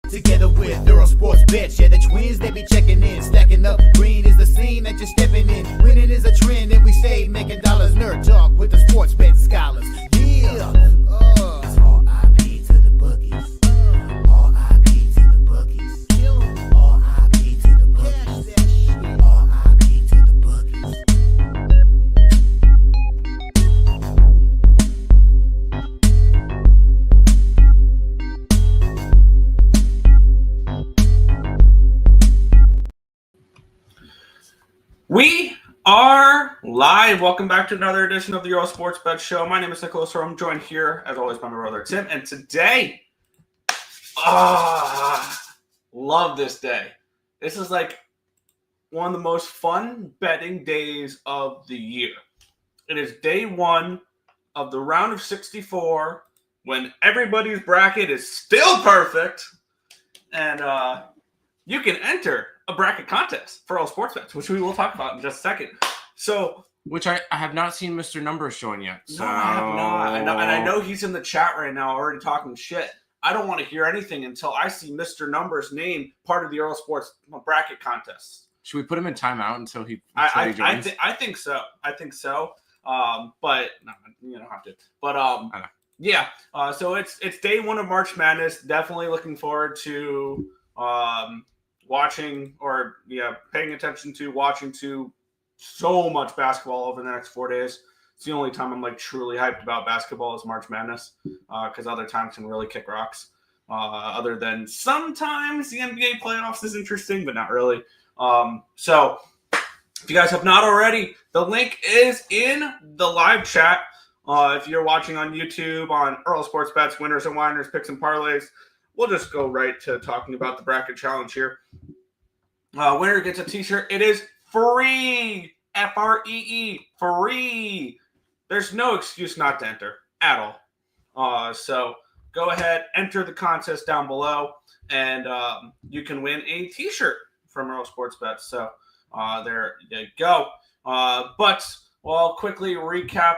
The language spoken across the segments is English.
Together with Earle Sports Bets, yeah, the twins, they be checking in. Stacking up, green is the scene that you're stepping in. Winning is a trend, and we stay making dollars. Nerd talk with the sports bet scholars. Yeah, R.I.P. to the bookies. R.I.P. to the bookies. R.I.P. to the bookies. R.I.P. to the bookies. We are live. Welcome back to another edition of the Earle Sports Bet Show. My name is Nicholas. I'm joined here, as always, by my brother Tim. And today, love this day. This is like one of the most fun betting days of the year. It is day one of the round of 64 when everybody's bracket is still perfect. And you can enter a bracket contest for all sports bets, which we will talk about in just a second. So, which I have not seen Mr. Numbers showing yet. So. No, I have not. And I know he's in the chat right now already talking shit. I don't want to hear anything until I see Mr. Numbers' name part of the Earle Sports bracket contest. Should we put him in timeout until he joins? I think so. But no, you don't have to. But yeah. So it's day one of March Madness. Definitely looking forward to watching or paying attention to watching so much basketball over the next 4 days. It's the only time I'm like truly hyped about basketball is March Madness, because other times can really kick rocks. Other than sometimes the NBA playoffs is interesting, but not really. So if you guys have not already, the link is in the live chat. If you're watching on YouTube on Earle Sports Bets, winners and whiners, picks and parlays, we'll just go right to talking about the bracket challenge here. Winner gets a t-shirt. It is free. Free. Free. There's no excuse not to enter at all. So go ahead, enter the contest down below, and you can win a t-shirt from Earle Sports Bets. So there you go. But we'll quickly recap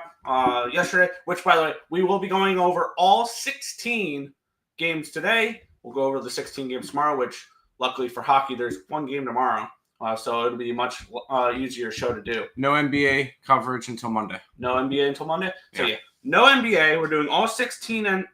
yesterday, which, by the way, we will be going over all 16 games today. We'll go over the 16 games tomorrow, which luckily for hockey, there's one game tomorrow. So it'll be a much easier show to do. No NBA coverage until Monday. No NBA until Monday? So yeah, no NBA. We're doing all 16 and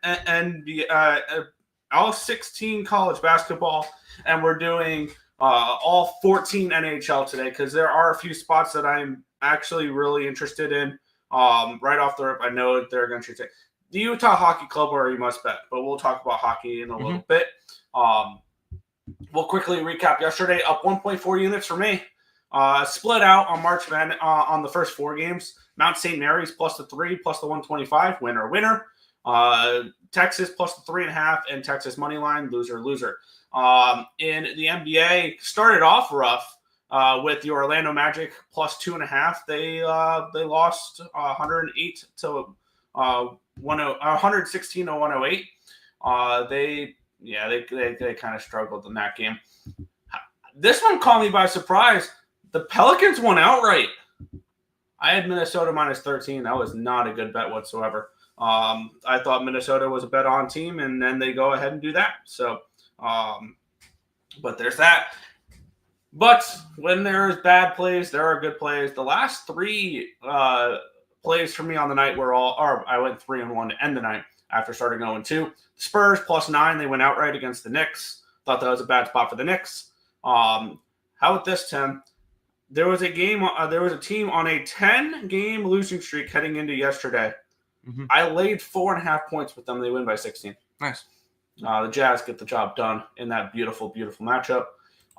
all 16 college basketball, and we're doing all 14 NHL today because there are a few spots that I'm actually really interested in. Right off the rip, I know they're going to say the Utah Hockey Club where you must bet, but we'll talk about hockey in a little bit. We'll quickly recap yesterday. Up 1.4 units for me. Split out on March Madness on the first 4 games. Mount St. Mary's plus the 3, plus the 125. Winner. Texas plus the 3.5, and Texas money line. Loser. In the NBA, started off rough with the Orlando Magic plus 2.5. They lost 108 to 116 to 108. They kind of struggled in that game. This one caught me by surprise. The Pelicans won outright. I had Minnesota minus 13. That was not a good bet whatsoever. I thought Minnesota was a bet on team, and then they go ahead and do that. So, but there's that. But when there's bad plays, there are good plays. The last 3 plays for me on the night were I went 3-1 to end the night after starting 0-2. Spurs plus 9. They went outright against the Knicks. Thought that was a bad spot for the Knicks. How about this, Tim? There was a team on a 10-game losing streak heading into yesterday. I laid 4.5 points with them. They win by 16. Nice. The Jazz get the job done in that beautiful, beautiful matchup.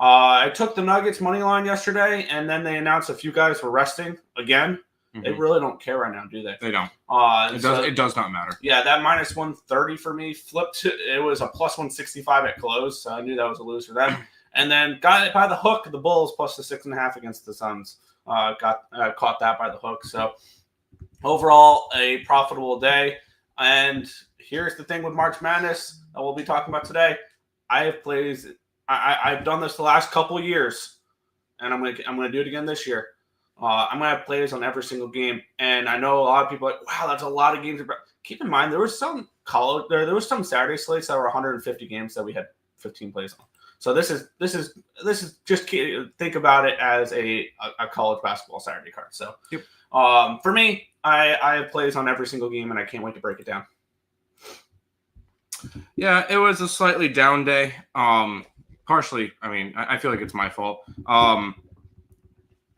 I took the Nuggets money line yesterday, and then they announced a few guys were resting again. They really don't care right now, do they? They don't. It does not matter. Yeah, that minus 130 for me flipped to it was a plus 165 at close, so I knew that was a lose for them. And then got it by the hook, the Bulls plus the 6.5 against the Suns. Caught that by the hook. So overall, a profitable day. And here's the thing with March Madness that we'll be talking about today. I've done this the last couple years, and I'm gonna do it again this year. I'm going to have plays on every single game. And I know a lot of people are like, wow, that's a lot of games. Keep in mind, there was some Saturday slates that were 150 games that we had 15 plays on. So this is just think about it as a college basketball Saturday card. So yep. For me, I have plays on every single game, and I can't wait to break it down. Yeah, it was a slightly down day. Partially, I mean, I feel like it's my fault.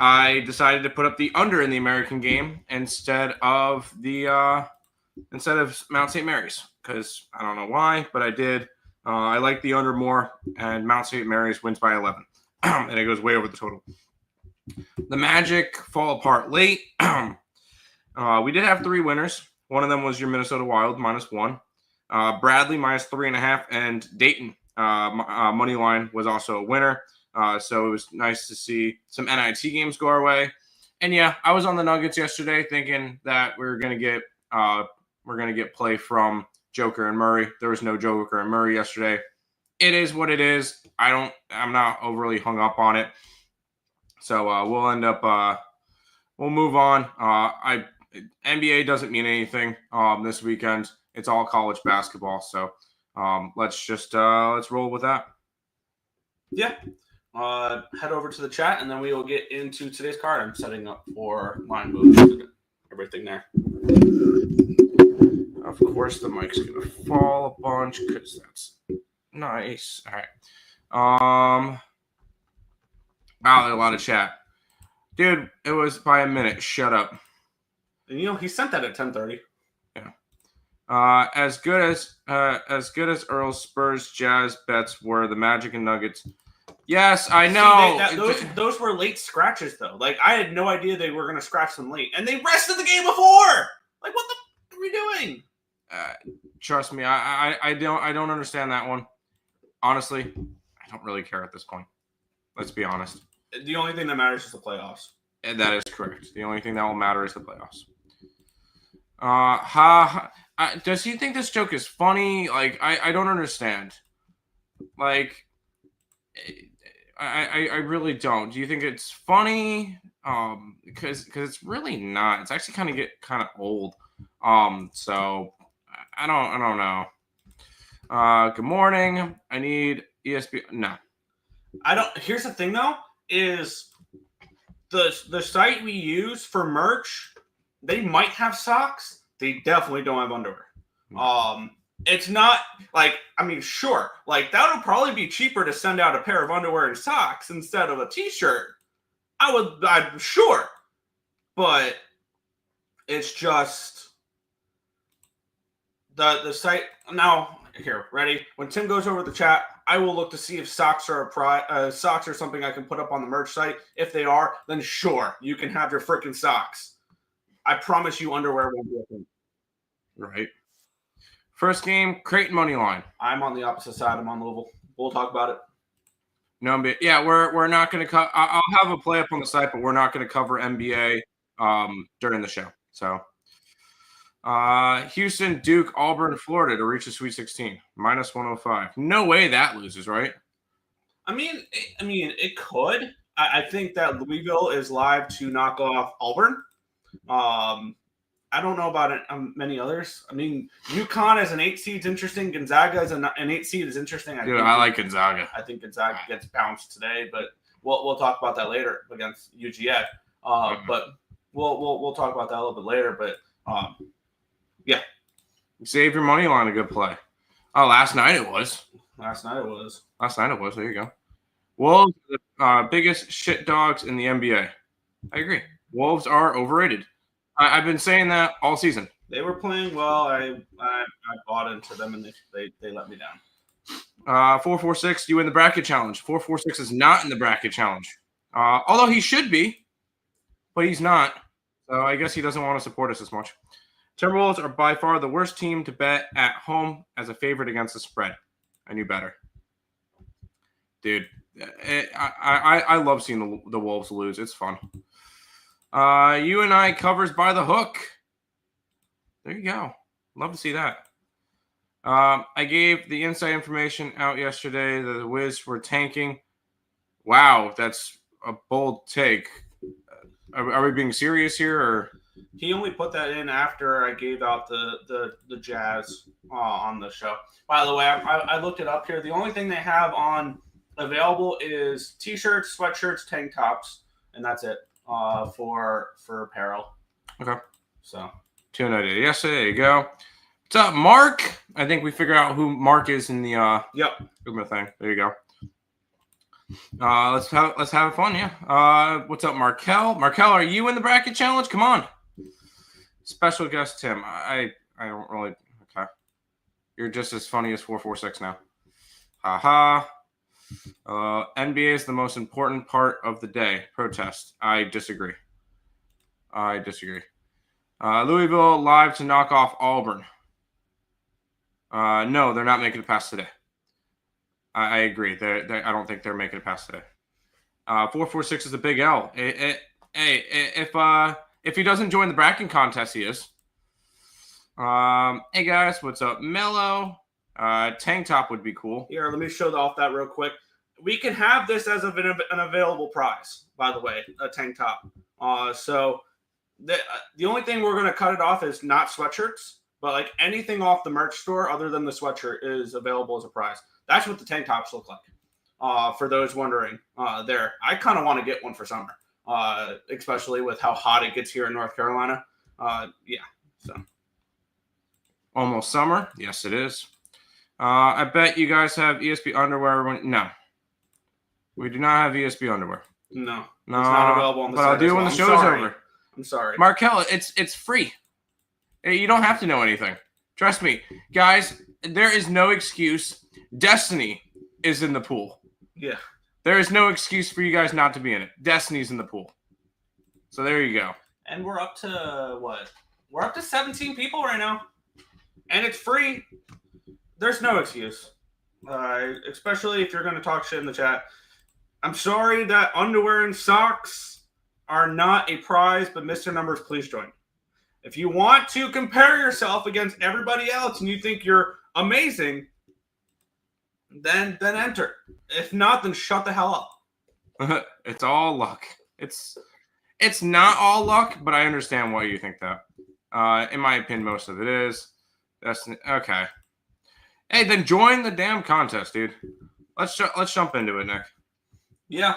I decided to put up the under in the American game instead of Mount St. Mary's, because I don't know why, but I did. I like the under more, and Mount St. Mary's wins by 11, and it goes way over the total. The Magic fall apart late. We did have 3 winners. One of them was your Minnesota Wild, -1. Bradley, -3.5, and Dayton, money line, was also a winner. So it was nice to see some NIT games go our way. And yeah, I was on the Nuggets yesterday thinking that we're gonna get play from Joker and Murray. There was no Joker and Murray yesterday. It is what it is. I'm not overly hung up on it. So we'll move on. NBA doesn't mean anything this weekend. It's all college basketball. So let's roll with that. Yeah. Head over to the chat, and then we will get into today's card. I'm setting up for line moves, everything there. Of course, the mic's gonna fall a bunch because that's nice. All right. Wow, there's a lot of chat, dude. It was by a minute. Shut up. And he sent that at 10:30. Yeah. As good as Earle's Spurs Jazz bets were, the Magic and Nuggets. Yes, I know. See, those were late scratches, though. Like, I had no idea they were going to scratch them late. And they rested the game before! Like, what the f*** are we doing? Trust me, I don't understand that one. Honestly, I don't really care at this point. Let's be honest. The only thing that matters is the playoffs. And that is correct. The only thing that will matter is the playoffs. Does he think this joke is funny? Like, I don't understand. Like... I really don't. Do you think it's funny? Because it's really not. It's actually kind of old. So I don't know. Good morning. I need ESPN. No, I don't. Here's the thing though: is the site we use for merch? They might have socks. They definitely don't have underwear. It's not like, I mean, sure, like that would probably be cheaper to send out a pair of underwear and socks instead of a t-shirt. I'm sure, but it's just the site. Now, here, ready? When Tim goes over the chat, I will look to see if socks are socks are something I can put up on the merch site. If they are, then sure, you can have your freaking socks. I promise you, underwear won't be a thing. Right. First game, Creighton money line. I'm on the opposite side. I'm on Louisville. We'll talk about it. No, yeah, we're not going to cover. I'll have a play up on the site, but we're not going to cover NBA during the show. So, Houston, Duke, Auburn, Florida to reach the Sweet 16, -105. No way that loses, right? I mean, it could. I think that Louisville is live to knock off Auburn. I don't know about many others. I mean, UConn as an 8 seed is interesting. Gonzaga as an 8 seed is interesting. I like Gonzaga. I think Gonzaga gets bounced today, but we'll talk about that later against UGA. But we'll talk about that a little bit later. But yeah, save your money line a good play. Oh, last night it was. There you go. Wolves, the biggest shit dogs in the NBA. I agree. Wolves are overrated. I've been saying that all season. They were playing well. I bought into them, and they let me down. 446, you win the bracket challenge. 446 is not in the bracket challenge. Although he should be, but he's not. So I guess he doesn't want to support us as much. Timberwolves are by far the worst team to bet at home as a favorite against the spread. I knew better. Dude, I love seeing the Wolves lose. It's fun. You and I covers by the hook. There you go. Love to see that. I gave the inside information out yesterday that the Wiz were tanking. Wow, that's a bold take. Are we being serious here, or he only put that in after I gave out the Jazz on the show. By the way, I looked it up here. The only thing they have on available is t-shirts, sweatshirts, tank tops, and that's it for apparel. Okay. So 290. Yes, there you go. What's up, Mark? I think we figured out who Mark is in the Ugma thing. There you go. Let's have fun, yeah. What's up, Markel? Markel, are you in the bracket challenge? Come on. Special guest Tim. I don't really. Okay. You're just as funny as 446 now. Haha. NBA is the most important part of the day. Protest. I disagree. Louisville live to knock off Auburn. No, they're not making it past today. I agree. I don't think they're making it past today. 446 is a big L. Hey, if he doesn't join the bracket contest, he is. Hey guys, what's up, Mello? Tank top would be cool. Here, let me show off that real quick. We can have this as an available prize, by the way, a tank top. So the only thing we're going to cut it off is not sweatshirts, but like anything off the merch store other than the sweatshirt is available as a prize. That's what the tank tops look like. For those wondering, there, I kind of want to get one for summer, especially with how hot it gets here in North Carolina. So almost summer. Yes, it is. I bet you guys have ESP underwear. No, we do not have ESP underwear. No, it's not available on the site. But I'll do when the show's over. I'm sorry, Markel. It's free. You don't have to know anything. Trust me, guys. There is no excuse. Destiny is in the pool. Yeah. There is no excuse for you guys not to be in it. Destiny's in the pool. So there you go. And we're up to what? We're up to 17 people right now. And it's free. There's no excuse. Especially if you're going to talk shit in the chat. I'm sorry that underwear and socks are not a prize, but Mr. Numbers, please join. If you want to compare yourself against everybody else and you think you're amazing, then enter. If not, then shut the hell up. It's all luck. It's not all luck, but I understand why you think that. In my opinion, most of it is. That's okay. Hey, then join the damn contest, dude. Let's jump into it, Nick. Yeah,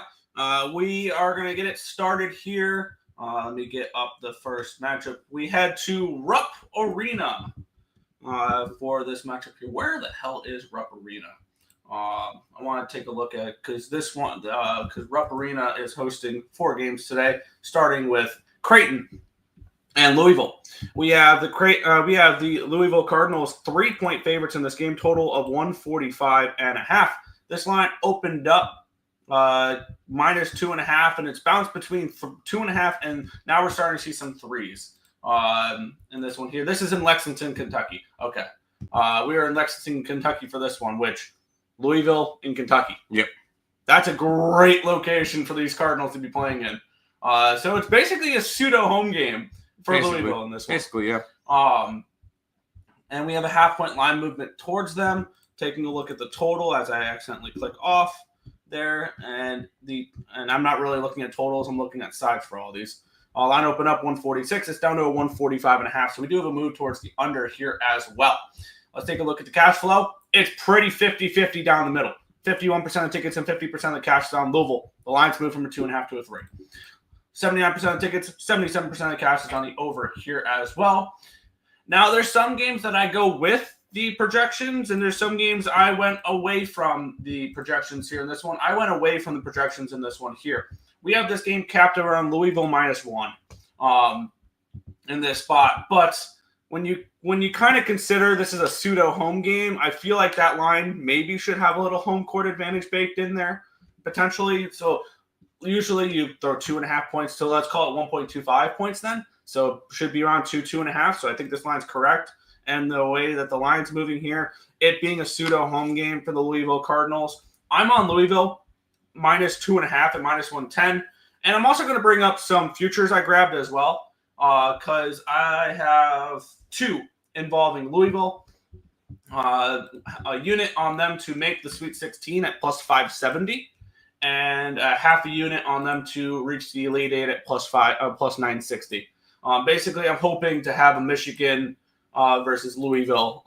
we are gonna get it started here. Let me get up the first matchup. We head to Rupp Arena for this matchup here. Where the hell is Rupp Arena? I want to take a look at because Rupp Arena is hosting 4 games today, starting with Creighton and Louisville. We have the Louisville Cardinals 3-point favorites in this game, total of 145.5. This line opened up minus 2.5, and it's bounced between 2.5 and now we're starting to see some threes in this one here. This is in Lexington, Kentucky. Okay, we are in Lexington, Kentucky for this one, which Louisville in Kentucky. Yep, that's a great location for these Cardinals to be playing in. So it's basically a pseudo home game for Louisville in this one. Basically, yeah. And we have a half-point line movement towards them. Taking a look at the total as I accidentally click off there, and I'm not really looking at totals. I'm looking at sides for all these. Line open up 146. It's down to a 145.5. So we do have a move towards the under here as well. Let's take a look at the cash flow. It's pretty 50-50 down the middle. 51% of tickets and 50% of the cash is on Louisville. The line's moved from a 2.5 to a 3. 79% of tickets, 77% of the cash is on the over here as well. Now, there's some games that I go with the projections, and there's some games I went away from the projections here in this one. I went away from the projections in this one here. We have this game capped around Louisville -1 in this spot. But when you kind of consider this is a pseudo home game, I feel like that line maybe should have a little home court advantage baked in there, potentially. So usually you throw 2.5 points, so let's call it 1.25 points then. So should be around 2.5. So I think this line's correct. And the way that the line's moving here, it being a pseudo home game for the Louisville Cardinals, I'm on Louisville -2.5 at -110. And I'm also going to bring up some futures I grabbed as well because I have 2 involving Louisville. A unit on them to make the Sweet 16 at +570. And half a unit on them to reach the Elite 8 at +960. Basically, I'm hoping to have a Michigan versus Louisville,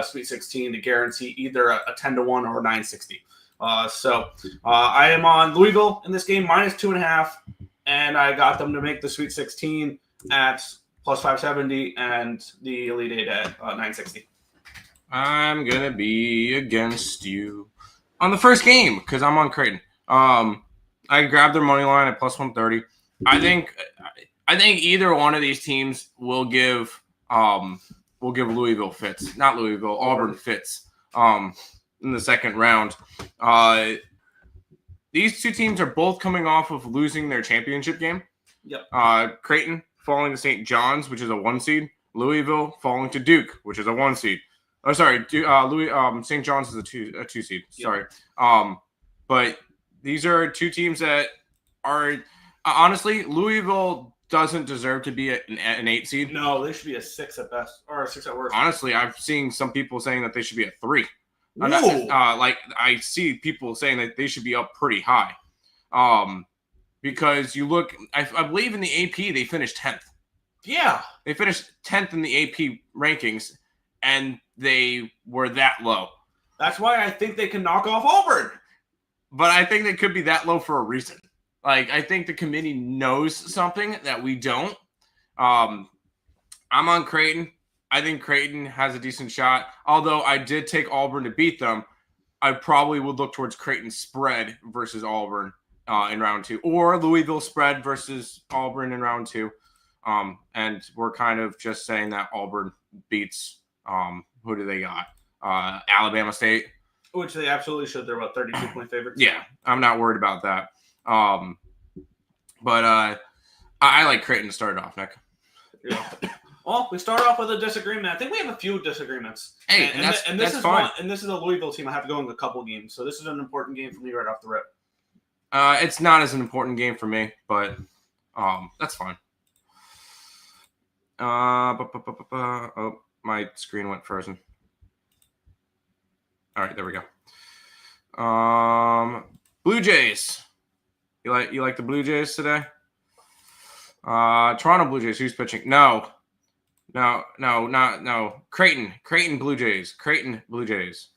Sweet 16 to guarantee either a 10-1 or a 960. I am on Louisville in this game, -2.5, and I got them to make the Sweet 16 at +570 and the Elite 8 at 960. I'm going to be against you on the first game because I'm on Creighton. I grabbed their money line at +130. I think either one of these teams will give Louisville fits. Not Louisville, Auburn fits in the second round. These two teams are both coming off of losing their championship game. Yep. Creighton falling to St. John's, which is a 1 seed. Louisville falling to Duke, which is a 1 seed. Oh, sorry, St. John's is a 2 seed. Sorry. Yep. But these are two teams that are honestly, Louisville doesn't deserve to be an 8 seed. No, they should be a 6 at best or a 6 at worst. Honestly, I've seen some people saying that they should be a 3. I see people saying that they should be up pretty high. Because you look, I believe in the AP they finished 10th. Yeah, they finished 10th in the AP rankings, and they were that low. That's why I think they can knock off Auburn. But I think they could be that low for a reason. Like, I think the committee knows something that we don't. I'm on Creighton. I think Creighton has a decent shot. Although I did take Auburn to beat them, I probably would look towards Creighton spread versus Auburn in round 2. Or Louisville spread versus Auburn in round 2. And we're kind of just saying that Auburn beats, who do they got? Alabama State. Which they absolutely should. They're about 32-point favorites. Yeah, I'm not worried about that. But I like Creighton to start it off, Nick. Yeah. Well, we start off with a disagreement. I think we have a few disagreements. Hey, and this is fine. And this is a Louisville team I have to go in a couple games. So this is an important game for me right off the rip. It's not as an important game for me, but that's fine. Oh, my screen went frozen. All right, there we go. Blue Jays. You like the Blue Jays today? Toronto Blue Jays. Who's pitching? No. Creighton Blue Jays. Creighton Blue Jays.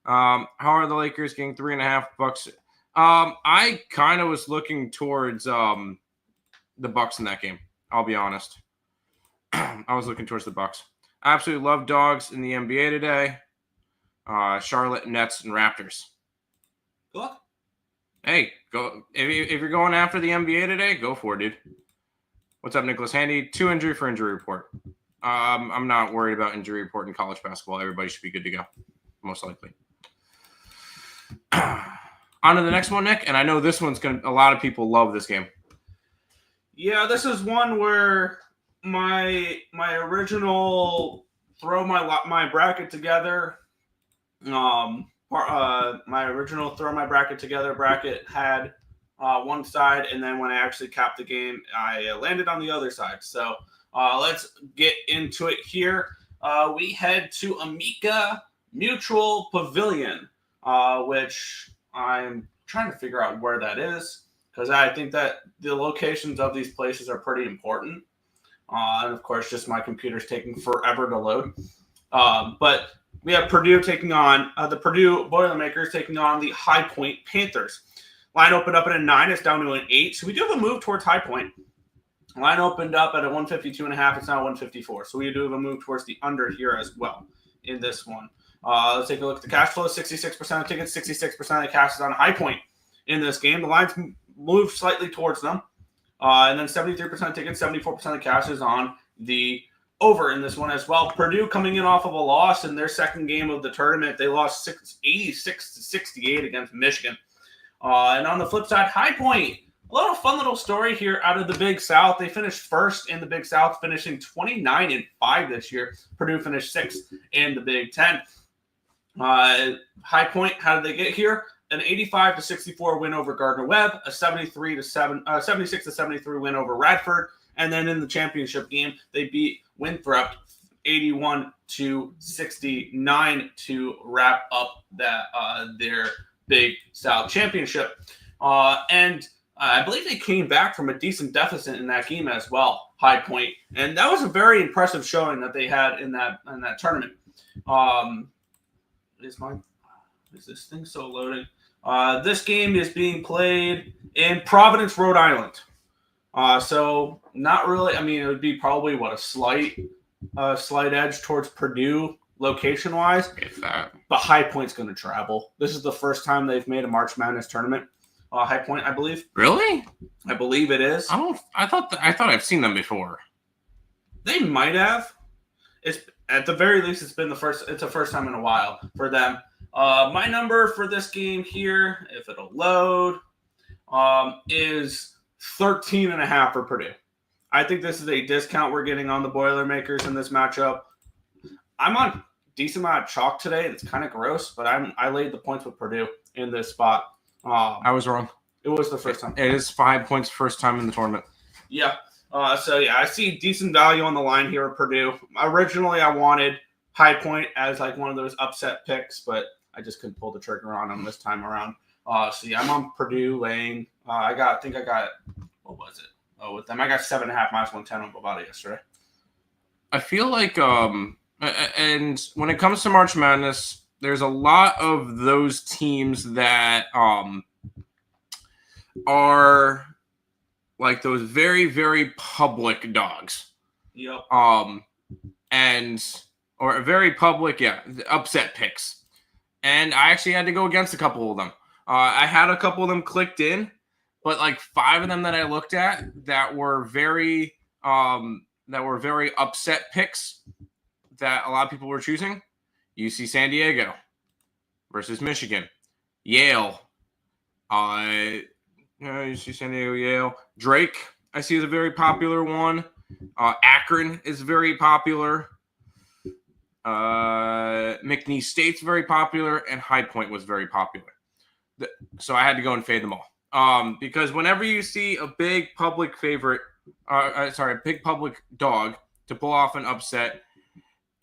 How are the Lakers getting $3.5? I kind of was looking towards the Bucks in that game. I'll be honest. I was looking towards the Bucks. I absolutely love dogs in the NBA today. Charlotte, Nets, and Raptors. Good. Hey, go if you're going after the NBA today, go for it, dude. What's up, Nicholas Handy? 2 injury for injury report. I'm not worried about injury report in college basketball. Everybody should be good to go, most likely. On to the next one, Nick. And I know this one's a lot of people love this game. Yeah, this is one where my original throw my bracket together. My original throw my bracket together bracket had one side, and then when I actually capped the game, I landed on the other side. So let's get into it here. We head to Amica Mutual Pavilion, which I'm trying to figure out where that is, because I think that the locations of these places are pretty important. And of course, just my computer's taking forever to load. But we have Purdue taking on the Purdue Boilermakers taking on the High Point Panthers. Line opened up at a 9. It's down to an 8. So we do have a move towards High Point. Line opened up at a 152.5. It's now 154. So we do have a move towards the under here as well in this one. Let's take a look at the cash flow. 66% of tickets, 66% of the cash is on High Point in this game. The lines move slightly towards them. And then 73% of tickets, 74% of cash is on the over in this one as well. Purdue coming in off of a loss in their second game of the tournament. They lost 86-68 against Michigan. And on the flip side, High Point, a little fun little story here out of the Big South. They finished first in the Big South, finishing 29-5 this year. Purdue finished 6th in the Big Ten. High Point, how did they get here? An 85-64 win over Gardner-Webb, a 76-73 win over Radford, and then in the championship game, they beat Winthrop 81-69 to wrap up that their Big South championship. And I believe they came back from a decent deficit in that game as well. High Point, and that was a very impressive showing that they had in that tournament. Is this thing so loaded? This game is being played in Providence, Rhode Island. So not really. I mean, it would be probably a slight edge towards Purdue location-wise. If that. But High Point's going to travel. This is the first time they've made a March Madness tournament. High Point, I believe. Really? I believe it is. I thought I've seen them before. They might have. It's at the very least, it's the first time in a while for them. My number for this game here, if it'll load, is 13.5 for Purdue. I think this is a discount we're getting on the Boilermakers in this matchup. I'm on decent amount of chalk today. It's kind of gross, but I laid the points with Purdue in this spot. I was wrong. It was the first time. It is 5 points first time in the tournament. Yeah. I see decent value on the line here at Purdue. Originally, I wanted High Point as like one of those upset picks, but I just couldn't pull the trigger on them this time around. I'm on Purdue laying. I think I got what was it? Oh, with them, I got 7.5 -110 on Bovada yesterday. I feel like and when it comes to March Madness, there's a lot of those teams that are like those very, very public dogs. Yep. Or very public, upset picks. And I actually had to go against a couple of them. I had a couple of them clicked in, but like 5 of them that I looked at that were very upset picks that a lot of people were choosing. UC San Diego versus Michigan. Yale. UC San Diego, Yale. Drake, I see, is a very popular one. Akron is very popular. McNeese State's very popular, and High Point was very popular. So I had to go and fade them all. Because whenever you see a big public favorite, a big public dog to pull off an upset,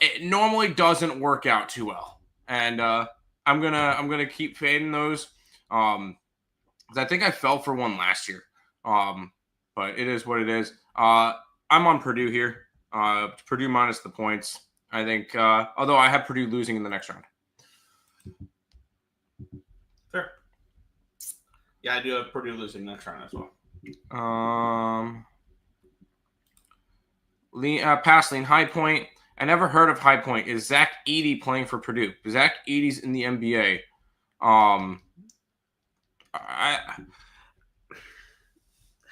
it normally doesn't work out too well. And I'm gonna keep fading those. I think I fell for one last year. But it is what it is. I'm on Purdue here. Purdue minus the points. I think, although I have Purdue losing in the next round. Fair. Yeah, I do have Purdue losing next round as well. Passing High Point. I never heard of High Point. Is Zach Edey playing for Purdue? Zach Edey's in the NBA.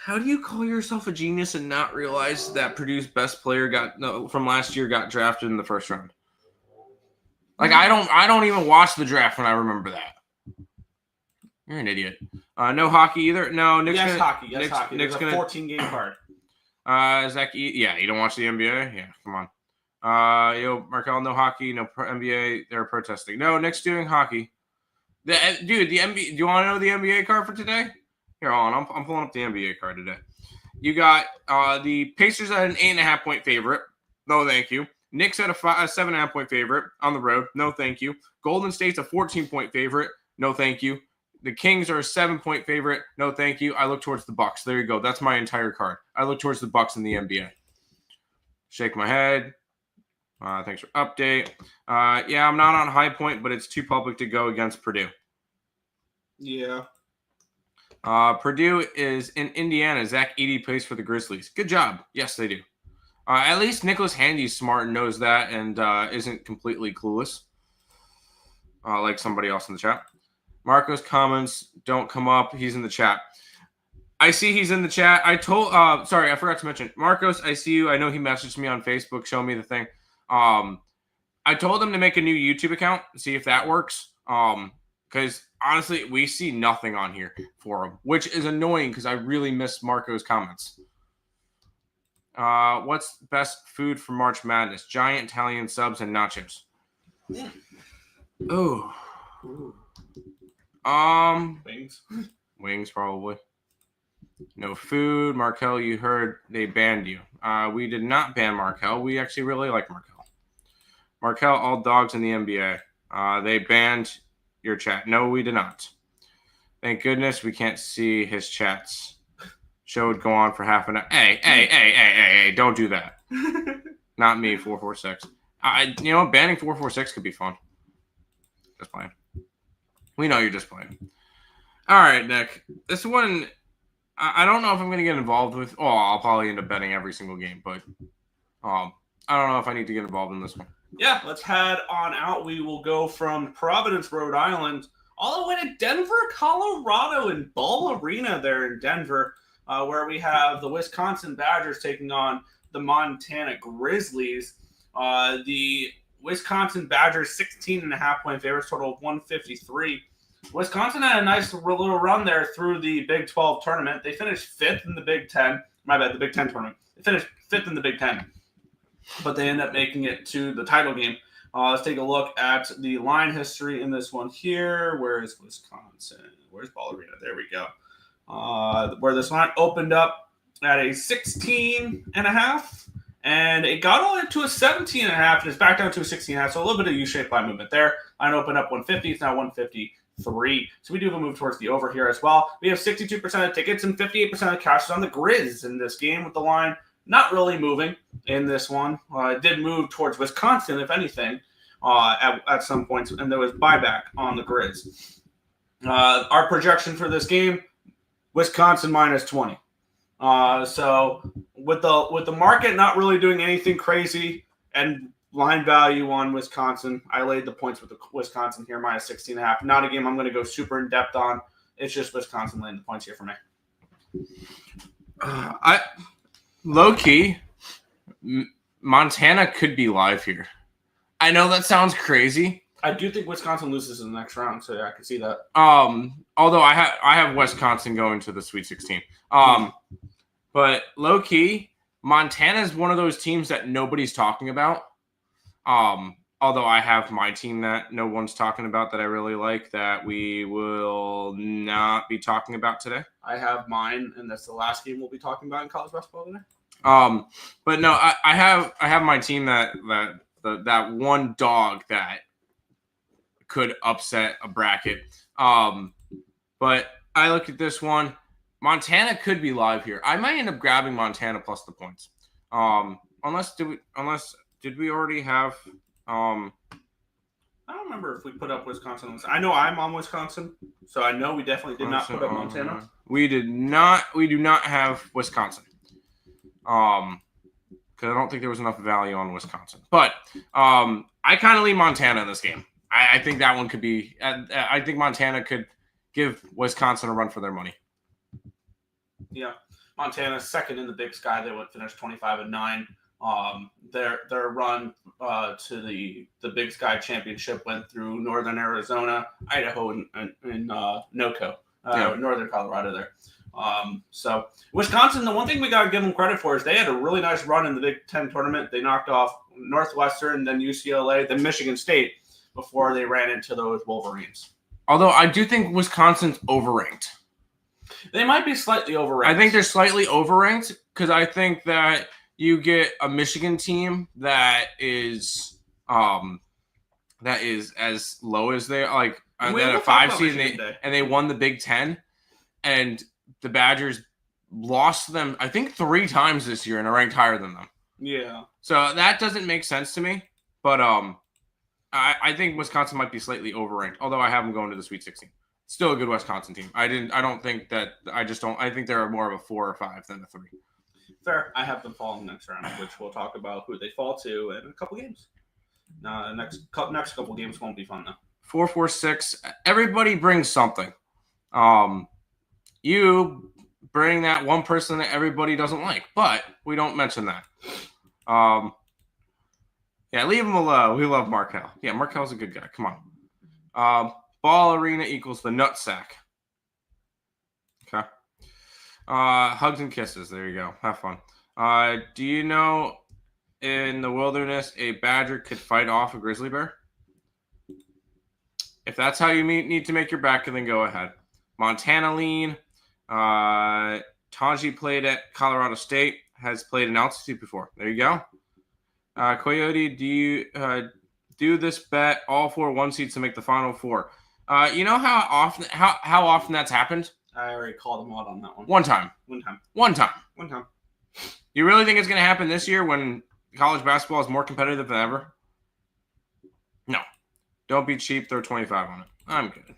How do you call yourself a genius and not realize that Purdue's best player from last year got drafted in the first round? Like I don't even watch the draft when I remember that. You're an idiot. No hockey either. No, Nick's hockey. Nick's gonna 14-game card. Zach, you don't watch the NBA? Yeah, come on. Markel, no hockey, no NBA. They're protesting. No, Nick's doing hockey. The NBA. Do you want to know the NBA card for today? Here, hold on. I'm pulling up the NBA card today. You got the Pacers at an 8.5 point favorite. No, thank you. Knicks at a 7.5 point favorite on the road. No, thank you. Golden State's a 14 point favorite. No, thank you. The Kings are a 7 point favorite. No, thank you. I look towards the Bucks. There you go. That's my entire card. I look towards the Bucks in the NBA. Shake my head. Thanks for update. I'm not on High Point, but it's too public to go against Purdue. Yeah. Purdue is in Indiana. Zach Edey plays for the Grizzlies. Good job. Yes, they do. At least Nicholas Handy's smart and knows that and isn't completely clueless. Like somebody else in the chat. Marco's comments don't come up. He's in the chat. I see he's in the chat. I forgot to mention. Marcos, I see you. I know he messaged me on Facebook, showing me the thing. I told him to make a new YouTube account, see if that works. Because honestly, we see nothing on here for him, which is annoying because I really miss Marco's comments. What's best food for March Madness? Giant Italian subs and nachos. Oh. Wings probably. No food. Markel, you heard they banned you. We did not ban Markel. We actually really like Markel. Markel, all dogs in the NBA. They banned your chat. No, we did not. Thank goodness we can't see his chats. Show would go on for half an hour. Hey, don't do that. Not me, 446. Banning 446 could be fun. Just playing. We know you're just playing. All right, Nick. This one, I don't know if I'm going to get involved with. Oh, I'll probably end up betting every single game, but I don't know if I need to get involved in this one. Yeah, let's head on out. We will go from Providence, Rhode Island, all the way to Denver, Colorado, in Ball Arena there in Denver, where we have the Wisconsin Badgers taking on the Montana Grizzlies. The Wisconsin Badgers 16.5-point favorites, total of 153. Wisconsin had a nice little run there through the Big 12 tournament. They finished 5th in the Big 10. My bad, the Big 10 tournament. They finished 5th in the Big 10, but they end up making it to the title game. Let's take a look at the line history in this one here. Where is Wisconsin? Where's Ball Arena? There we go. Where this line opened up at a 16.5, and it got all the way to a 17.5, and it's back down to a 16.5. So a little bit of U-shaped line movement there. Line opened up 150. It's now 153. So we do have a move towards the over here as well. We have 62% of tickets and 58% of cash on the Grizz in this game, with the line not really moving in this one. It did move towards Wisconsin, if anything, at some points, and there was buyback on the Grizz. Our projection for this game, Wisconsin minus 20. So with the market not really doing anything crazy and line value on Wisconsin, I laid the points with the Wisconsin here, minus 16.5. Not a game I'm going to go super in depth on. It's just Wisconsin laying the points here for me. Low key, Montana could be live here. I know that sounds crazy. I do think Wisconsin loses in the next round, so yeah, I can see that. Although I have Wisconsin going to the Sweet 16. But low key, Montana is one of those teams that nobody's talking about. Although I have my team that no one's talking about that I really like, that we will not be talking about today. I have mine, and that's the last game we'll be talking about in college basketball today. But no, I have my team that one dog that could upset a bracket. But I look at this one. Montana could be live here. I might end up grabbing Montana plus the points. Did we already have? I don't remember if we put up Wisconsin. I know I'm on Wisconsin, so I know we definitely did not put up Montana. We did not. We do not have Wisconsin. Because I don't think there was enough value on Wisconsin. But I kind of lean Montana in this game. I think that one could be. I think Montana could give Wisconsin a run for their money. Yeah, Montana's second in the Big Sky. They would finish 25-9. Their run to the Big Sky Championship went through Northern Arizona, Idaho, and NOCO, Northern Colorado there. So Wisconsin, the one thing we got to give them credit for is they had a really nice run in the Big Ten tournament. They knocked off Northwestern, then UCLA, then Michigan State before they ran into those Wolverines. Although I do think Wisconsin's overranked. They might be slightly overranked. I think they're slightly overranked because I think that you get a Michigan team that is as low as they are, like at a 5 seed, and they won the Big Ten, and the Badgers lost them, I think, 3 times this year and are ranked higher than them. Yeah. So that doesn't make sense to me. But I think Wisconsin might be slightly overranked, although I have them going to the Sweet 16. Still a good Wisconsin team. I think they're more of a 4 or 5 than a 3. Fair. I have them falling next round, which we'll talk about who they fall to in a couple games. Next couple games won't be fun though. 4, 4, 6. Everybody brings something. You bring that one person that everybody doesn't like, but we don't mention that. Yeah, leave him alone. We love Markel. Yeah, Markel's a good guy. Come on. Ball Arena equals the nutsack. Okay. Hugs and kisses. There you go. Have fun. Do you know in the wilderness a badger could fight off a grizzly bear? If that's how you need to make your back, then go ahead. Montana lean. Taji played at Colorado State. Has played in altitude before. There you go. Coyote, do you do this bet all 4 1 seeds to make the Final Four? You know how often that's happened? I already called him out on that one. One time. One time. One time. One time. You really think it's going to happen this year when college basketball is more competitive than ever? No. Don't be cheap. Throw 25 on it. I'm good.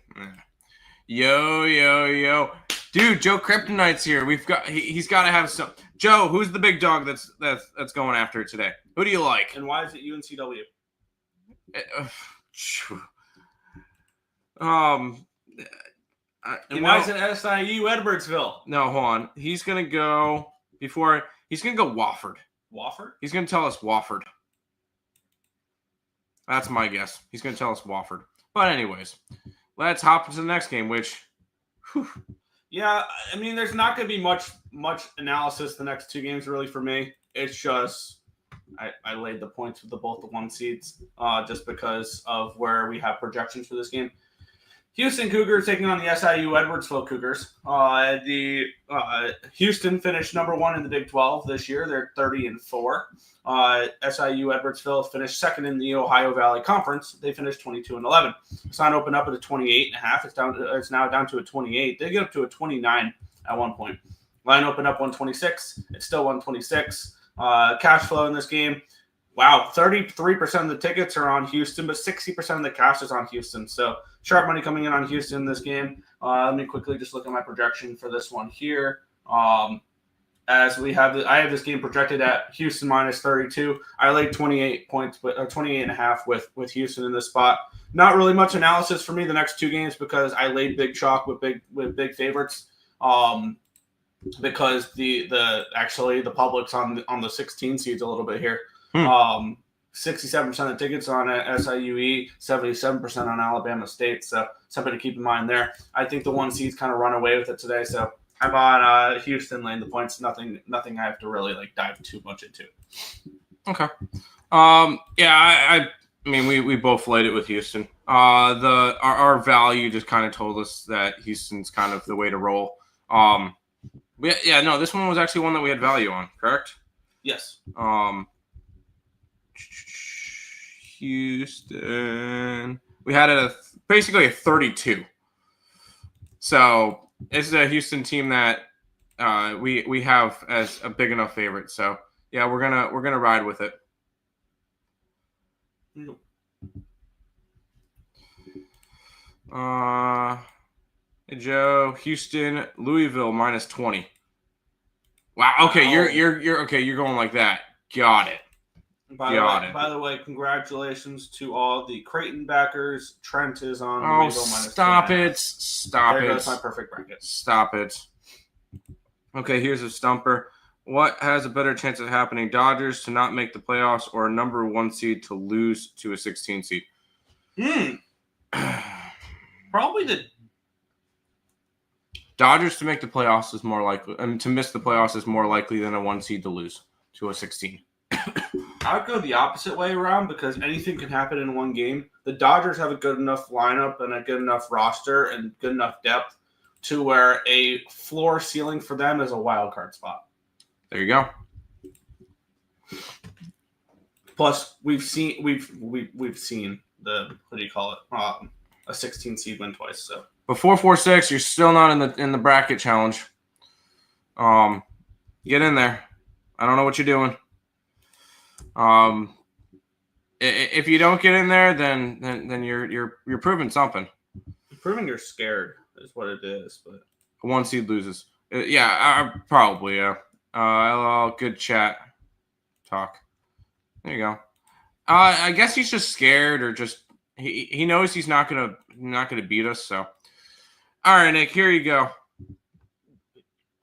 Yo. Dude, Joe Kryptonite's here. He's got to have some. Joe, who's the big dog that's going after it today? Who do you like? And why is it UNCW? And why is it SIU Edwardsville? No, hold on. He's going to go Wofford. Wofford? He's going to tell us Wofford. That's my guess. He's going to tell us Wofford. But anyways, let's hop into the next game, which... Whew. Yeah, I mean, there's not going to be much analysis the next two games really for me. It's just I laid the points with both the 1 seeds just because of where we have projections for this game. Houston Cougars taking on the SIU Edwardsville Cougars. Houston finished number 1 in the Big 12 this year. They're 30-4. SIU Edwardsville finished second in the Ohio Valley Conference. They finished 22-11. This line opened up at a 28.5. It's now down to a 28. They get up to a 29 at one point. Line opened up 126. It's still 126. Cash flow in this game. Wow, 33% of the tickets are on Houston, but 60% of the cash is on Houston. So sharp money coming in on Houston in this game. Let me quickly just look at my projection for this one here. As we have, I have this game projected at Houston minus 32. I laid 28 points, but 28.5 with Houston in this spot. Not really much analysis for me the next two games because I laid big chalk with big favorites. Because the public's on the 16 seeds a little bit here. 67% of the tickets on SIUE, 77% on Alabama State. So something to keep in mind there. I think the 1 seeds kind of run away with it today. So I'm on Houston laying the points. Nothing I have to really dive too much into. Okay. I mean we both laid it with Houston. Our value just kind of told us that Houston's kind of the way to roll. This one was actually one that we had value on, correct? Yes. Houston. We had basically a 32. So this is a Houston team that we have as a big enough favorite. So yeah, we're gonna ride with it. Hey Joe, Houston, Louisville minus 20. Wow. Okay, you're okay. You're going like that. Got it. By the way, congratulations to all the Creighton backers. Trent is on Louisville minus 20. Stop it. That's my perfect bracket. Stop it. Okay, here's a stumper. What has a better chance of happening? Dodgers to not make the playoffs or a number 1 seed to lose to a 16 seed? Probably the Dodgers to make the playoffs is more likely, and to miss the playoffs is more likely than a 1 seed to lose to a 16. I would go the opposite way around because anything can happen in one game. The Dodgers have a good enough lineup and a good enough roster and good enough depth to where a floor ceiling for them is a wild card spot. There you go. Plus, we've seen the what do you call it? A 16 seed win twice. So before 4-6, you're still not in the bracket challenge. Get in there. I don't know what you're doing. If you don't get in there, then you're proving something. You're proving you're scared is what it is. But 1 seed loses. Probably. Yeah. Hello, good chat. Talk. There you go. I guess he's just scared, or just he knows he's not gonna beat us. So, all right, Nick, here you go.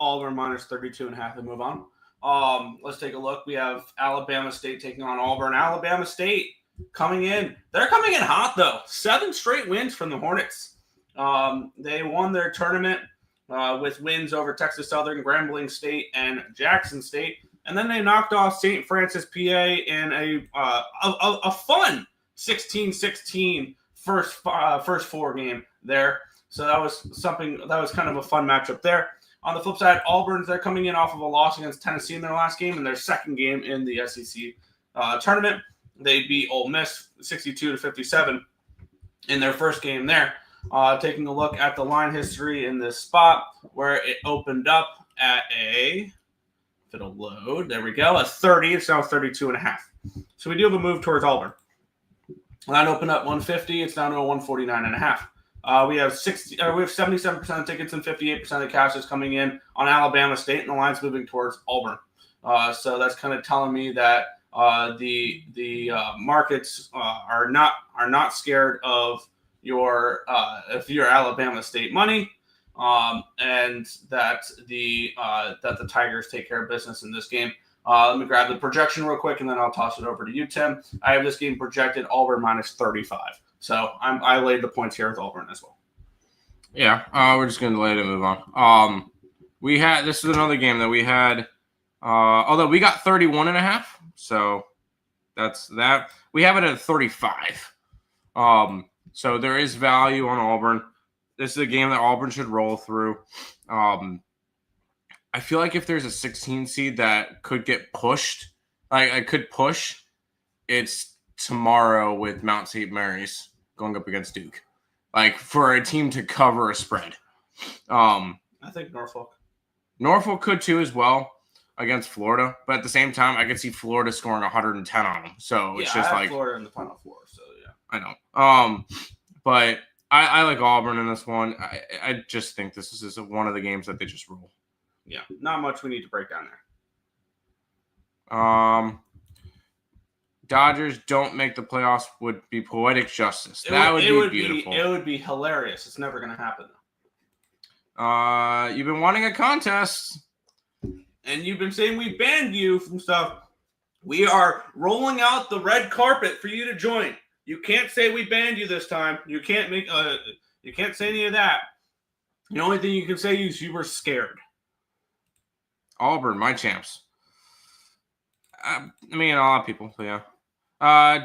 Auburn minus 32.5 and move on. Let's take a look. We have Alabama State taking on Auburn. Alabama State coming in. They're coming in hot, though. 7 straight wins from the Hornets. They won their tournament with wins over Texas Southern, Grambling State, and Jackson State. And then they knocked off St. Francis, PA in a fun 16-16 first 4 game there. So that was kind of a fun matchup there. On the flip side, Auburn, they're coming in off of a loss against Tennessee in their last game and their second game in the SEC tournament. They beat Ole Miss 62-57 in their first game there. Taking a look at the line history in this spot where it opened up at if it'll load, there we go, a 30. It's now 32.5. So we do have a move towards Auburn. Line opened up 150. It's down to a 149.5. We have 77% of tickets and 58% of the cash is coming in on Alabama State, and the line's moving towards Auburn. So that's kind of telling me that the markets are not scared of your Alabama State money, and that the Tigers take care of business in this game. Let me grab the projection real quick, and then I'll toss it over to you, Tim. I have this game projected Auburn minus 35. So I laid the points here with Auburn as well. Yeah, we're just going to let it move on. This is another game that we had, although we got 31.5. So that's that. We have it at 35. So there is value on Auburn. This is a game that Auburn should roll through. I feel like if there's a 16 seed that could get pushed, I could push, it's tomorrow with Mount St. Mary's going up against Duke. Like, for a team to cover a spread. I think Norfolk could too as well against Florida. But at the same time, I could see Florida scoring 110 on them. So it's just like Florida in the Final Four. So yeah, I know. But I like Auburn in this one. I just think this is one of the games that they just roll. Yeah, not much we need to break down there. Dodgers don't make the playoffs would be poetic justice. That would be beautiful. It would be hilarious. It's never going to happen. You've been wanting a contest. And you've been saying we banned you from stuff. We are rolling out the red carpet for you to join. You can't say we banned you this time. You can't you can't say any of that. The only thing you can say is you were scared. Auburn, my champs. I mean, a lot of people, but yeah.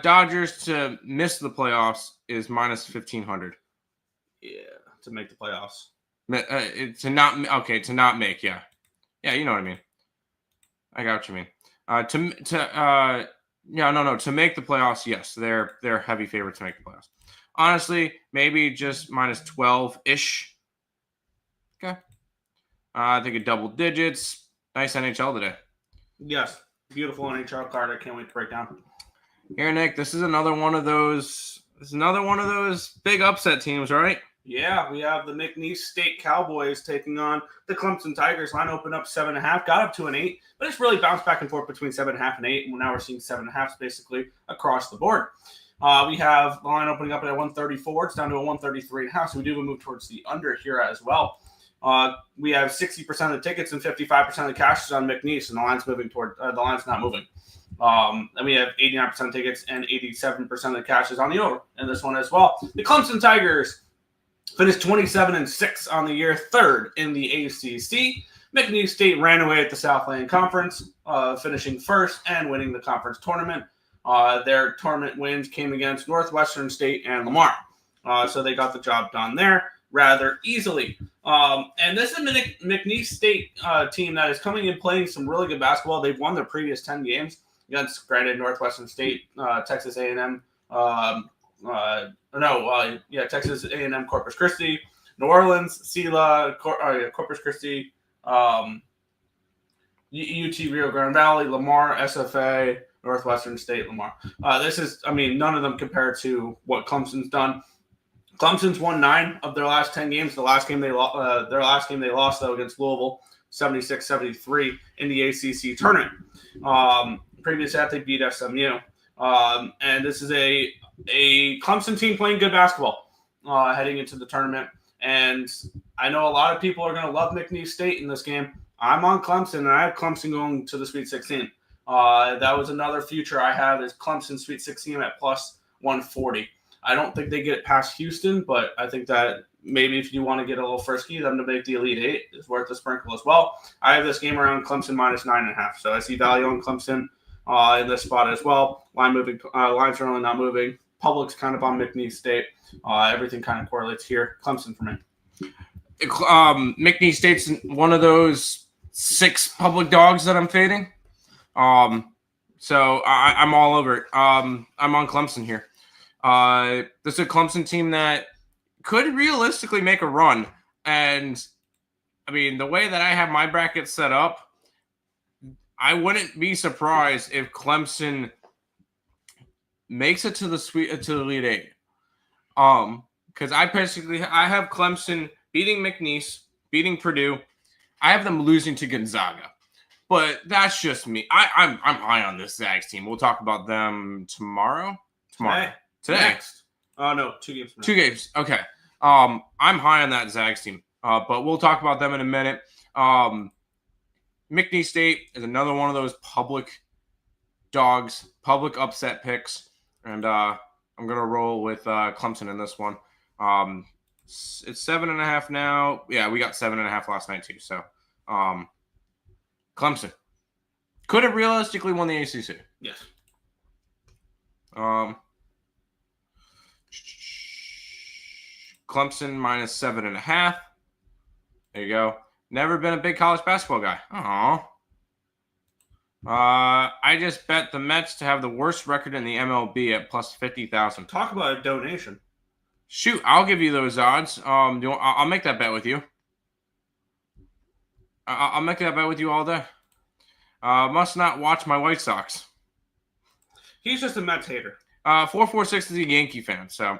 Dodgers to miss the playoffs is minus 1,500. Yeah, to make the playoffs. To not make, yeah. Yeah, you know what I mean. I got what you mean. To make the playoffs, yes, they're heavy favorites to make the playoffs. Honestly, maybe just minus 12-ish. Okay. I think a double digits. Nice NHL today. Yes. Beautiful NHL card. I can't wait to break down. Here, Nick, this is another one of those big upset teams, right? Yeah, we have the McNeese State Cowboys taking on the Clemson Tigers. Line opened up 7.5, got up to an 8, but it's really bounced back and forth between 7.5 and 8. And now we're seeing 7.5 basically across the board. We have the line opening up at 134. It's down to a 133.5. So we do have a move towards the under here as well. We have 60% of the tickets and 55% of the cash is on McNeese, and the line's moving toward the line's not moving. And we have 89% of tickets and 87% of the cash is on the over in this one as well. The Clemson Tigers finished 27-6 on the year, third in the ACC. McNeese State ran away at the Southland Conference, finishing first and winning the conference tournament. Their tournament wins came against Northwestern State and Lamar. So they got the job done there rather easily. And this is a McNeese State team that is coming in playing some really good basketball. They've won their previous 10 games against, granted, Northwestern State, Texas A&M, Texas A&M, Corpus Christi, New Orleans, SELA, Corpus Christi, UT Rio Grande Valley, Lamar, SFA, Northwestern State, Lamar. None of them compared to what Clemson's done. Clemson's won 9 of their last 10 games. Their last game they lost though against Louisville, 76-73 in the ACC tournament. Previous that they beat SMU, and this is a Clemson team playing good basketball heading into the tournament. And I know a lot of people are going to love McNeese State in this game. I'm on Clemson, and I have Clemson going to the Sweet 16. That was another future I have is Clemson Sweet 16 at plus 140. I don't think they get past Houston, but I think that maybe if you want to get a little frisky, them to make the Elite Eight is worth a sprinkle as well. I have this game around Clemson minus 9.5, so I see value on Clemson in this spot as well. Lines are only not moving. Public's kind of on McNeese State. Everything kind of correlates here. Clemson for me. McNeese State's one of those 6 public dogs that I'm fading. So I'm all over it. I'm on Clemson here. This is a Clemson team that could realistically make a run. And, I mean, the way that I have my bracket set up, I wouldn't be surprised if Clemson makes it to the Elite Eight. Because I have Clemson beating McNeese, beating Purdue. I have them losing to Gonzaga. But that's just me. I'm high on this Zags team. We'll talk about them tomorrow. Today. Next. Oh, no. 2 games from now. 2 games. Okay. I'm high on that Zags team. But we'll talk about them in a minute. McNeese State is another one of those public dogs, public upset picks. And I'm going to roll with Clemson in this one. It's 7.5 now. Yeah, we got 7.5 last night too. So Clemson could have realistically won the ACC. Yes. Clemson minus 7.5. There you go. Never been a big college basketball guy. I just bet the Mets to have the worst record in the MLB at plus 50,000. Talk about a donation. Shoot, I'll give you those odds. I'll make that bet with you. I'll make that bet with you all day. Must not watch my White Sox. He's just a Mets hater. 446 is a Yankee fan, so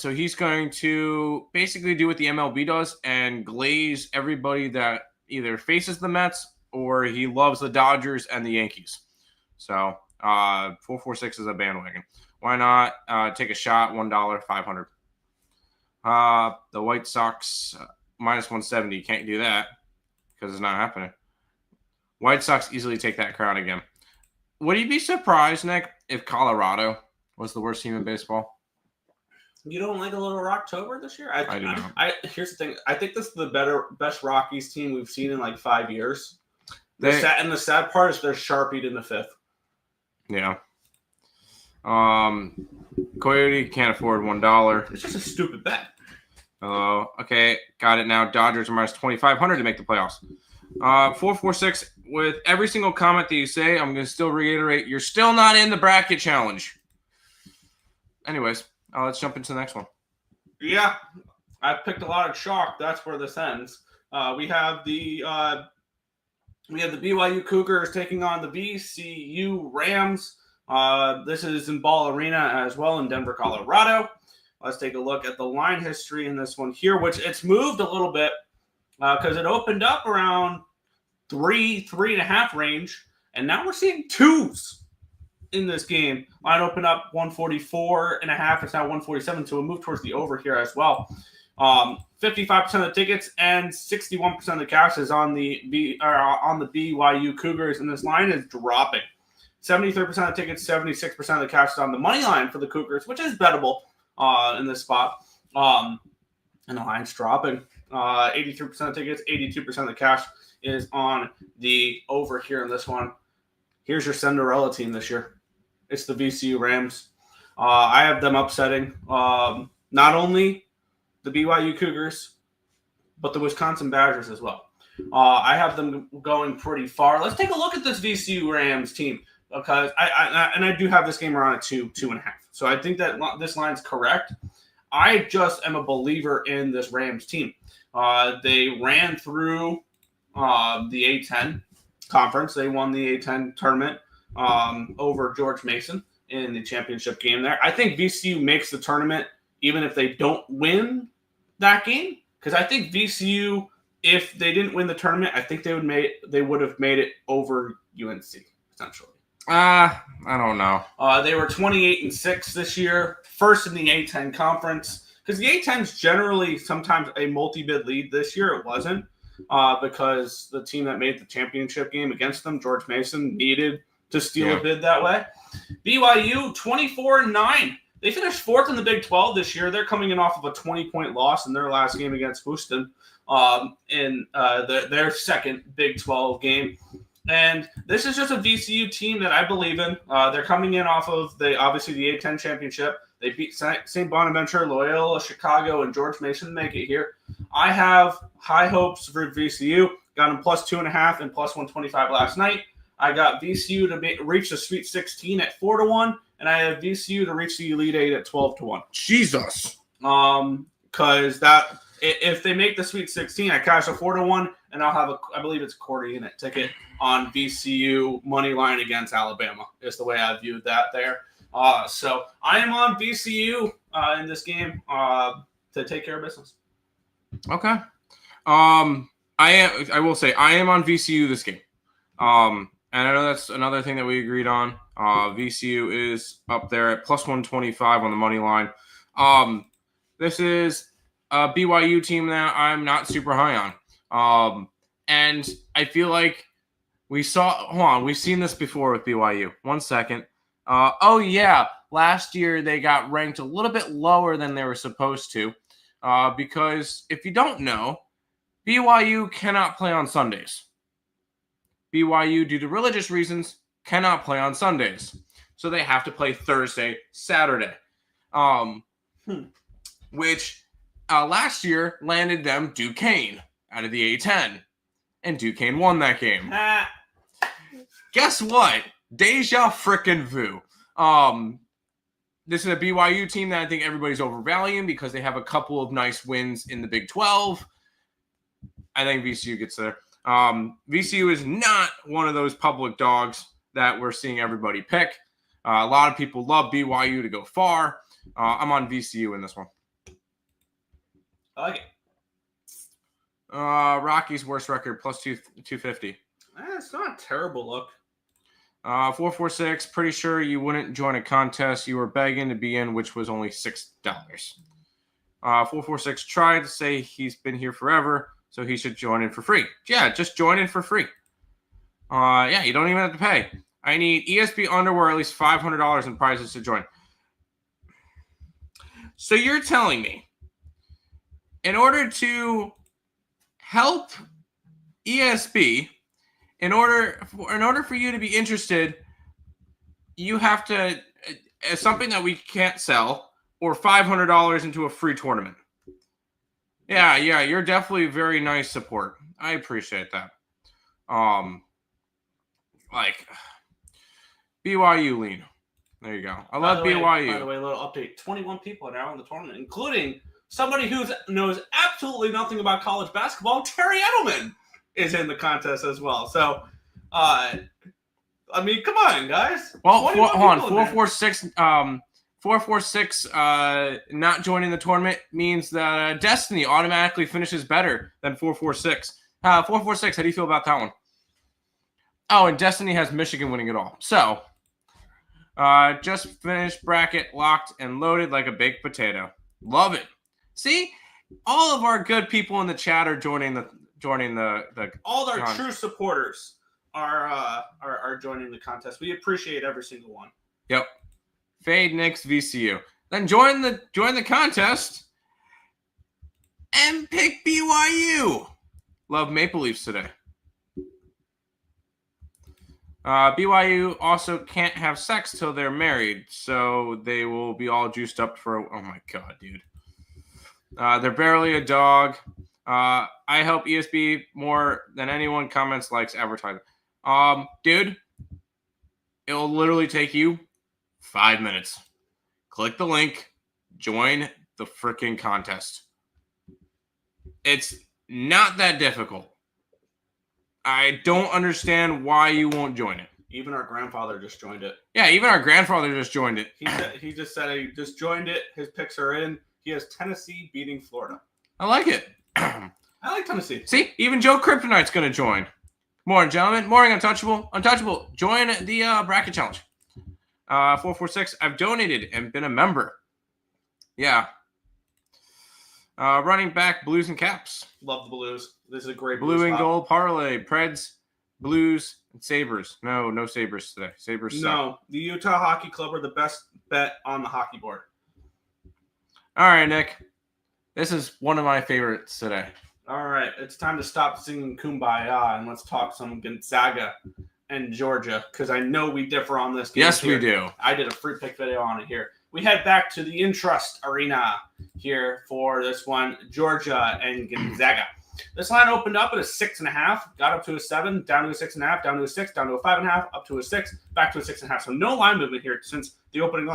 he's going to basically do what the MLB does and glaze everybody that either faces the Mets or he loves the Dodgers and the Yankees. So 446 is a bandwagon. Why not take a shot? $1, 500. The White Sox minus 170. Can't do that because it's not happening. White Sox easily take that crown again. Would you be surprised, Nick, if Colorado was the worst team in baseball? You don't like a little Rocktober this year? I do not. Here's the thing. I think this is the best Rockies team we've seen in like 5 years. The sad part is they're sharpied in the 5th. Yeah. Coyote can't afford $1. It's just a stupid bet. Oh, okay. Got it now. Dodgers are minus 2,500 to make the playoffs. 446. With every single comment that you say, I'm going to still reiterate, you're still not in the bracket challenge. Anyways, let's jump into the next one. Yeah, I picked a lot of chalk. That's where this ends. We have the BYU Cougars taking on the VCU Rams. This is in Ball Arena as well in Denver, Colorado. Let's take a look at the line history in this one here, which it's moved a little bit because it opened up around 3.5 range, and now we're seeing 2s in this game. Line opened up 144.5. It's now 147, so we'll move towards the over here as well. 55% of the tickets and 61% of the cash is on the BYU Cougars, and this line is dropping. 73% of the tickets, 76% of the cash is on the money line for the Cougars, which is bettable in this spot. And the line's dropping. 83% of tickets, 82% of the cash is on the over here in this one. Here's your Cinderella team this year. It's the VCU Rams. I have them upsetting not only the BYU Cougars, but the Wisconsin Badgers as well. I have them going pretty far. Let's take a look at this VCU Rams team because I do have this game around at 2.5. So I think that this line's correct. I just am a believer in this Rams team. They ran through the A-10 conference. They won the A-10 tournament over George Mason in the championship game there. I think VCU makes the tournament even if they don't win that game, because I think VCU, if they didn't win the tournament, I think they would have made it over UNC essentially. I don't know. They were 28-6 this year, first in the A-10 conference, because the A-10 is generally sometimes a multi-bid lead. This year it wasn't because the team that made the championship game against them, George Mason, needed to steal a bid that way. BYU 24-9. They finished 4th in the Big 12 this year. They're coming in off of a 20-point loss in their last game against Houston in their second Big 12 game. And this is just a VCU team that I believe in. They're coming in off of the A-10 championship. They beat St. Bonaventure, Loyola, Chicago, and George Mason to make it here. I have high hopes for VCU. Got them plus 2.5 and plus 125 last night. I got VCU to reach the Sweet 16 at 4-1, and I have VCU to reach the Elite 8 at 12-1. Jesus. because if they make the Sweet 16, I cash a 4-1, and I'll have I believe it's a quarter unit ticket on VCU money line against Alabama. Is the way I viewed that there. So I am on VCU in this game to take care of business. Okay. I will say I am on VCU this game. And I know that's another thing that we agreed on. VCU is up there at plus 125 on the money line. This is a BYU team that I'm not super high on. And I feel like we've seen this before with BYU. 1 second. Last year they got ranked a little bit lower than they were supposed to. Because if you don't know, BYU cannot play on Sundays. BYU, due to religious reasons, cannot play on Sundays. So they have to play Thursday, Saturday. Which last year landed them Duquesne out of the A-10. And Duquesne won that game. Guess what? Deja frickin' vu. This is a BYU team that I think everybody's overvaluing because they have a couple of nice wins in the Big 12. I think VCU gets there. VCU is not one of those public dogs that we're seeing everybody pick. A lot of people love BYU to go far. I'm on VCU in this one. I like it. Rocky's worst record, plus 250. It's not a terrible look. 446, pretty sure you wouldn't join a contest you were begging to be in, which was only $6. 446 tried to say he's been here forever, so he should join in for free. Yeah, just join in for free. You don't even have to pay. I need ESP underwear at least $500 in prizes to join. So you're telling me, in order to help ESP, in order for you to be interested, you have to something that we can't sell, or $500 into a free tournament. Yeah, you're definitely very nice support. I appreciate that. BYU lean. There you go. I love BYU. By the way, a little update. 21 people are now in the tournament, including somebody who knows absolutely nothing about college basketball. Terry Edelman is in the contest as well. So, come on, guys. Well, hold on. 446 not joining the tournament means that Destiny automatically finishes better than 446. 446, how do you feel about that one? Oh, and Destiny has Michigan winning it all. So, just finished bracket locked and loaded like a baked potato. Love it. See, all of our good people in the chat are joining the all our true supporters are joining the contest. We appreciate every single one. Yep. Fade Knicks VCU. Then join the contest and pick BYU. Love Maple Leafs today. BYU also can't have sex till they're married, so they will be all juiced up for. Oh my god, dude. They're barely a dog. I help ESB more than anyone. Comments, likes, advertising. Dude, it'll literally take you 5 minutes. Click the link, join the freaking contest. It's not that difficult. I don't understand why you won't join it. Even our grandfather just joined it. Yeah, even our grandfather just joined it. He just said he just joined it. His picks are in. He has Tennessee beating Florida. I like it. I like Tennessee. See, even Joe Kryptonite's going to join. Morning, gentlemen. Morning, Untouchable. Untouchable, join the bracket challenge. 446, I've donated and been a member. Yeah. Running back, Blues and Caps. Love the Blues. This is a great Blue and gold parlay. Preds, Blues, and Sabres. No Sabres today. Sabres suck. No, the Utah Hockey Club are the best bet on the hockey board. All right, Nick. This is one of my favorites today. All right, it's time to stop singing Kumbaya and let's talk some Gonzaga and Georgia, because I know we differ on this game. Yes, here. we do. I did a free pick video on it here. We head back to the Intrust Arena here for this one, Georgia and Gonzaga. This line opened up at a 6.5, got up to a 7, down to a 6.5, down to a 6, down to a 5.5, up to a 6, back to a 6.5. So no line movement here since the opening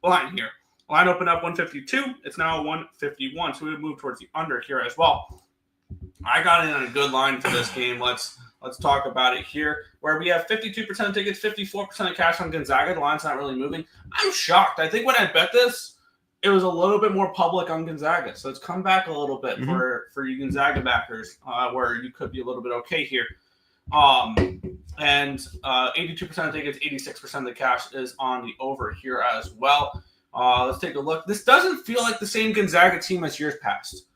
line here. Line opened up 152. It's now 151. So we move towards the under here as well. I got in on a good line for this game. Let's talk about it here, where we have 52% of tickets, 54% of cash on Gonzaga. The line's not really moving. I'm shocked. I think when I bet this, it was a little bit more public on Gonzaga. So it's come back a little bit for you Gonzaga backers, where you could be a little bit okay here. And 82% of tickets, 86% of the cash is on the over here as well. Let's take a look. This doesn't feel like the same Gonzaga team as years past.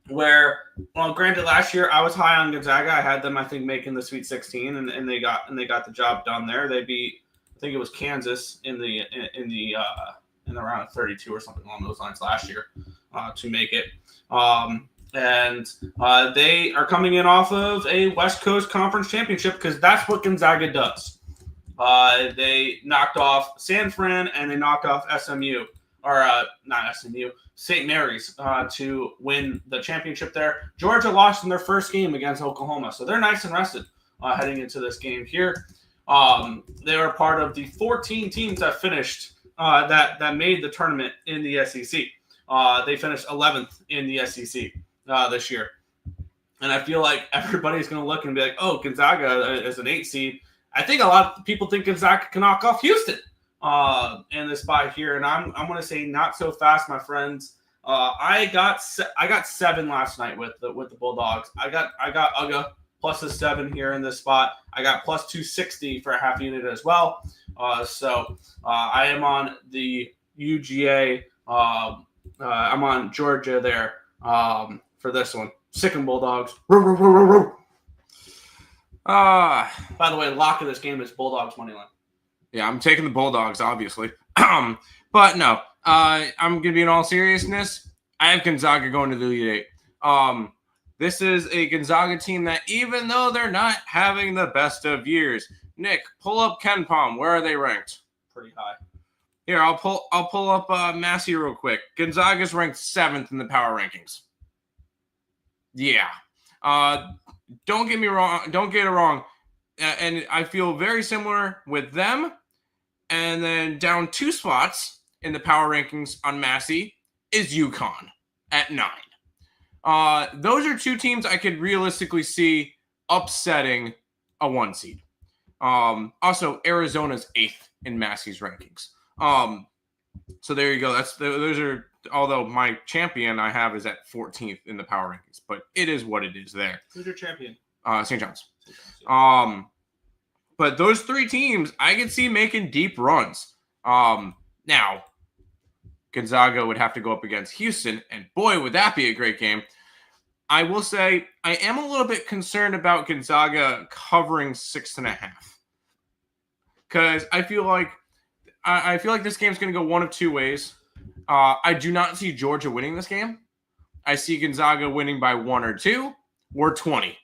Where, well, granted, last year I was high on Gonzaga. I had them, I think, making the Sweet 16, and they got the job done there. They beat, I think it was Kansas in the round of 32 or something along those lines last year to make it. And they are coming in off of a West Coast Conference championship because that's what Gonzaga does. They knocked off San Fran and they knocked off SMU, or not SMU, St. Mary's to win the championship there. Georgia lost in their first game against Oklahoma, so they're nice and rested heading into this game here. They were part of the 14 teams that finished that made the tournament in the SEC. They finished 11th in the SEC this year. And I feel like everybody's going to look and be like, oh, Gonzaga is an 8 seed. I think a lot of people think Gonzaga can knock off Houston in this spot here. And I'm going to say not so fast, my friends. I got 7 last night with the Bulldogs. I got UGA plus a 7 here in this spot. I got plus 260 for a half unit as well. So I am on the UGA. I'm on Georgia there for this one. Sick 'em Bulldogs. By the way, lock of this game is Bulldogs money line. Yeah, I'm taking the Bulldogs, obviously. But no, I'm going to be in all seriousness. I have Gonzaga going to the Elite Eight. This is a Gonzaga team that, even though they're not having the best of years, Nick, pull up KenPom. Where are they ranked? Pretty high. Here, I'll pull up Massey real quick. Gonzaga's ranked 7th in the power rankings. Yeah. Don't get me wrong. Don't get it wrong. And I feel very similar with them. And then down 2 spots in the power rankings on Massey is UConn at 9. Those are 2 teams I could realistically see upsetting a 1 seed. Also, Arizona's 8th in Massey's rankings. So there you go. Those are, although my champion I have is at 14th in the power rankings, but it is what it is there. Who's your champion? St. John's. But those 3 teams I could see making deep runs. Now, Gonzaga would have to go up against Houston, and boy, would that be a great game. I will say I am a little bit concerned about Gonzaga covering 6.5. Because I feel like this game's going to go one of 2 ways. I do not see Georgia winning this game. I see Gonzaga winning by 1 or 2 or 20.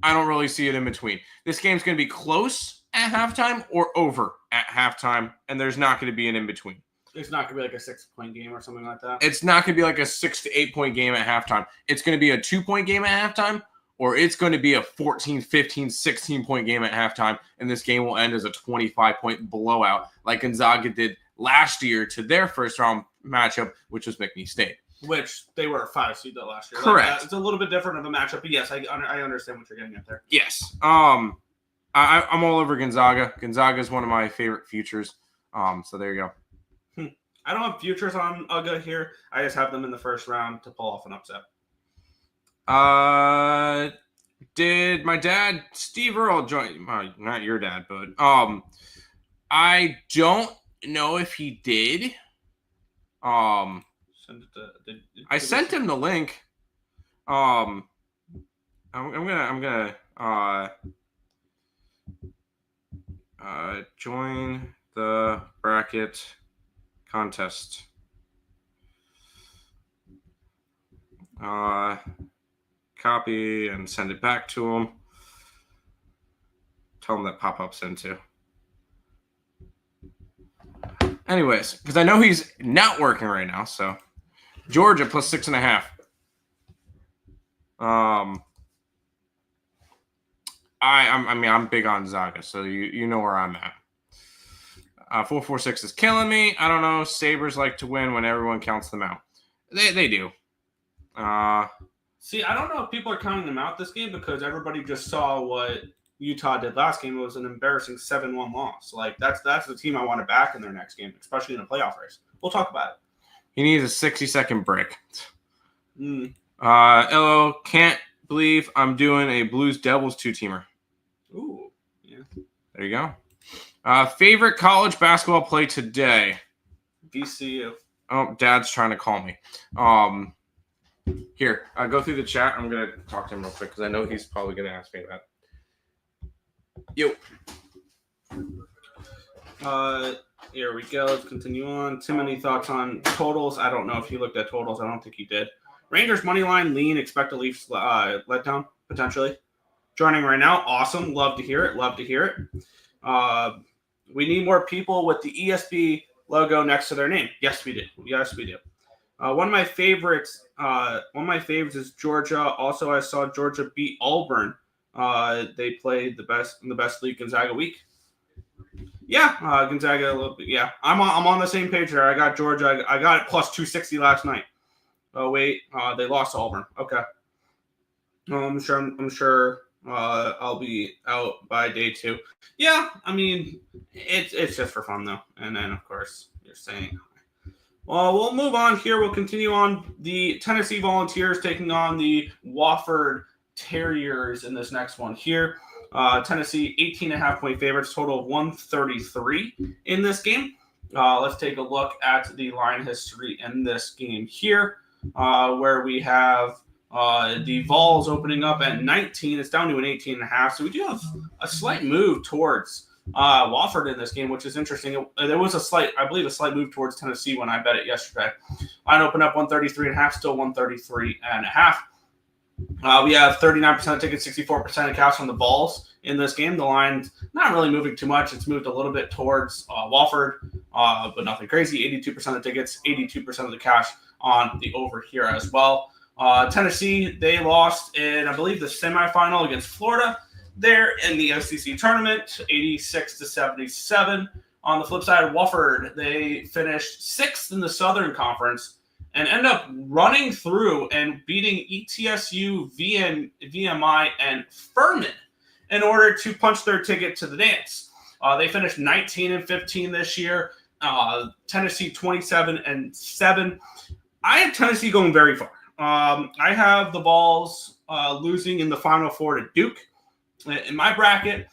I don't really see it in between. This game's going to be close at halftime or over at halftime, and there's not going to be an in-between. It's not going to be like a 6-point game or something like that? It's not going to be like a 6 to 8-point game at halftime. It's going to be a 2-point game at halftime, or it's going to be a 14, 15, 16-point game at halftime, and this game will end as a 25-point blowout like Gonzaga did last year to their first-round matchup, which was McNeese State. Which they were a 5 seed last year. Correct. Like, it's a little bit different of a matchup, but yes, I understand what you're getting at there. Yes. I'm all over Gonzaga. Gonzaga is one of my favorite futures. So there you go. I don't have futures on UGA here. I just have them in the first round to pull off an upset. Did my dad, Steve Earle, join? Not your dad, but I don't know if he did. I sent him the link. I'm gonna join the bracket contest. Copy and send it back to him. Tell him that pop-up sent to. Anyways, because I know he's not working right now, so Georgia plus 6.5. I'm big on Zaga, so you know where I'm at. 446 is killing me. I don't know. Sabres like to win when everyone counts them out. They do. See, I don't know if people are counting them out this game because everybody just saw what Utah did last game. It was an embarrassing 7-1 loss. Like that's the team I want to back in their next game, especially in a playoff race. We'll talk about it. He needs a 60-second break. Earle, can't believe I'm doing a Blues Devils 2-teamer. Ooh, yeah. There you go. Favorite college basketball play today? VCU. Oh, Dad's trying to call me. Here, go through the chat. I'm going to talk to him real quick because I know he's probably going to ask me that. Yo. Here we go. Let's continue on. Tim, any thoughts on totals? I don't know if you looked at totals. I don't think you did. Rangers money line lean. Expect a Leafs letdown potentially. Joining right now. Awesome. Love to hear it. Love to hear it. We need more people with the ESB logo next to their name. Yes, we do. Yes, we do. One of my favorites is Georgia. Also, I saw Georgia beat Auburn. They played the best league Gonzaga week. Yeah, Gonzaga a little bit. Yeah, I'm on the same page there. I got Georgia. I got it plus 260 last night. Oh wait, they lost to Auburn. Okay. I'm sure. I'll be out by day 2. Yeah, I mean, it's just for fun though. And then of course you're saying. Well, we'll move on here. We'll continue on. The Tennessee Volunteers taking on the Wofford Terriers in this next one here. Tennessee 18.5-point favorites, total of 133 in this game. Let's take a look at the line history in this game here, where we have the Vols opening up at 19. It's down to an 18.5. So we do have a slight move towards Wofford in this game, which is interesting. There was a slight move towards Tennessee when I bet it yesterday. Line opened up 133.5, still 133.5. We have 39% tickets, 64% of cash on the Vols in this game. The line's not really moving too much. It's moved a little bit towards Wofford, but nothing crazy. 82% of tickets, 82% of the cash on the over here as well. Tennessee, they lost in, I believe, the semifinal against Florida there in the SEC tournament, 86-77. On the flip side, Wofford, they finished 6th in the Southern Conference and end up running through and beating ETSU, VMI, and Furman in order to punch their ticket to the dance. They finished 19-15 this year. Tennessee 27-7. I have Tennessee going very far. I have the Vols losing in the Final Four to Duke in my bracket,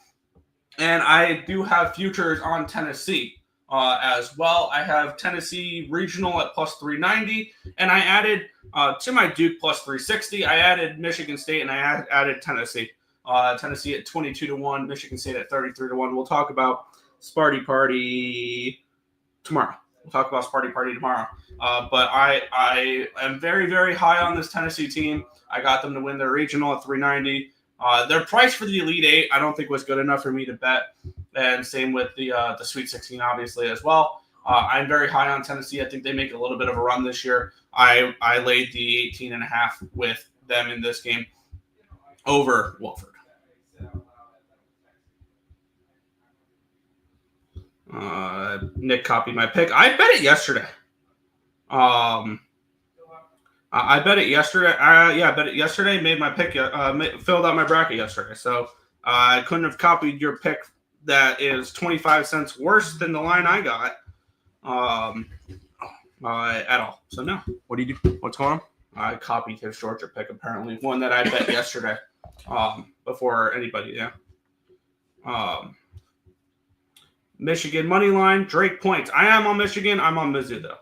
and I do have futures on Tennessee as well. I have Tennessee regional at plus 390, and I added to my Duke plus 360. I added Michigan State, and I added Tennessee. Tennessee at 22-1, Michigan State at 33-1. We'll talk about Sparty Party tomorrow. But I am very, very high on this Tennessee team. I got them to win their regional at 390. Their price for the Elite Eight, I don't think was good enough for me to bet. And same with the Sweet 16, obviously, as well. I'm very high on Tennessee. I think they make a little bit of a run this year. I laid the 18.5 with them in this game over Wofford. Nick copied my pick. I bet it yesterday. I bet it yesterday. I bet it yesterday. Made my pick. Filled out my bracket yesterday. So I couldn't have copied your pick. That is 25 cents worse than the line I got. At all. So no. What do you do? What's going on? I copied his Georgia pick. Apparently, one that I bet yesterday. Before anybody. Yeah. Michigan money line, Drake points. I am on Michigan. I'm on Mizzou, though.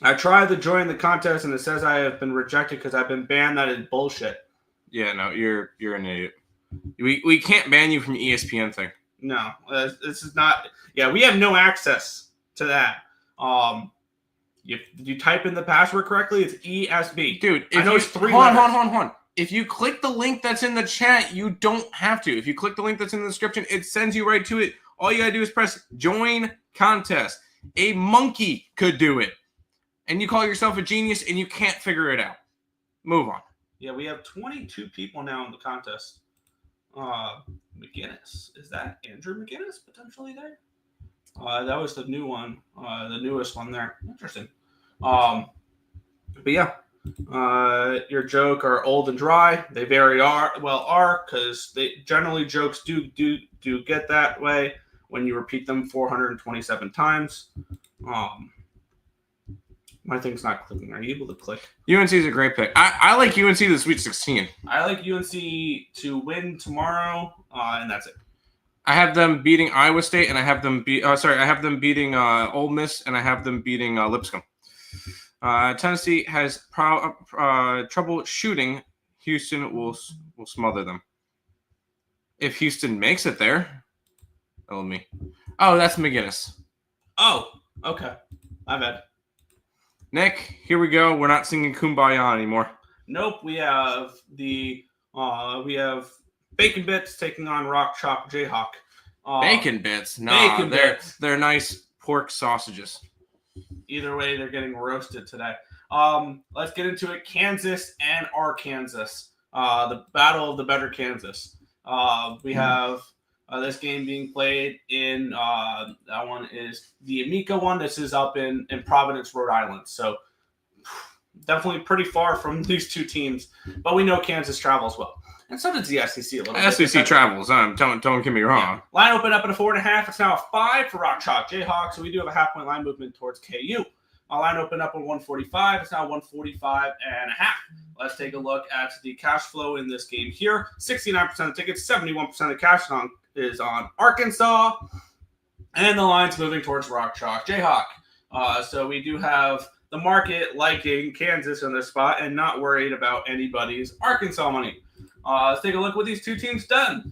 I tried to join the contest, and it says I have been rejected because I've been banned. That is bullshit. Yeah, no, you're an idiot. We can't ban you from the ESPN thing. No, this is not. Yeah, we have no access to that. Did you type in the password correctly? It's ESB. Dude, I know it's 3 Hold letters. on. If you click the link that's in the chat, you don't have to. If you click the link that's in the description, it sends you right to it. All you got to do is press join contest. A monkey could do it. And you call yourself a genius and you can't figure it out. Move on. Yeah, we have 22 people now in the contest. McGinnis. Is that Andrew McGinnis potentially there? That was the new one, the newest one there. Interesting. But yeah, your joke are old and dry. They very are because they generally jokes do get that way when you repeat them 427 times. My thing's not clicking. Are you able to click? UNC is a great pick. I like UNC to the Sweet 16. I like UNC to win tomorrow, and that's it. I have them beating Iowa State, and I have them I have them beating Ole Miss, and I have them beating Lipscomb. Tennessee has trouble shooting. Houston will smother them. If Houston makes it there, that'll be me. Oh, that's McGinnis. Oh, okay. My bad. Nick, here we go. We're not singing Kumbaya anymore. Nope. We have Bacon Bits taking on Rock Chalk Jayhawk. Bacon Bits? No, they're nice pork sausages. Either way, they're getting roasted today. Let's get into it. Kansas and Arkansas. The battle of the better Kansas. We have this game being played in that one is the Amica one. This is up in Providence, Rhode Island. So definitely pretty far from these two teams. But we know Kansas travels well. And so does the SEC a little bit. SEC travels. Don't get me wrong. Yeah. Line opened up at a 4.5. It's now a 5 for Rock Chalk Jayhawk. So we do have a half-point line movement towards KU. Line opened up at 145. It's now 145.5. Let's take a look at the cash flow in this game here. 69% of tickets, 71% of the cash is on Arkansas. And the line's moving towards Rock Chalk Jayhawk. So we do have the market liking Kansas in this spot and not worried about anybody's Arkansas money. Let's take a look at what these two teams done.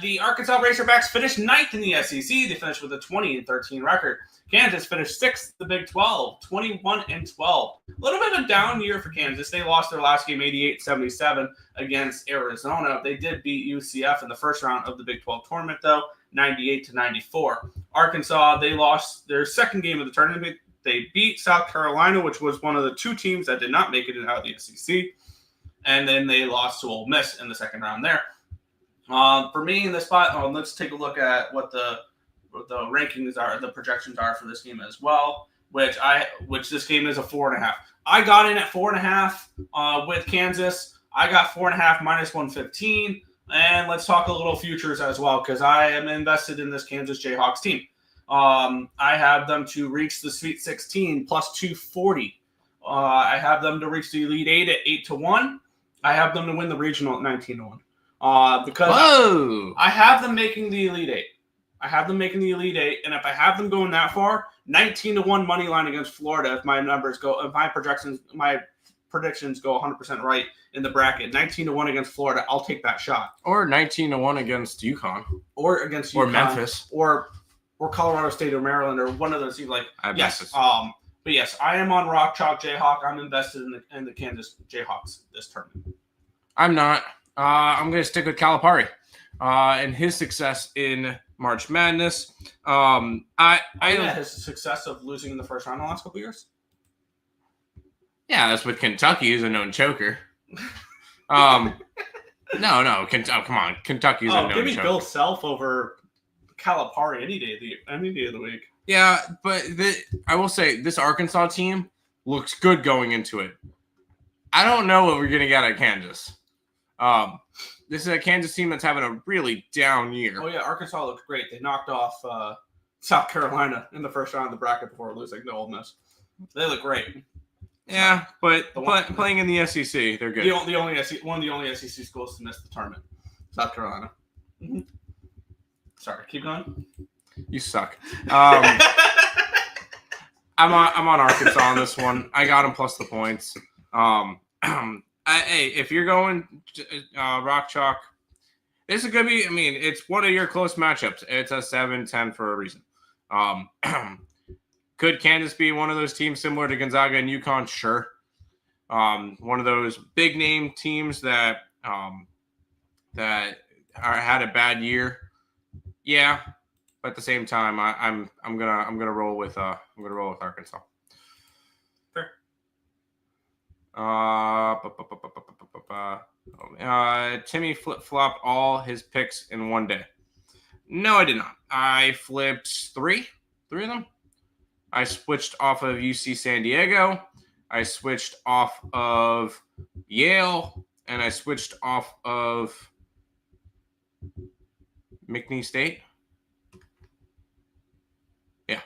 The Arkansas Razorbacks finished 9th in the SEC. They finished with a 20-13 record. Kansas finished 6th in the Big 12, 21-12. A little bit of a down year for Kansas. They lost their last game 88-77 against Arizona. They did beat UCF in the first round of the Big 12 tournament, though, 98-94. Arkansas, they lost their second game of the tournament. They beat South Carolina, which was one of the two teams that did not make it out of the SEC. And then they lost to Ole Miss in the second round there. For me in this spot, let's take a look at what the rankings are, the projections are for this game as well, which this game is a 4.5. I got in at 4.5 with Kansas. I got 4.5 minus 115. And let's talk a little futures as well, because I am invested in this Kansas Jayhawks team. I have them to reach the Sweet 16 plus 240. I have them to reach the Elite 8 at 8-1. I have them to win the regional at 19-1. Because I have them making the Elite 8. I have them making the Elite 8, and if I have them going that far, 19-1 money line against Florida. If my predictions go 100% right in the bracket, 19-1 against Florida, I'll take that shot. Or 19-1 against UConn, or against UConn, or Memphis, or Colorado State or Maryland, or one of those teams. Yes. But yes, I am on Rock Chalk Jayhawk. I'm invested in the Kansas Jayhawks this tournament. I'm not. I'm going to stick with Calipari and his success in March Madness. His success of losing in the first round the last couple years. Yeah, that's with Kentucky, who's a known choker. No, come on, Kentucky's a known choker. Give me Bill Self over Calipari any day of the week. Yeah, but I will say this Arkansas team looks good going into it. I don't know what we're going to get at Kansas. This is a Kansas team that's having a really down year. Oh, yeah, Arkansas looks great. They knocked off South Carolina in the first round of the bracket before losing to Ole Miss. They look great. Yeah, but playing in the SEC, they're good. One of the only SEC schools to miss the tournament, South Carolina. Mm-hmm. Sorry, keep going. You suck. I'm on Arkansas on this one. I got them plus the points. Hey, if you're going Rock Chalk, this is gonna be. I mean, it's one of your close matchups. It's a 7-10 for a reason. Could Kansas be one of those teams similar to Gonzaga and UConn? Sure. One of those big name teams that had a bad year. Yeah. But at the same time, I'm gonna roll with Arkansas. Fair. Timmy flip-flopped all his picks in one day. No, I did not. I flipped three of them. I switched off of UC San Diego. I switched off of Yale. And I switched off of McNeese State. Yeah.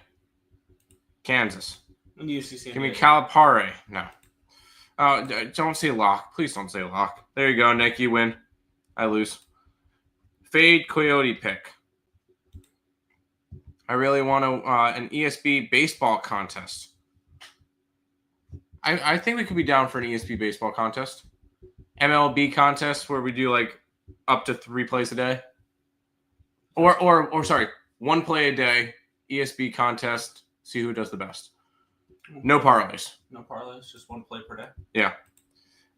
Kansas. And UC San Give me Diego. Calipari. No. Don't say lock. Please don't say lock. There you go, Nick. You win. I lose. Fade Coyote pick. I really want an ESB baseball contest. I think we could be down for an ESB baseball contest. MLB contest where we do like up to 3 plays a day. Or sorry, 1 play a day. ESB contest. See who does the best. No parlays. No parlays, just 1 play per day. Yeah.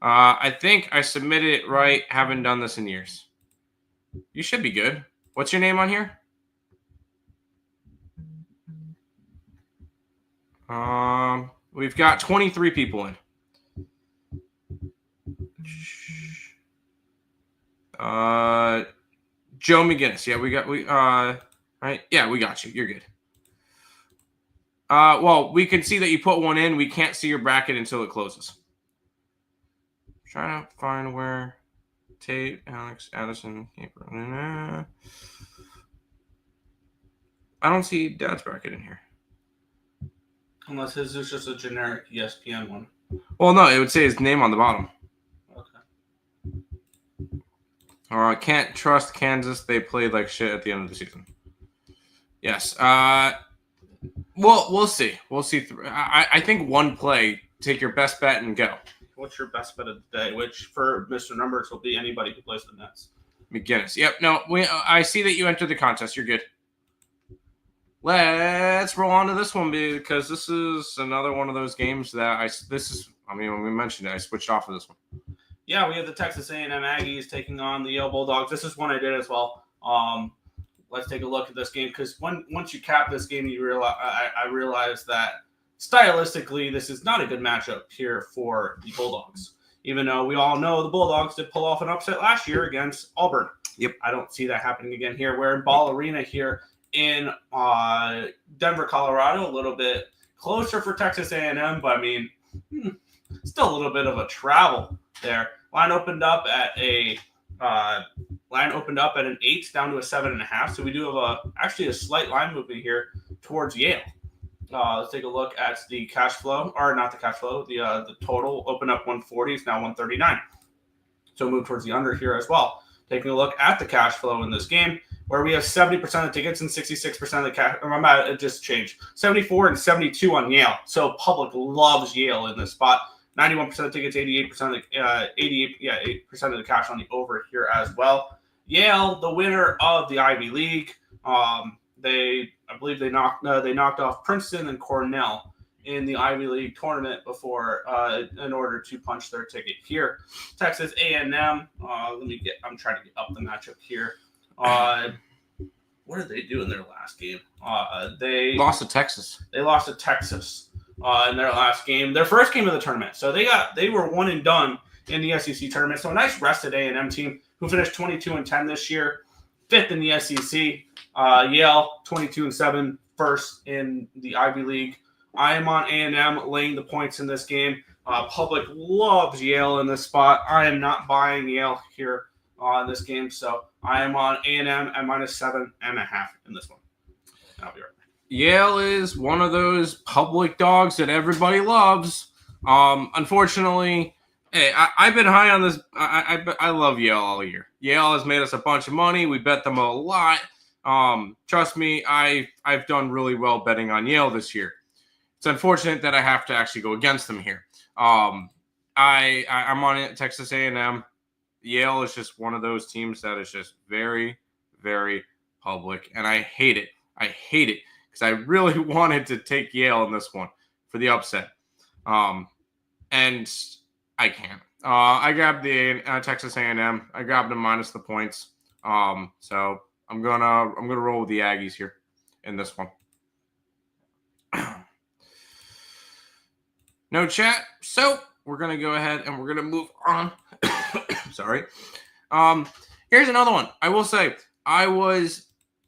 I think I submitted it right. Haven't done this in years. You should be good. What's your name on here? We've got 23 people in. Joe McGinnis. Yeah, right? Yeah, we got you. You're good. Well, we can see that you put one in. We can't see your bracket until it closes. Trying to find where Tate, Alex, Addison, I don't see Dad's bracket in here. Unless his is just a generic ESPN one. Well, no, it would say his name on the bottom. Okay. Can't trust Kansas. They played like shit at the end of the season. Yes. We'll see. We'll see. I think 1 play. Take your best bet and go. What's your best bet of the day? Which for Mr. Numbers will be anybody who plays the Nets. McGinnis. Yep. No, I see that you entered the contest. You're good. Let's roll on to this one because this is another one of those games that when we mentioned it, I switched off of this one. Yeah, we have the Texas A&M Aggies taking on the Yale Bulldogs. This is one I did as well. Let's take a look at this game because once you cap this game, you realize I realized that stylistically this is not a good matchup here for the Bulldogs. Even though we all know the Bulldogs did pull off an upset last year against Auburn. Yep. I don't see that happening again here. We're in Ball Arena here in Denver, Colorado, a little bit closer for Texas A&M, but I mean, still a little bit of a travel there. Line opened up at an 8 down to a 7.5. So we do have actually a slight line movement here towards Yale. Let's take a look at the cash flow, or not the cash flow. The total opened up 140. It's now 139. So move towards the under here as well. Taking a look at the cash flow in this game, where we have 70% of the tickets and 66% of the cash. It just changed. 74 and 72 on Yale. So public loves Yale in this spot. 91% of the tickets, 88% of the 8% of the cash on the over here as well. Yale, the winner of the Ivy League. I believe they knocked off Princeton and Cornell in the Ivy League tournament before in order to punch their ticket here. Texas A&M. I'm trying to get up the matchup here. What did they do in their last game? They lost to Texas. They lost to Texas in their last game, their first game of the tournament. So they were 1 and done in the SEC tournament. So a nice rested A&M team who finished 22-10 this year, 5th in the SEC. Yale 22-7, first in the Ivy League. I am on A&M laying the points in this game. Public loves Yale in this spot. I am not buying Yale here in this game, so I am on A&M at -7.5 in this one. I'll be right back. Yale is one of those public dogs that everybody loves. Unfortunately, hey, I've been high on this. I love Yale all year. Yale has made us a bunch of money. We bet them a lot. Trust me, I've done really well betting on Yale this year. It's unfortunate that I have to actually go against them here. I'm on it, Texas A&M. Yale is just one of those teams that is just very, very public, and I hate it. I hate it because I really wanted to take Yale in this one for the upset, and I can't. I grabbed the Texas A&M. I grabbed them minus the points. So I'm gonna roll with the Aggies here in this one. No chat. So we're gonna go ahead and we're gonna move on. Sorry. Here's another one. I will say,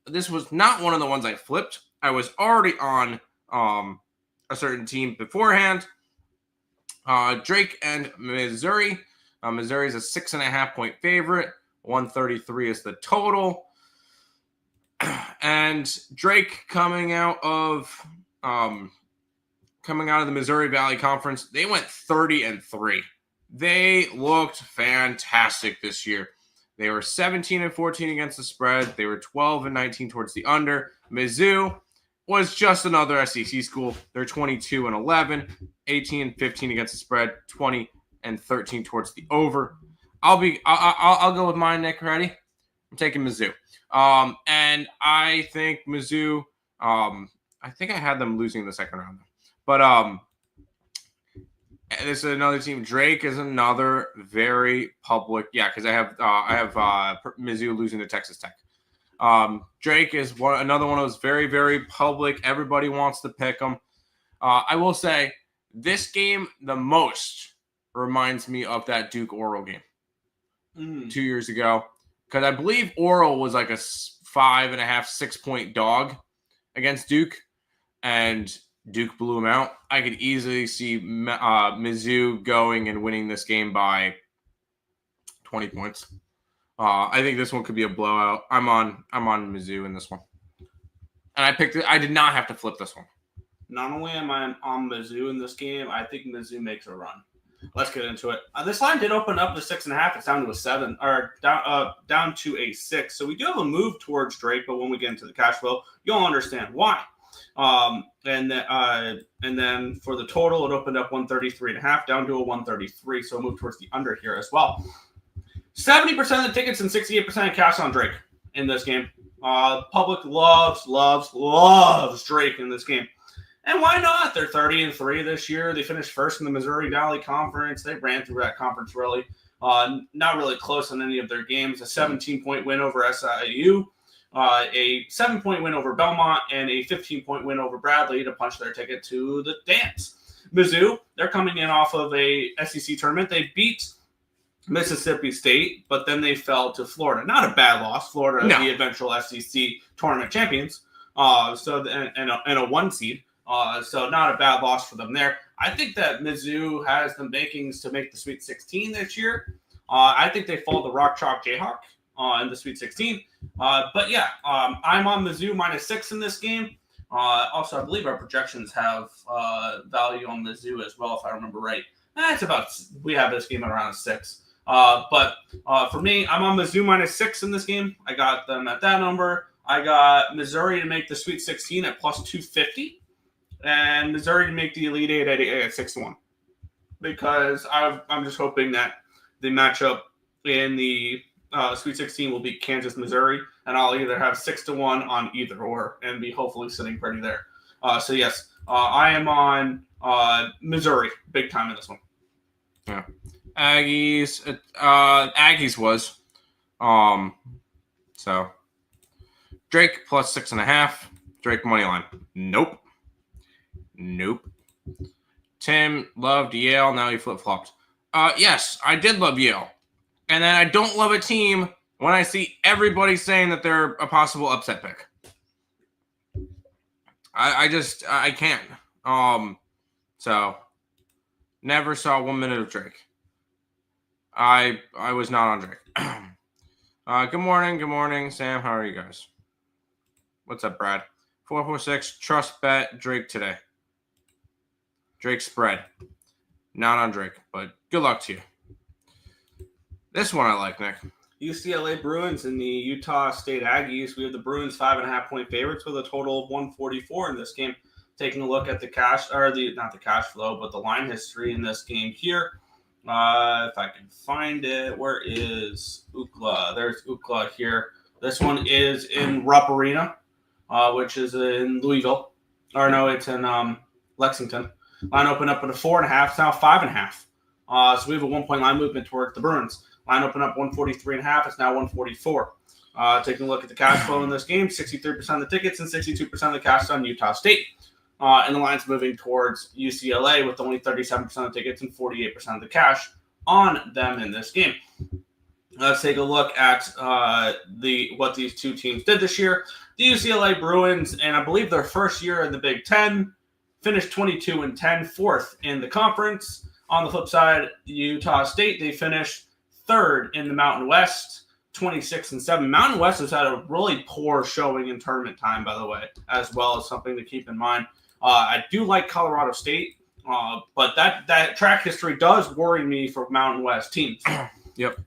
this was not one of the ones I flipped. I was already on a certain team beforehand. Drake and Missouri. Missouri is a 6.5-point favorite. 133 is the total. And Drake coming out of the Missouri Valley Conference, they went 30-3. They looked fantastic this year. They were 17-14 against the spread. They were 12-19 towards the under. Mizzou was just another SEC school. They're 22-11, 18-15 against the spread, 20-13 towards the over. I'll go with mine, Nick. Ready? I'm taking Mizzou. And I think Mizzou. I think I had them losing the second round, but this is another team. Drake is another very public. Yeah, because I have Mizzou losing to Texas Tech. Drake is another one of those very, very public. Everybody wants to pick them. I will say this game the most reminds me of that Duke Earle game 2 years ago, because I believe Earle was like a 5.5, 6 point dog against Duke, and Duke blew him out. I could easily see Mizzou going and winning this game by 20 points. I think this one could be a blowout. I'm on Mizzou in this one, and I picked it. I did not have to flip this one. Not only am I on Mizzou in this game, I think Mizzou makes a run. Let's get into it. This line did open up to 6.5. It's down to a 7, or down to a 6. So we do have a move towards Drake, but when we get into the cash flow, you'll understand why. And then for the total, it opened up 133.5 down to a 133. So move towards the under here as well. 70% of the tickets and 68% of cash on Drake in this game. Public loves Drake in this game. And why not? They're 30-3 this year. They finished first in the Missouri Valley Conference. They ran through that conference really. Not really close in any of their games. A 17-point win over SIU, a 7-point win over Belmont, and a 15-point win over Bradley to punch their ticket to the dance. Mizzou, they're coming in off of a SEC tournament. They beat Mississippi State, but then they fell to Florida. Not a bad loss. Florida, the eventual SEC tournament champions. And a 1 seed. So not a bad loss for them there. I think that Mizzou has the makings to make the Sweet 16 this year. I think they fall the Rock Chalk Jayhawk in the Sweet 16. But yeah, I'm on Mizzou -6 in this game. Also, I believe our projections have value on Mizzou as well, if I remember right. We have this game at around a 6. But for me, I'm on Mizzou -6 in this game. I got them at that number. I got Missouri to make the Sweet 16 at +250. And Missouri to make the Elite Eight at 6-1, because I'm just hoping that the matchup in the Sweet 16 will be Kansas, Missouri, and I'll either have 6-1 on either or, and be hopefully sitting pretty there. So yes, I am on Missouri big time in this one. Yeah, Aggies was so Drake +6.5. Drake money line. Nope. Tim loved Yale. Now he flip-flopped. Yes, I did love Yale. And then I don't love a team when I see everybody saying that they're a possible upset pick. I can't. So never saw 1 minute of Drake. I was not on Drake. Good morning, Sam. How are you guys? What's up, Brad? 446. Trust bet Drake today. Drake spread. Not on Drake, but good luck to you. This one I like, Nick. UCLA Bruins and the Utah State Aggies. We have the Bruins 5.5-point favorites with a total of 144 in this game. Taking a look at the not the cash flow, but the line history in this game here. If I can find it, where is UCLA? There's UCLA here. This one is in Rupp Arena, which is in Louisville. Or no, it's in Lexington. Line opened up at a 4.5. It's now 5.5. So we have a 1-point line movement towards the Bruins. Line opened up 143.5. It's now 144. Taking a look at the cash flow in this game, 63% of the tickets and 62% of the cash on Utah State. And the line's moving towards UCLA with only 37% of the tickets and 48% of the cash on them in this game. Let's take a look at what these two teams did this year. The UCLA Bruins, and I believe their first year in the Big Ten, finished 22-10, fourth in the conference. On the flip side, Utah State, they finished third in the Mountain West, 26-7. Mountain West has had a really poor showing in tournament time, by the way, as well as something to keep in mind. I do like Colorado State, but that track history does worry me for Mountain West teams. Yep.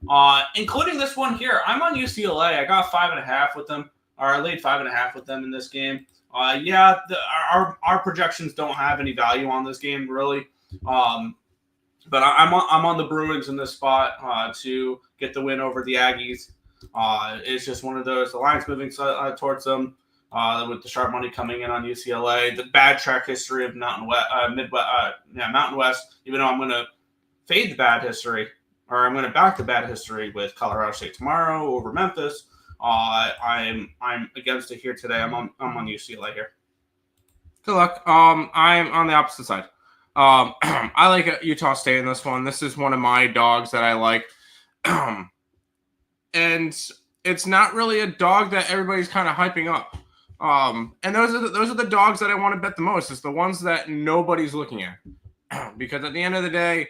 Including this one here. I'm on UCLA. I got 5.5 with them, or I laid 5.5 with them in this game. Our projections don't have any value on this game, really. But I'm on the Bruins in this spot to get the win over the Aggies. It's just one of those. The line's moving towards them with the sharp money coming in on UCLA. The bad track history of Mountain West. Even though I'm going to fade the bad history, or I'm going to back the bad history with Colorado State tomorrow over Memphis. I'm against it here today. I'm on UCLA here. Good luck. I'm on the opposite side. I like Utah State in this one. This is one of my dogs that I like. And it's not really a dog that everybody's kind of hyping up. And those are the dogs that I want to bet the most. It's the ones that nobody's looking at. Because at the end of the day,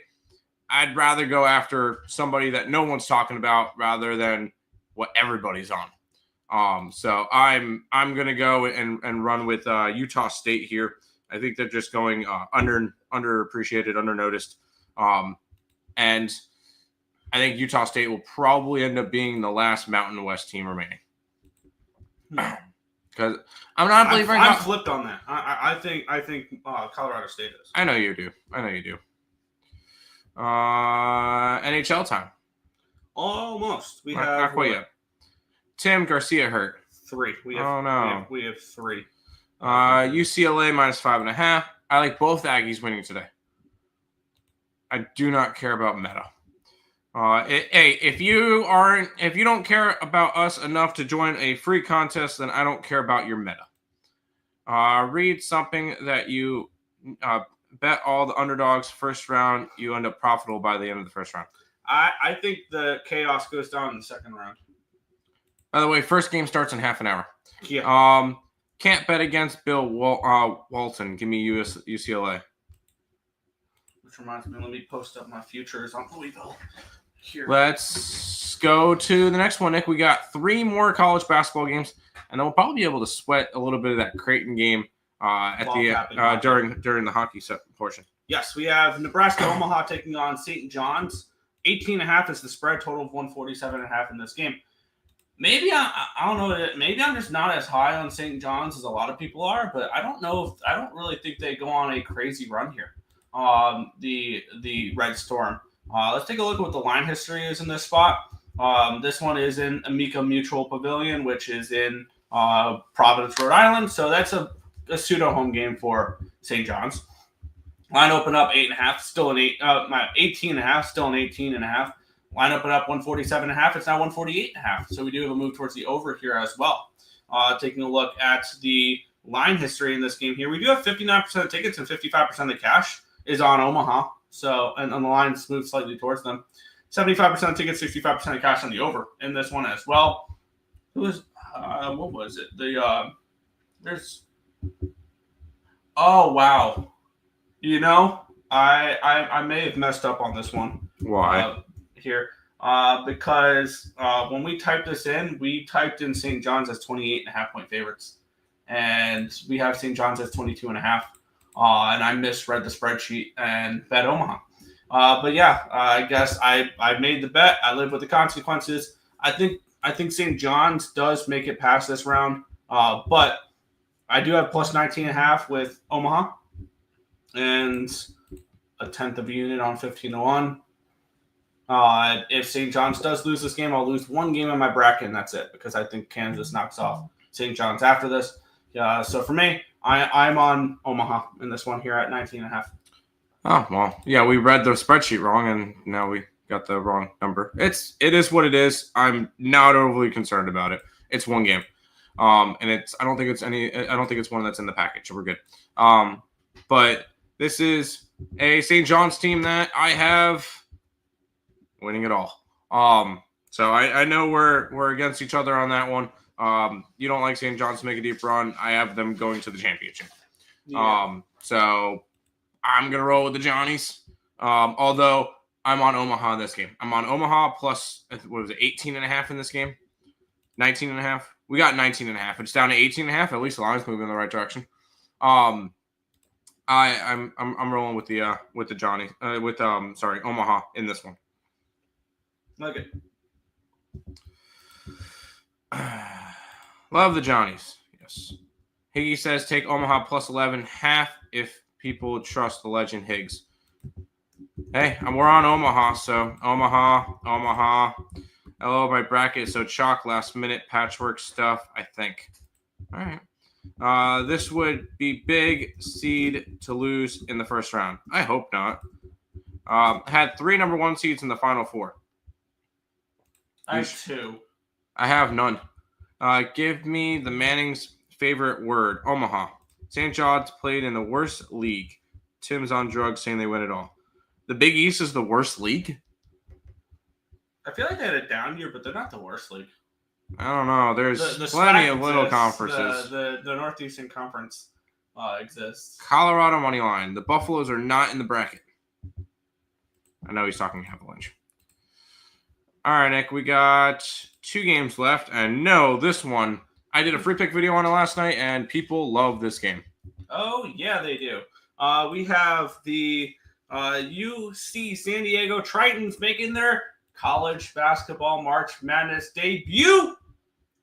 I'd rather go after somebody that no one's talking about rather than what everybody's on. So I'm gonna go and run with Utah State here. I think they're just going underappreciated, undernoticed, and I think Utah State will probably end up being the last Mountain West team remaining. Because I'm not believing. I'm flipped on that. I think Colorado State is. I know you do. NHL time. Almost. We have not quite yet. Tim Garcia hurt. 3. We have 3. UCLA minus 5.5. I like both Aggies winning today. I do not care about meta. If you don't care about us enough to join a free contest, then I don't care about your meta. Read something that you bet all the underdogs first round. You end up profitable by the end of the first round. I think the chaos goes down in the second round. By the way, first game starts in half an hour. Yeah. Can't bet against Bill Walton. Give me UCLA. Which reminds me, let me post up my futures on Louisville. Here. Let's go to the next one, Nick. We got 3 more college basketball games, and then we'll probably be able to sweat a little bit of that Creighton game during the hockey set portion. Yes, we have Nebraska Omaha taking on St. John's. 18.5 is the spread, total of 147.5 in this game. Maybe I don't know. Maybe I'm just not as high on St. John's as a lot of people are, but I don't know. I don't really think they go on a crazy run here. The Red Storm. Let's take a look at what the line history is in this spot. This one is in Amica Mutual Pavilion, which is in Providence, Rhode Island. So that's a pseudo home game for St. John's. Line open up 8.5, still an 18.5, still an 18.5. Line open up 147.5. It's now 148.5. So we do have a move towards the over here as well. Taking a look at the line history in this game here, we do have 59% of tickets and 55% of the cash is on Omaha. So, and on the lines move slightly towards them. 75% of tickets, 65% of cash on the over in this one as well. What was it? Oh, wow. You know, I may have messed up on this one. Why? Here. Because when we typed this in, we typed in St. John's as 28.5 point favorites. And we have St. John's as 22.5. And I misread the spreadsheet and bet Omaha. But yeah, I guess I made the bet. I live with the consequences. I think St. John's does make it past this round. But I do have plus 19.5 with Omaha. And a tenth of a unit on 15-1. If St. John's does lose this game, I'll lose one game in my bracket, and that's it, because I think Kansas knocks off St. John's after this. So for me, I'm on Omaha in this one here at 19.5. Oh, well, yeah, we read the spreadsheet wrong, and now we got the wrong number. It is what it is. I'm not overly concerned about it. It's one game. And I don't think it's one that's in the package, so we're good. But this is a St. John's team that I have winning it all. So I know we're against each other on that one. You don't like St. John's to make a deep run. I have them going to the championship. Yeah. So I'm gonna roll with the Johnnies. Although I'm on Omaha in this game. I'm on Omaha plus, what was it, 18.5 in this game? 19.5. We got 19.5. It's down to 18.5. At least the line's moving in the right direction. I'm rolling with the Johnny Omaha in this one. Okay. Love the Johnnies. Yes. Higgy says take Omaha plus 11.5 if people trust the legend Higgs. Hey, we're on Omaha, so Omaha. Hello, my bracket. So chalk last minute patchwork stuff, I think. All right. This would be big seed to lose in the first round. I hope not. Had 3 number 1 seeds in the final 4. I have 2. I have none. Give me the Manning's favorite word, Omaha. St. John's played in the worst league. Tim's on drugs saying they win it all. The Big East is the worst league? I feel like they had a down year, but they're not the worst league. I don't know. There's The plenty SWAC of little exists. conferences. The Northeastern Conference exists. Colorado money line. The Buffaloes are not in the bracket. I know he's talking Avalanche. All right, Nick. We got 2 games left. And no, this one, I did a free pick video on it last night, and people love this game. Oh, yeah, they do. We have the UC San Diego Tritons making their college basketball March Madness debut.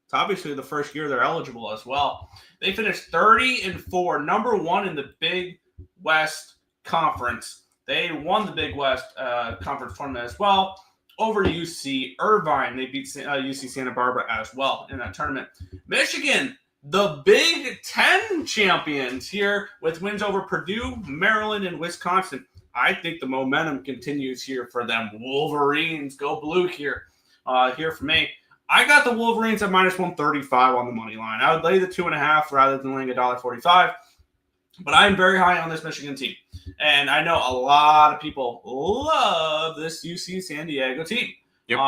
It's obviously the first year they're eligible as well. They finished 30-4, number 1 in the Big West Conference. They won the Big West Conference tournament as well over UC Irvine. They beat UC Santa Barbara as well in that tournament. Michigan, the Big Ten champions here with wins over Purdue, Maryland, and Wisconsin. I think the momentum continues here for them. Wolverines, go blue here. Here for me. I got the Wolverines at minus 135 on the money line. I would lay the 2.5 rather than laying $1.45. But I'm very high on this Michigan team. And I know a lot of people love this UC San Diego team. Yep.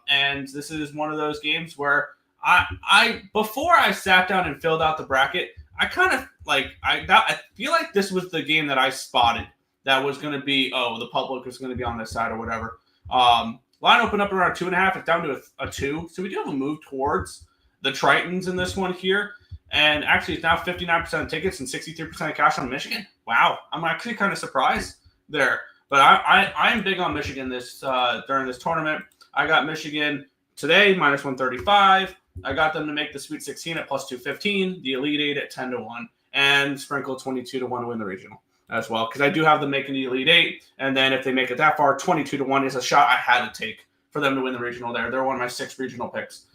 And this is one of those games where I before I sat down and filled out the bracket, I kind of I feel like this was the game that I spotted that was going to be, the public was going to be on this side or whatever. Line opened up around 2.5. It's down to a 2. So we do have a move towards the Tritons in this one here. And actually, it's now 59% of tickets and 63% of cash on Michigan. Wow. I'm actually kind of surprised there. But I'm big on Michigan during this tournament. I got Michigan today, minus 135. I got them to make the Sweet 16 at plus 215, the Elite 8 at 10-1, and sprinkle 22-1 to win the regional as well. Because I do have them making the Elite 8. And then if they make it that far, 22-1 is a shot I had to take for them to win the regional there. They're one of my 6 regional picks.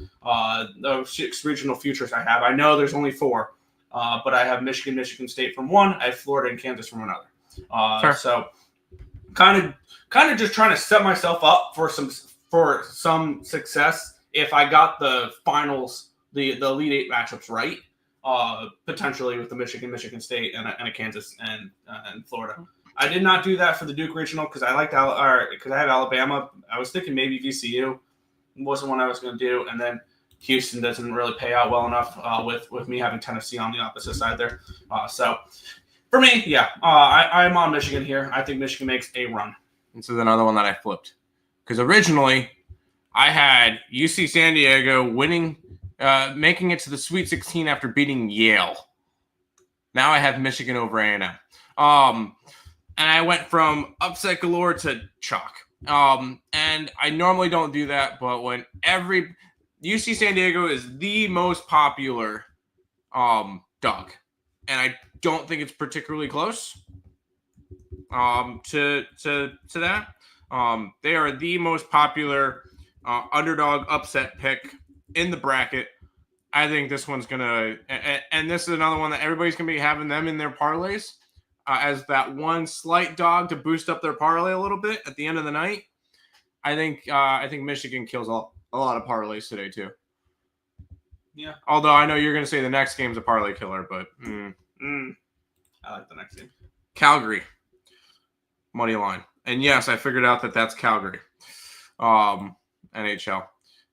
Those 6 regional futures I have. I know there's only 4, but I have Michigan State from one. I have Florida and Kansas from another. Sure. So kind of just trying to set myself up for some success if I got the finals, the Elite 8 matchups right, potentially with the Michigan State and a Kansas and Florida. I did not do that for the Duke Regional because I have Alabama. I was thinking maybe VCU wasn't one I was going to do, and then Houston doesn't really pay out well enough with me having Tennessee on the opposite side there. So for me, yeah, I'm on Michigan here. I think Michigan makes a run. This is another one that I flipped because originally I had UC San Diego winning, making it to the Sweet 16 after beating Yale. Now I have Michigan over A&M. And I went from upset galore to chalk. And I normally don't do that, but when UC San Diego is the most popular dog, and I don't think it's particularly close to that. They are the most popular underdog upset pick in the bracket. I think this one's gonna, and this is another one that everybody's gonna be having them in their parlays. As that one slight dog to boost up their parlay a little bit at the end of the night. I think Michigan kills a lot of parlays today too. Yeah. Although I know you're going to say the next game's a parlay killer, but I like the next game. Calgary money line, and yes, I figured out that that's Calgary, NHL.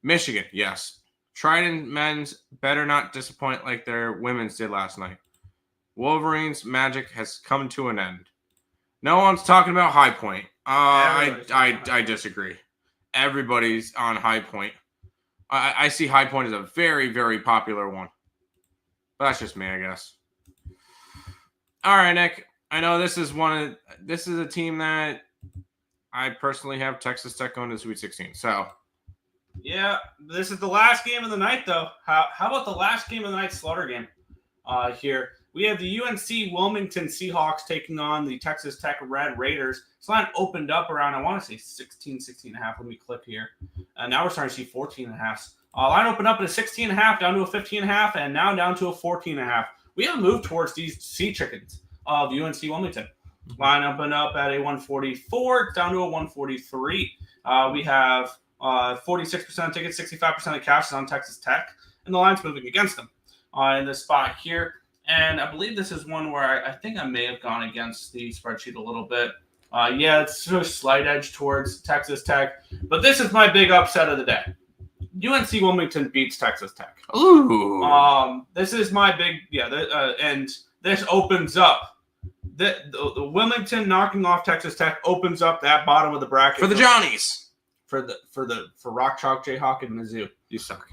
Michigan, yes. Trident men's better not disappoint like their women's did last night. Wolverines' magic has come to an end. No one's talking about High Point. I disagree. Everybody's on High Point. I see High Point as a very, very popular one. But that's just me, I guess. All right, Nick. I know this is a team that I personally have Texas Tech going to the Sweet 16. So, yeah, this is the last game of the night, though. How about the last game of the night slaughter game here? We have the UNC Wilmington Seahawks taking on the Texas Tech Red Raiders. This line opened up around, I want to say 16 and a half. Let me click here. Now we're starting to see 14 and a half. Line opened up at a 16 and a half, down to a 15 and a half, and now down to a 14 and a half. We have moved towards these sea chickens of UNC Wilmington. Line opened up at a 144, down to a 143. We have 46% tickets, 65% of cash is on Texas Tech, and the line's moving against them in this spot here. And I believe this is one where I think I may have gone against the spreadsheet a little bit. Yeah, it's a slight edge towards Texas Tech, but this is my big upset of the day. UNC Wilmington beats Texas Tech. Ooh. This is my big, and this opens up the Wilmington knocking off Texas Tech opens up that bottom of the bracket for the Johnnies, for Rock Chalk, Jayhawk, and Mizzou. You suck.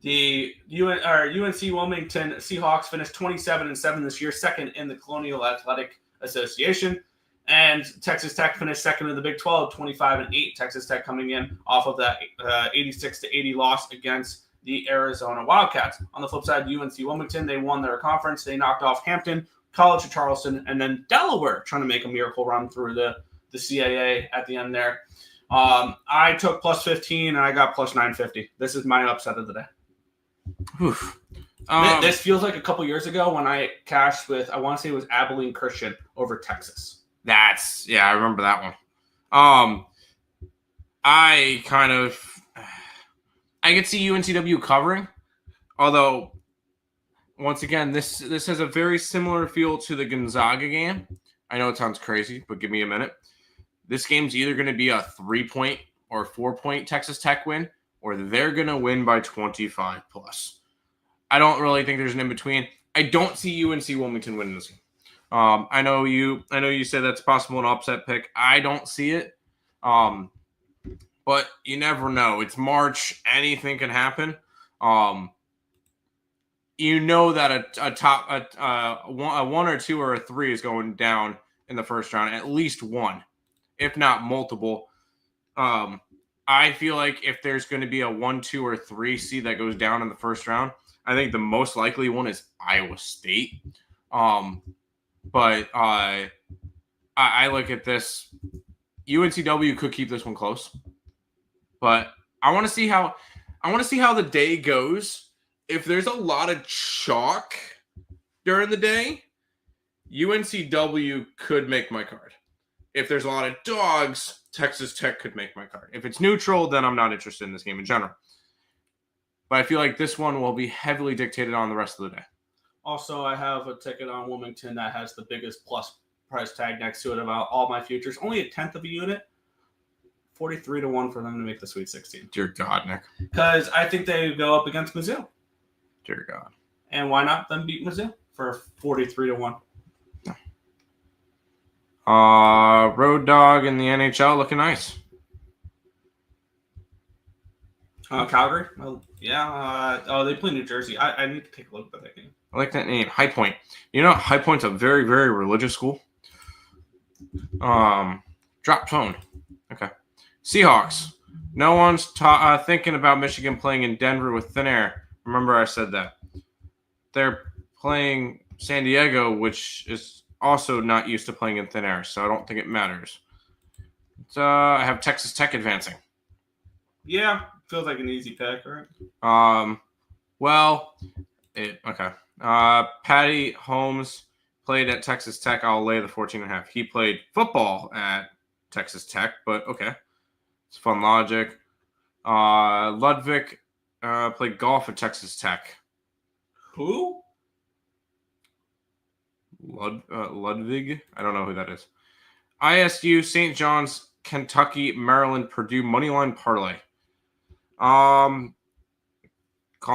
The UNC Wilmington Seahawks finished 27-7 this year, second in the Colonial Athletic Association. And Texas Tech finished second in the Big 12, 25-8. Texas Tech coming in off of that 86-80 loss against the Arizona Wildcats. On the flip side, UNC Wilmington, they won their conference. They knocked off Hampton, College of Charleston, and then Delaware, trying to make a miracle run through the CAA at the end there. I took plus 15, and I got plus 950. This is my upset of the day. Oof. This feels like a couple years ago when I cashed with, I want to say it was Abilene Christian over Texas. I remember that one. I could see UNCW covering, although once again, this has a very similar feel to the Gonzaga game. I know it sounds crazy, but give me a minute. This game's either going to be a 3-point or 4-point Texas Tech win, or they're going to win by 25 plus. I don't really think there's an in-between. I don't see UNC Wilmington winning this game. I know you said that's possible an upset pick. I don't see it. But you never know. It's March. Anything can happen. You know that a 1 or 2 or a 3 is going down in the first round. At least one, if not multiple. I feel like if there's going to be a 1, 2, or 3 seed that goes down in the first round, I think the most likely one is Iowa State. But I look at this. UNCW could keep this one close, but I want to see how the day goes. If there's a lot of chalk during the day, UNCW could make my card. If there's a lot of dogs, Texas Tech could make my card. If it's neutral, then I'm not interested in this game in general. But I feel like this one will be heavily dictated on the rest of the day. Also, I have a ticket on Wilmington that has the biggest plus price tag next to it about all my futures. Only a tenth of a unit. 43-1 for them to make the Sweet 16. Dear God, Nick. Because I think they go up against Mizzou. Dear God. And why not them beat Mizzou for 43-1? Road dog in the NHL looking nice. Calgary? Oh, yeah. They play New Jersey. I need to take a look at that game. I like that name, High Point. You know, High Point's a very, very religious school. Drop tone. Okay. Seahawks. No one's thinking about Michigan playing in Denver with thin air. Remember I said that. They're playing San Diego, which is also not used to playing in thin air, so I don't think it matters. So I have Texas Tech advancing. Yeah, feels like an easy pick, right? Okay. Patty Holmes played at Texas Tech. I'll lay the 14.5. He played football at Texas Tech, but okay. It's fun logic. Ludwig played golf at Texas Tech. Who? Ludwig? I don't know who that is. ISU, St. John's, Kentucky, Maryland, Purdue, Moneyline Parlay. Call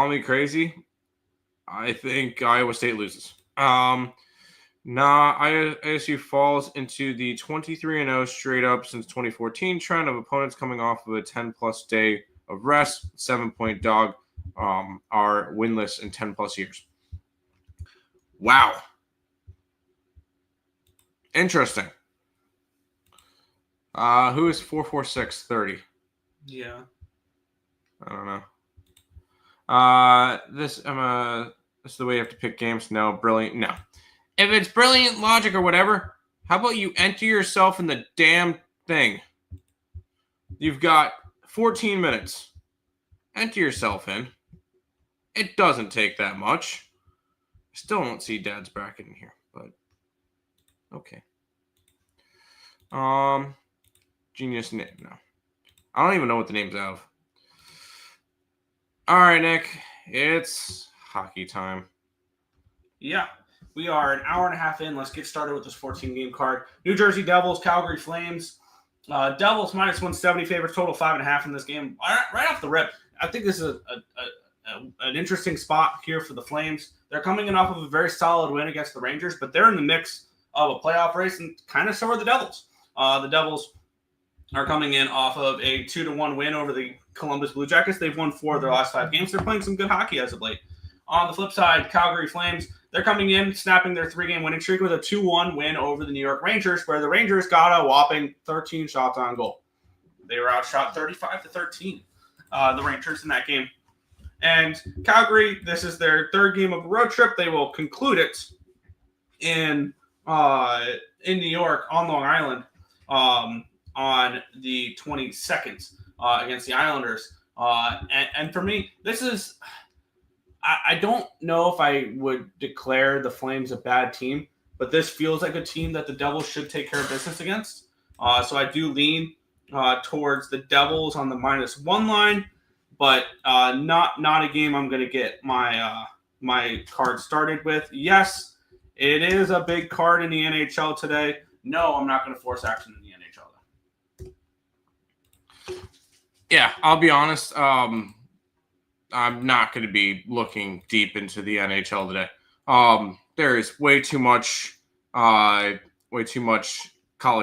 me crazy. I think Iowa State loses. ISU falls into the 23-0 straight up since 2014 trend of opponents coming off of a 10-plus day of rest. 7-point dog are winless in 10-plus years. Wow. Interesting. Who is 44630? Yeah. I don't know. This is the way you have to pick games. No, brilliant. No. If it's brilliant logic or whatever, how about you enter yourself in the damn thing? You've got 14 minutes. Enter yourself in. It doesn't take that much. I still don't see Dad's bracket in here, but okay. Genius name. No. I don't even know what the name's of. All right, Nick. It's hockey time. Yeah. We are an hour and a half in. Let's get started with this 14-game card. New Jersey Devils, Calgary Flames. Devils minus 170 favorites, total 5.5 in this game. Right off the rip, I think this is an interesting spot here for the Flames. They're coming in off of a very solid win against the Rangers, but they're in the mix of a playoff race, and kind of so are the Devils. The Devils are coming in off of a 2-1 win over the Columbus Blue Jackets. They've won 4 of their last 5 games. They're playing some good hockey as of late. On the flip side, Calgary Flames, they're coming in, snapping their 3-game winning streak with a 2-1 win over the New York Rangers, where the Rangers got a whopping 13 shots on goal. They were outshot 35-13, the Rangers in that game. And Calgary, this is their 3rd game of a road trip. They will conclude it in New York on Long Island on the 22nd against the Islanders. And for me, this is... I don't know if I would declare the Flames a bad team, but this feels like a team that the Devils should take care of business against. So I do lean towards the Devils on the -1 line, but not a game I'm going to get my card started with. Yes, it is a big card in the NHL today. No, I'm not going to force action in the NHL, though. Yeah, I'll be honest. I'm not going to be looking deep into the NHL today. There is way too much college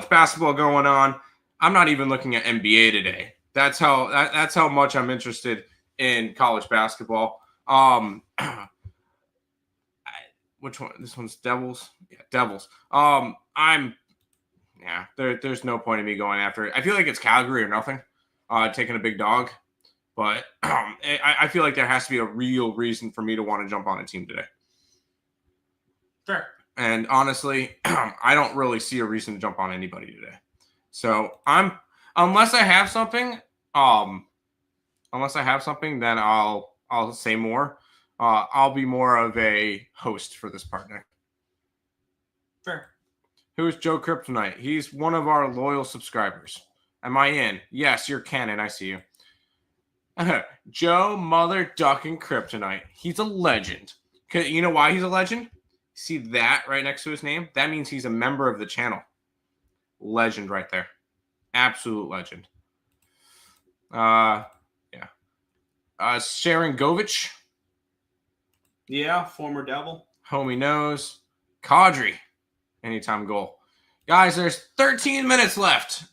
basketball going on. I'm not even looking at NBA today. That's how much I'm interested in college basketball. Which one? This one's Devils. Yeah, Devils. There's no point in me going after it. I feel like it's Calgary or nothing. Taking a big dog. But I feel like there has to be a real reason for me to want to jump on a team today. Fair. And honestly, I don't really see a reason to jump on anybody today. So unless I have something, then I'll say more. I'll be more of a host for this part, Nick. Fair. Who is Joe Kryptonite? He's one of our loyal subscribers. Am I in? Yes, you're canon. I see you. Joe Mother Ducking Kryptonite. He's a legend. You know why he's a legend? See that right next to his name? That means he's a member of the channel. Legend right there. Absolute legend. Sharon Govich. Yeah, former Devil. Homie knows. Kadri. Anytime goal. Guys, there's 13 minutes left.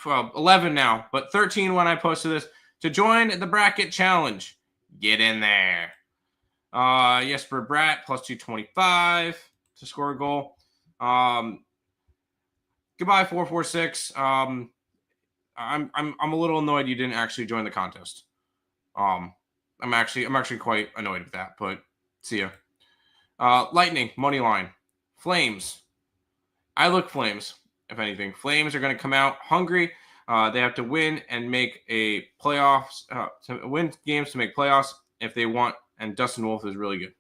Well, 11 now, but 13 when I posted this. To join the bracket challenge, get in there. Jesper Bratt plus 225 to score a goal. Goodbye 446. I'm a little annoyed you didn't actually join the contest. I'm actually quite annoyed with that, but see ya. Lightning money line. Flames. I look Flames. If anything, Flames are going to come out hungry. They have to win and make a playoffs, to win games to make playoffs if they want. And Dustin Wolf is really good.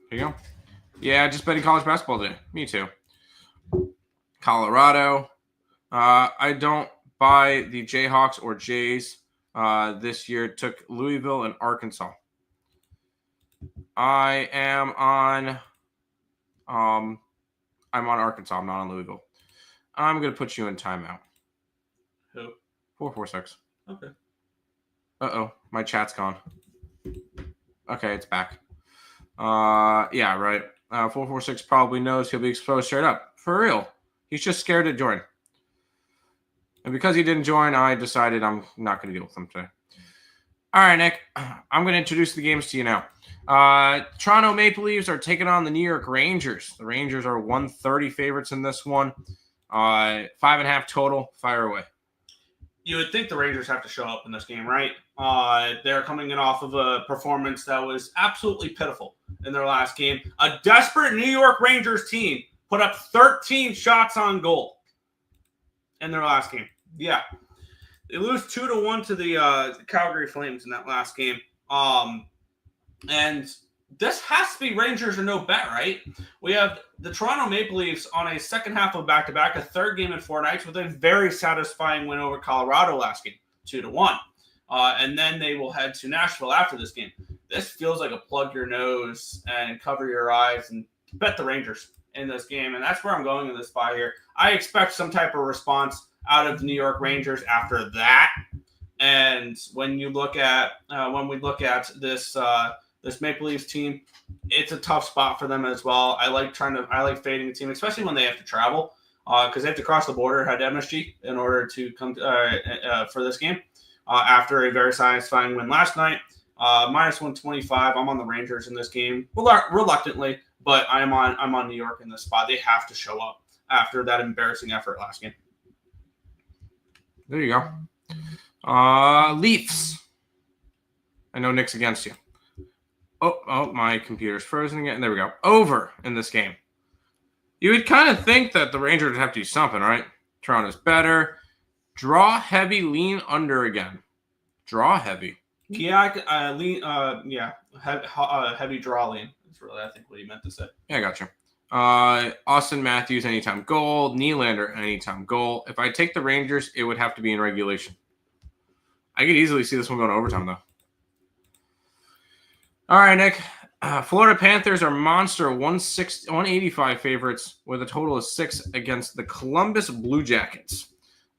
Here you go. Yeah, just betting college basketball today. Me too. Colorado. I don't buy the Jayhawks or Jays. This year took Louisville and Arkansas. I'm on Arkansas. I'm not on Louisville. I'm going to put you in timeout. Who? 446. Okay. Uh-oh, my chat's gone. Okay, it's back. Yeah, right. 446 probably knows he'll be exposed straight up. For real. He's just scared to join. And because he didn't join, I decided I'm not going to deal with him today. All right, Nick. I'm going to introduce the games to you now. Toronto Maple Leafs are taking on the New York Rangers. The Rangers are 130 favorites in this one. 5.5 total. Fire away. You would think the Rangers have to show up in this game, right? They're coming in off of a performance that was absolutely pitiful in their last game. A desperate New York Rangers team put up 13 shots on goal in their last game. Yeah. They lose 2-1 to the Calgary Flames in that last game. And this has to be Rangers or no bet, right? We have the Toronto Maple Leafs on a second half of back-to-back, a third game in 4 nights with a very satisfying win over Colorado last game, 2-1. And then they will head to Nashville after this game. This feels like a plug your nose and cover your eyes and bet the Rangers in this game. And that's where I'm going in this spot here. I expect some type of response out of the New York Rangers after that. And when you look at when we look at this this Maple Leafs team, it's a tough spot for them as well. I like fading the team, especially when they have to travel, because they have to cross the border, head to MSG in order to come for this game. After a very satisfying win last night, minus 125. I'm on the Rangers in this game, reluctantly, but I'm on New York in this spot. They have to show up after that embarrassing effort last game. There you go. Leafs. I know Nick's against you. Oh, my computer's frozen again. There we go. Over in this game. You would kind of think that the Rangers would have to do something, right? Toronto's better. Draw heavy, lean under again. Draw heavy. Yeah, heavy draw lean. That's really, I think, what he meant to say. Yeah, I got you. Austin Matthews, anytime goal. Nylander, anytime goal. If I take the Rangers, it would have to be in regulation. I could easily see this one going to overtime, though. All right, Nick. Florida Panthers are monster 185 favorites with a total of 6 against the Columbus Blue Jackets.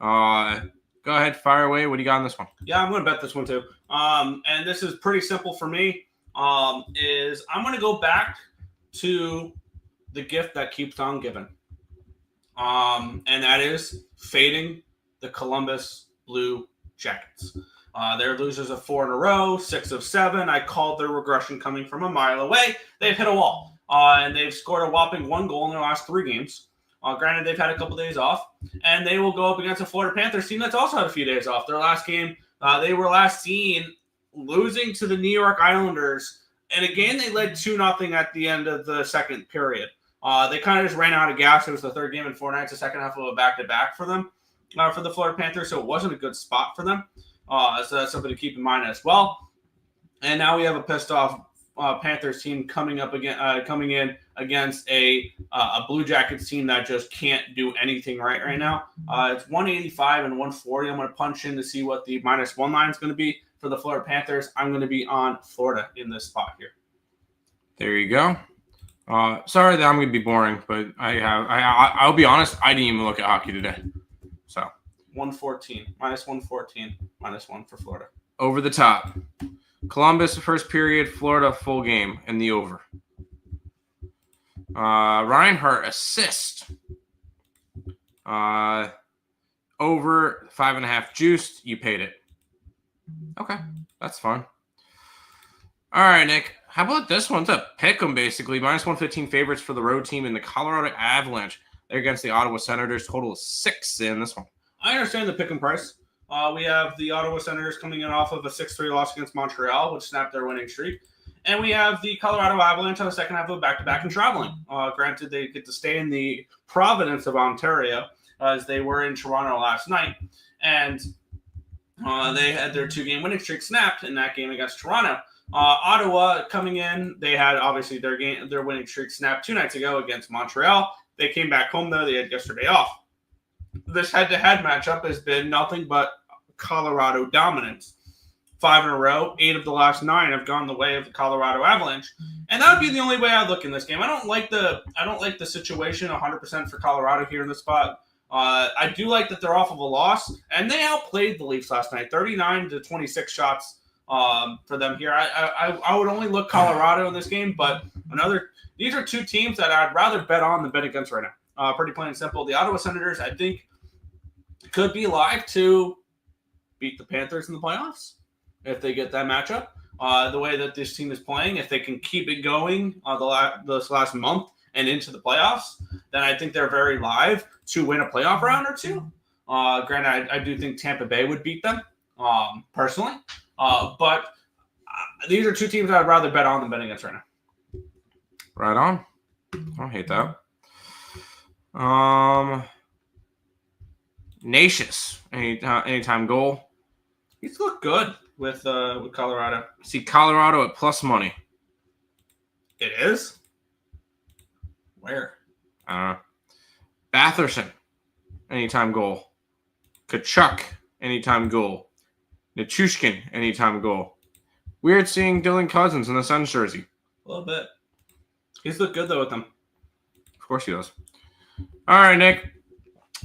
Go ahead, fire away. What do you got on this one? Yeah, I'm going to bet this one too. And this is pretty simple for me. Is I'm going to go back to the gift that keeps on giving. And that is fading the Columbus Blue Jackets. They're losers of 4 in a row, 6 of 7. I called their regression coming from a mile away. They've hit a wall, and they've scored a whopping 1 goal in their last 3 games. Granted, they've had a couple days off, and they will go up against a Florida Panthers team that's also had a few days off. Their last game, they were last seen losing to the New York Islanders, and again, they led 2-0 at the end of the second period. They kind of just ran out of gas. It was the third game in 4 nights, the second half of a back-to-back for them, for the Florida Panthers, so it wasn't a good spot for them. So that's something to keep in mind as well. And now we have a pissed off Panthers team coming in against a Blue Jackets team that just can't do anything right now. It's 185 and 140. I'm going to punch in to see what the -1 line is going to be for the Florida Panthers. I'm going to be on Florida in this spot here. There you go. Sorry that I'm going to be boring, but I'll be honest. I didn't even look at hockey today. So 114, -114, -1 for Florida. Over the top. Columbus, first period. Florida, full game in the over. Reinhart, assist. Over 5.5 juiced. You paid it. Okay, that's fine. All right, Nick. How about this one? It's a pick 'em, basically. -115 favorites for the road team in the Colorado Avalanche. They're against the Ottawa Senators. Total of 6 in this one. I understand the pick and price. We have the Ottawa Senators coming in off of a 6-3 loss against Montreal, which snapped their winning streak. And we have the Colorado Avalanche on the second half of a back-to-back and traveling. Granted, they get to stay in the Providence of Ontario as they were in Toronto last night. And they had their 2-game winning streak snapped in that game against Toronto. Ottawa coming in, they had obviously their winning streak snapped 2 nights ago against Montreal. They came back home, though. They had yesterday off. This head-to-head matchup has been nothing but Colorado dominance. 5 in a row, 8 of the last 9 have gone the way of the Colorado Avalanche, and that would be the only way I look in this game. I don't like the situation 100% for Colorado here in this spot. I do like that they're off of a loss, and they outplayed the Leafs last night, 39-26 shots for them here. I would only look Colorado in this game, but these are two teams that I'd rather bet on than bet against right now. Pretty plain and simple. The Ottawa Senators, I think, could be live to beat the Panthers in the playoffs if they get that matchup. The way that this team is playing, if they can keep it going this last month and into the playoffs, then I think they're very live to win a playoff round or two. Granted, I do think Tampa Bay would beat them personally, but these are two teams I'd rather bet on than bet against right now. Right on. I don't hate that. Natius, anytime goal. He's looked good with Colorado. See Colorado at plus money. It is? Where? Batherson, anytime goal. Kachuk, anytime goal. Nichushkin, anytime goal. Weird seeing Dylan Cousins in the Suns jersey. A little bit. He's looked good, though, with them. Of course he does. All right, Nick.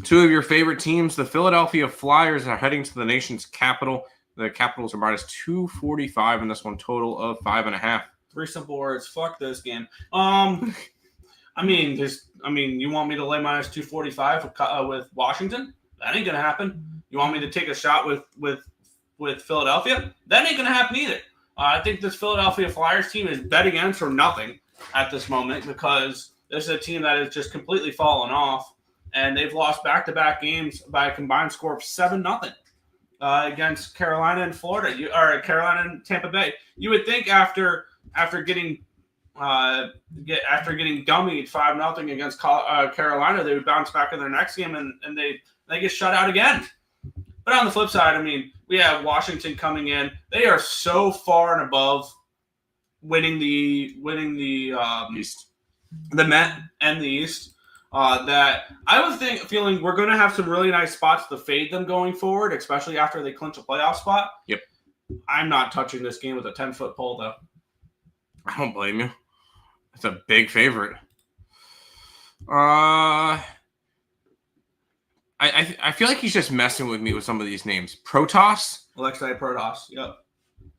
Two of your favorite teams, the Philadelphia Flyers, are heading to the nation's capital. The Capitals are minus 245 in this one, total of 5.5. 3 simple words. Fuck this game. You want me to lay minus 245 with Washington? That ain't gonna happen. You want me to take a shot with Philadelphia? That ain't gonna happen either. I think this Philadelphia Flyers team is bet against for nothing at this moment because this is a team that has just completely fallen off, and they've lost back-to-back games by a combined score of 7-0 against Carolina and Carolina and Tampa Bay. You would think after getting dummied 5-0 against Carolina, they would bounce back in their next game and they get shut out again. But on the flip side, we have Washington coming in. They are so far and above winning the East, the Met and the East that I was feeling we're going to have some really nice spots to fade them going forward, especially after they clinch a playoff spot. Yep. I'm not touching this game with a 10-foot pole, though. I don't blame you. It's a big favorite. I feel like he's just messing with me with some of these names. Protoss? Alexei Protoss, yep.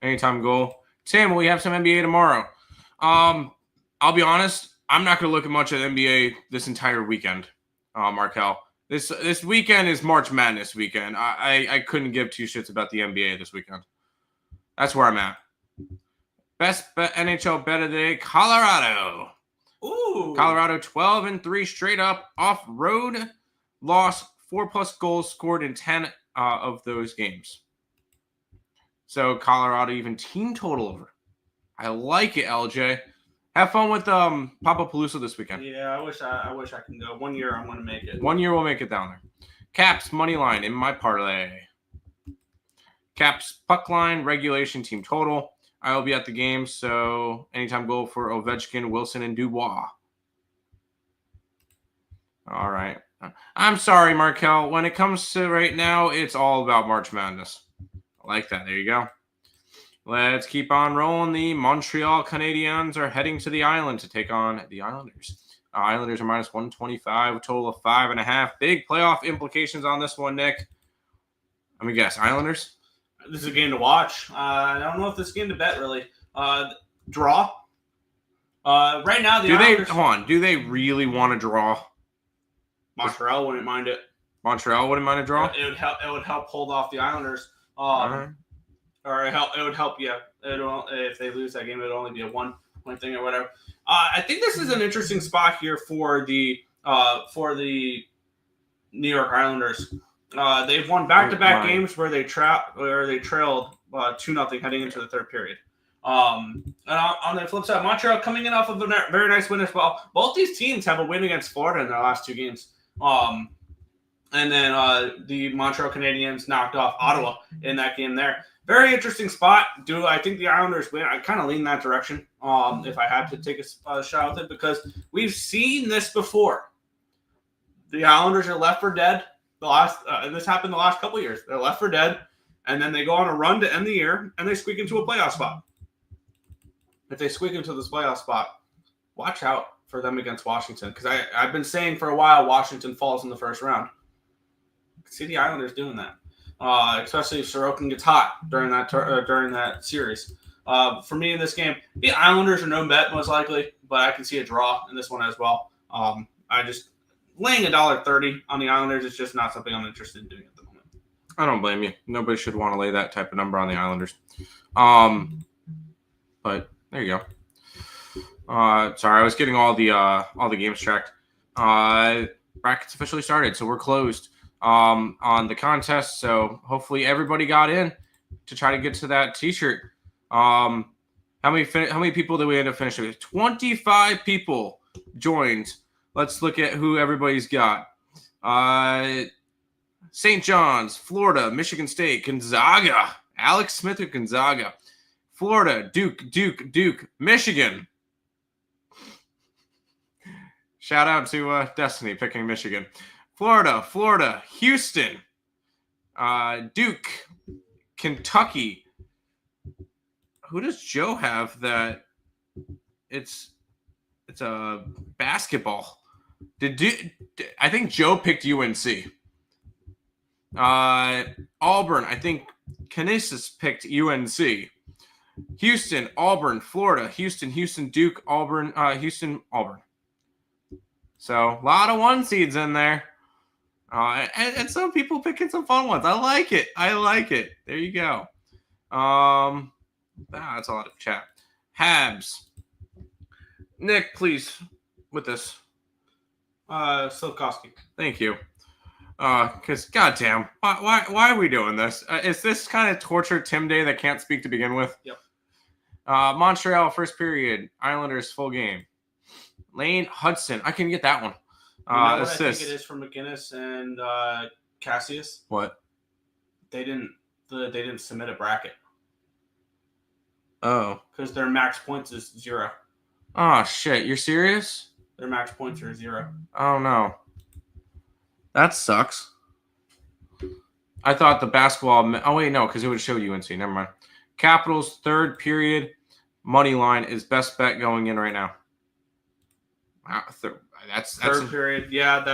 Anytime goal. Tim, we have some NBA tomorrow. I'll be honest, I'm not going to look at much at NBA this entire weekend, Markel. This weekend is March Madness weekend. I couldn't give two shits about the NBA this weekend. That's where I'm at. Best bet, NHL bet of the day, Colorado. Ooh. Colorado 12-3 straight up off road. Lost 4+ goals scored in 10 of those games. So Colorado even team total over. I like it, LJ. Have fun with Papapalooza this weekend. Yeah, I wish I can go. 1 year I'm going to make it. 1 year we'll make it down there. Caps money line in my parlay. Caps puck line regulation team total. I will be at the game, so anytime goal for Ovechkin, Wilson, and Dubois. All right. I'm sorry, Markel. When it comes to right now, it's all about March Madness. I like that. There you go. Let's keep on rolling. The Montreal Canadiens are heading to the island to take on the Islanders. Islanders are minus 125, a total of 5.5. Big playoff implications on this one, Nick. Let me guess. Islanders? This is a game to watch. I don't know if this is a game to bet, really. Draw. Right now, do they really want to draw? Montreal wouldn't mind it. Montreal wouldn't mind a draw? It would help hold off the Islanders. Or it would help, yeah. If they lose that game, it would only be a one-point thing or whatever. I think this is an interesting spot here for the New York Islanders. They've won back-to-back games where they trailed 2-0 heading into the third period. And on the flip side, Montreal coming in off of a very nice win as well. Both these teams have a win against Florida in their last 2 games. And then the Montreal Canadiens knocked off Ottawa in that game there. Very interesting spot. Do I think the Islanders win? I kind of lean that direction if I had to take a shot with it because we've seen this before. The Islanders are left for dead. This happened the last couple of years. They're left for dead, and then they go on a run to end the year, and they squeak into a playoff spot. If they squeak into this playoff spot, watch out for them against Washington because I've been saying for a while Washington falls in the first round. see the Islanders doing that, especially if Sorokin gets hot during that series. For me in this game, the Islanders are no bet most likely, but I can see a draw in this one as well. I just laying $1.30 on the Islanders is just not something I'm interested in doing at the moment. I don't blame you. Nobody should want to lay that type of number on the Islanders. But there you go. Sorry, I was getting all the games tracked. Brackets officially started, so we're closed on the contest. So hopefully everybody got in to try to get to that T-shirt. How many people did we end up finishing with? 25 people joined. Let's look at who everybody's got. St. John's, Florida, Michigan State, Gonzaga, Alex Smith of Gonzaga, Florida, Duke, Michigan. Shout out to Destiny picking Michigan. Florida, Houston, Duke, Kentucky. Who does Joe have that it's a basketball? I think Joe picked UNC. Auburn, I think Kinesis picked UNC. Houston, Auburn, Florida, Houston, Duke, Auburn, Houston, Auburn. So a lot of one seeds in there. And some people picking some fun ones. I like it. There you go. That's a lot of chat. Habs. Nick, please, with this. Silkowski. Thank you. Because goddamn, why are we doing this? Is this kind of torture Tim Day that can't speak to begin with? Yep. Montreal first period. Islanders full game. Lane Hudson. I can get that one. You know what assist. I think it is for McGinnis and Cassius? What? They didn't submit a bracket Oh. because their max points is 0. Oh shit! You're serious? Their max points are 0. Oh no. That sucks. I thought the basketball. Oh wait, no, because it would show UNC. Never mind. Capitals third period money line is best bet going in right now. Wow, that's Third period. Yeah,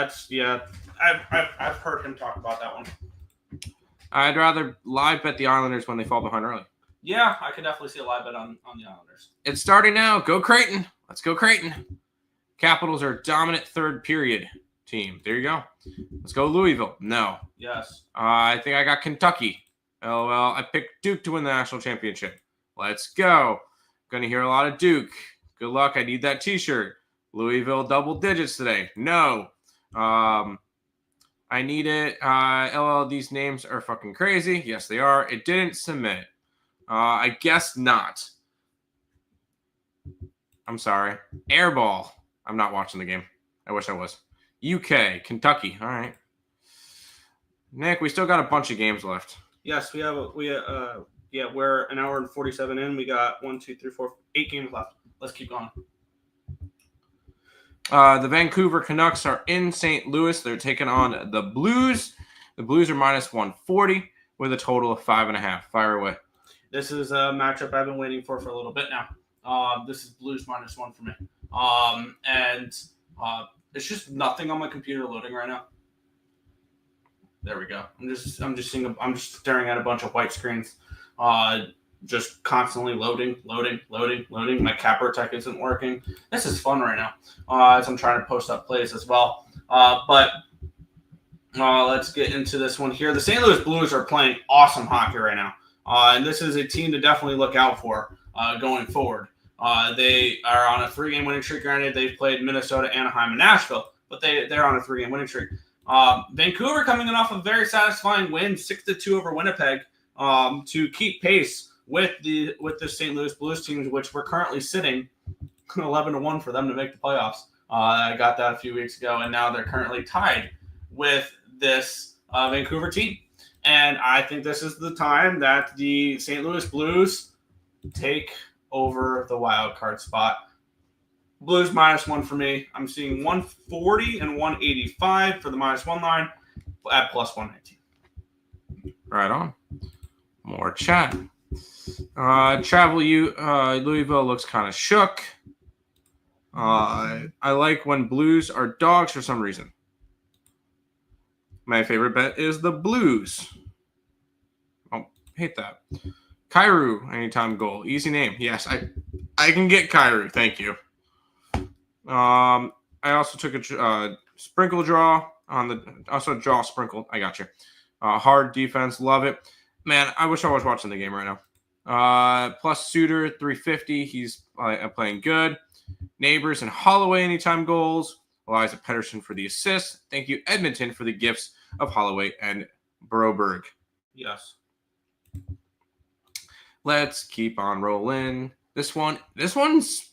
I've heard him talk about that one. I'd rather live bet the Islanders when they fall behind early. Yeah, I could definitely see a live bet on the Islanders. It's starting now. Go Creighton. Let's go Creighton. Capitals are dominant third period team. There you go. Let's go Louisville. No. Yes. I think I got Kentucky. LOL. I picked Duke to win the national championship. Let's go. Gonna hear a lot of Duke. Good luck. I need that T-shirt. Louisville double digits today. No. I need it. LL, these names are fucking crazy. Yes, they are. It didn't submit. I guess not. I'm sorry. Airball. I'm not watching the game. I wish I was. UK, Kentucky. All right. Nick, we still got a bunch of games left. Yes, we're an hour and 47 in. We got 8 games left. Let's keep going. The Vancouver Canucks are in St. Louis. They're taking on the Blues. The Blues are minus 140 with a total of 5.5. Fire away. This is a matchup I've been waiting for a little bit now. This is Blues minus 1 for me. It's just nothing on my computer loading right now. There we go. I'm just staring at a bunch of white screens. Just constantly loading. My capper tech isn't working. This is fun right now. As I'm trying to post up plays as well. But let's get into this one here. The St. Louis Blues are playing awesome hockey right now. And this is a team to definitely look out for going forward. They are on a 3-game winning streak. Granted, they've played Minnesota, Anaheim, and Nashville, but they're on a 3-game winning streak. Vancouver coming in off a very satisfying win, 6-2 over Winnipeg, to keep pace with the St. Louis Blues teams, which we're currently sitting 11-1 for them to make the playoffs. I got that a few weeks ago, and now they're currently tied with this Vancouver team. And I think this is the time that the St. Louis Blues take over the wild card spot. Blues minus 1 for me. I'm seeing 140 and 185 for the minus 1 line at plus 119. Right on. More chat. Louisville looks kind of shook. I like when Blues are dogs for some reason. My favorite bet is the Blues. Oh, hate that. Kyrou, anytime goal. Easy name. Yes, I can get Kyrou. Thank you. I also took a sprinkle draw on the also draw sprinkled. I got you. Hard defense, love it. Man, I wish I was watching the game right now. Plus Suter 350. He's playing good. Neighbors and Holloway anytime goals. Eliza Pettersson for the assist. Thank you, Edmonton, for the gifts of Holloway and Broberg. Yes. Let's keep on rolling. This one's,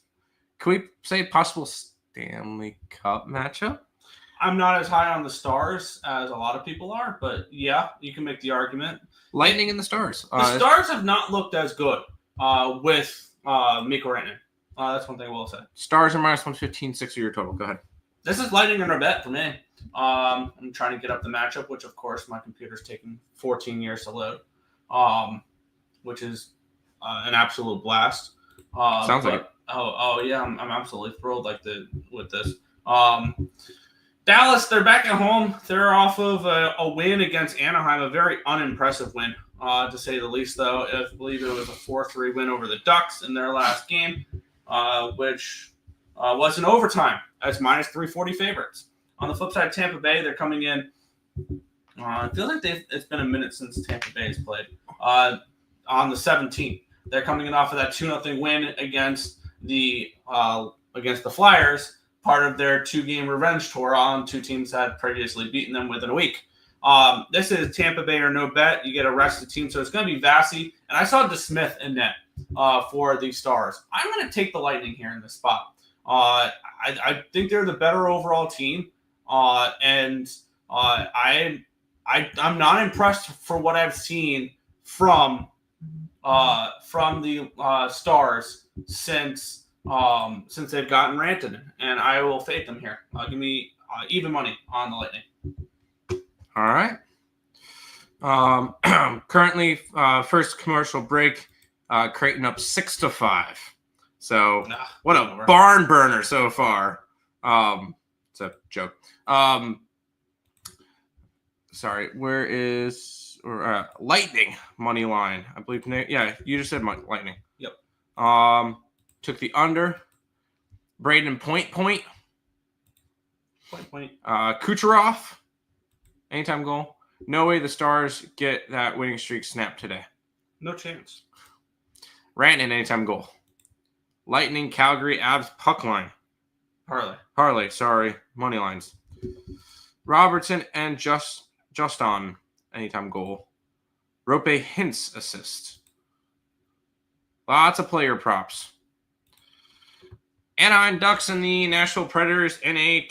can we say possible Stanley Cup matchup? I'm not as high on the Stars as a lot of people are, but yeah, you can make the argument. Lightning and the Stars. The Stars have not looked as good with Mikko Rantanen. That's one thing I will say. Stars are minus 115, 6-year total. Go ahead. This is Lightning and our bet for me. I'm trying to get up the matchup, which of course my computer's taking 14 years to load, which is an absolute blast. Sounds like it. Oh yeah, I'm absolutely thrilled with this. Dallas, they're back at home. They're off of a win against Anaheim, a very unimpressive win, to say the least, though. I believe it was a 4-3 win over the Ducks in their last game, which was in overtime as minus 340 favorites. On the flip side, Tampa Bay, they're coming in. I feel like it's been a minute since Tampa Bay has played. On the 17th, they're coming in off of that 2-0 win against the Flyers, part of their 2-game revenge tour on two teams that had previously beaten them within a week. This is Tampa Bay or no bet. You get a rested team, so it's going to be Vasi. And I saw DeSmith in net for the Stars. I'm going to take the Lightning here in this spot. I think they're the better overall team, and I'm not impressed for what I've seen from the Stars since they've gotten Rantanen, and I will fade them here. Give me even money on the Lightning. All right. Currently, first commercial break, Creighton up 6-5. So what a barn burner so far. It's a joke. Sorry, where is Lightning money line? I believe. Yeah, you just said Lightning. Yep. Took the under. Braden Point. Kucherov. Anytime goal. No way the Stars get that winning streak snapped today. No chance. Rantanen anytime goal. Lightning, Calgary, Avs, puck line. Parley, sorry. Money lines. Robertson and Justin, anytime goal. Rope Hintz assist. Lots of player props. Anaheim Ducks and the Nashville Predators in a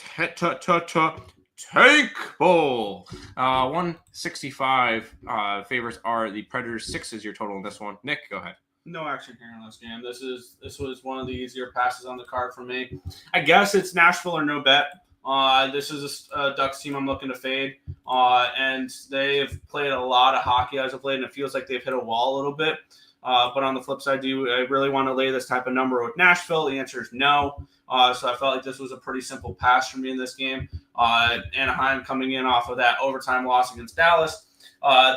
tank bowl. 165 favors are the Predators. 6 is your total in this one. Nick, go ahead. No action here in this game. This was one of the easier passes on the card for me. I guess it's Nashville or no bet. This is a Ducks team I'm looking to fade, and they've played a lot of hockey as of late, and it feels like they've hit a wall a little bit. But on the flip side, do I really want to lay this type of number with Nashville? The answer is no. So I felt like this was a pretty simple pass for me in this game. Anaheim coming in off of that overtime loss against Dallas.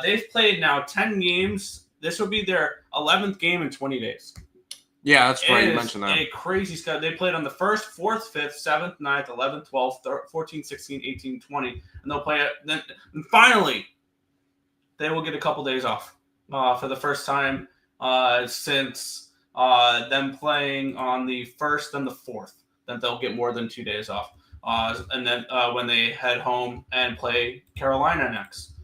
They've played now 10 games. This will be their 11th game in 20 days. Yeah, that's right. You mentioned that. A crazy schedule. They played on the 1st, 4th, 5th, 7th, 9th, 11th, 12th, 14th, 16th, 18th, 20th. And they'll play it. Then finally, they will get a couple days off for the first time since them playing on the 1st and the 4th. Then they'll get more than 2 days off. And then when they head home and play Carolina next.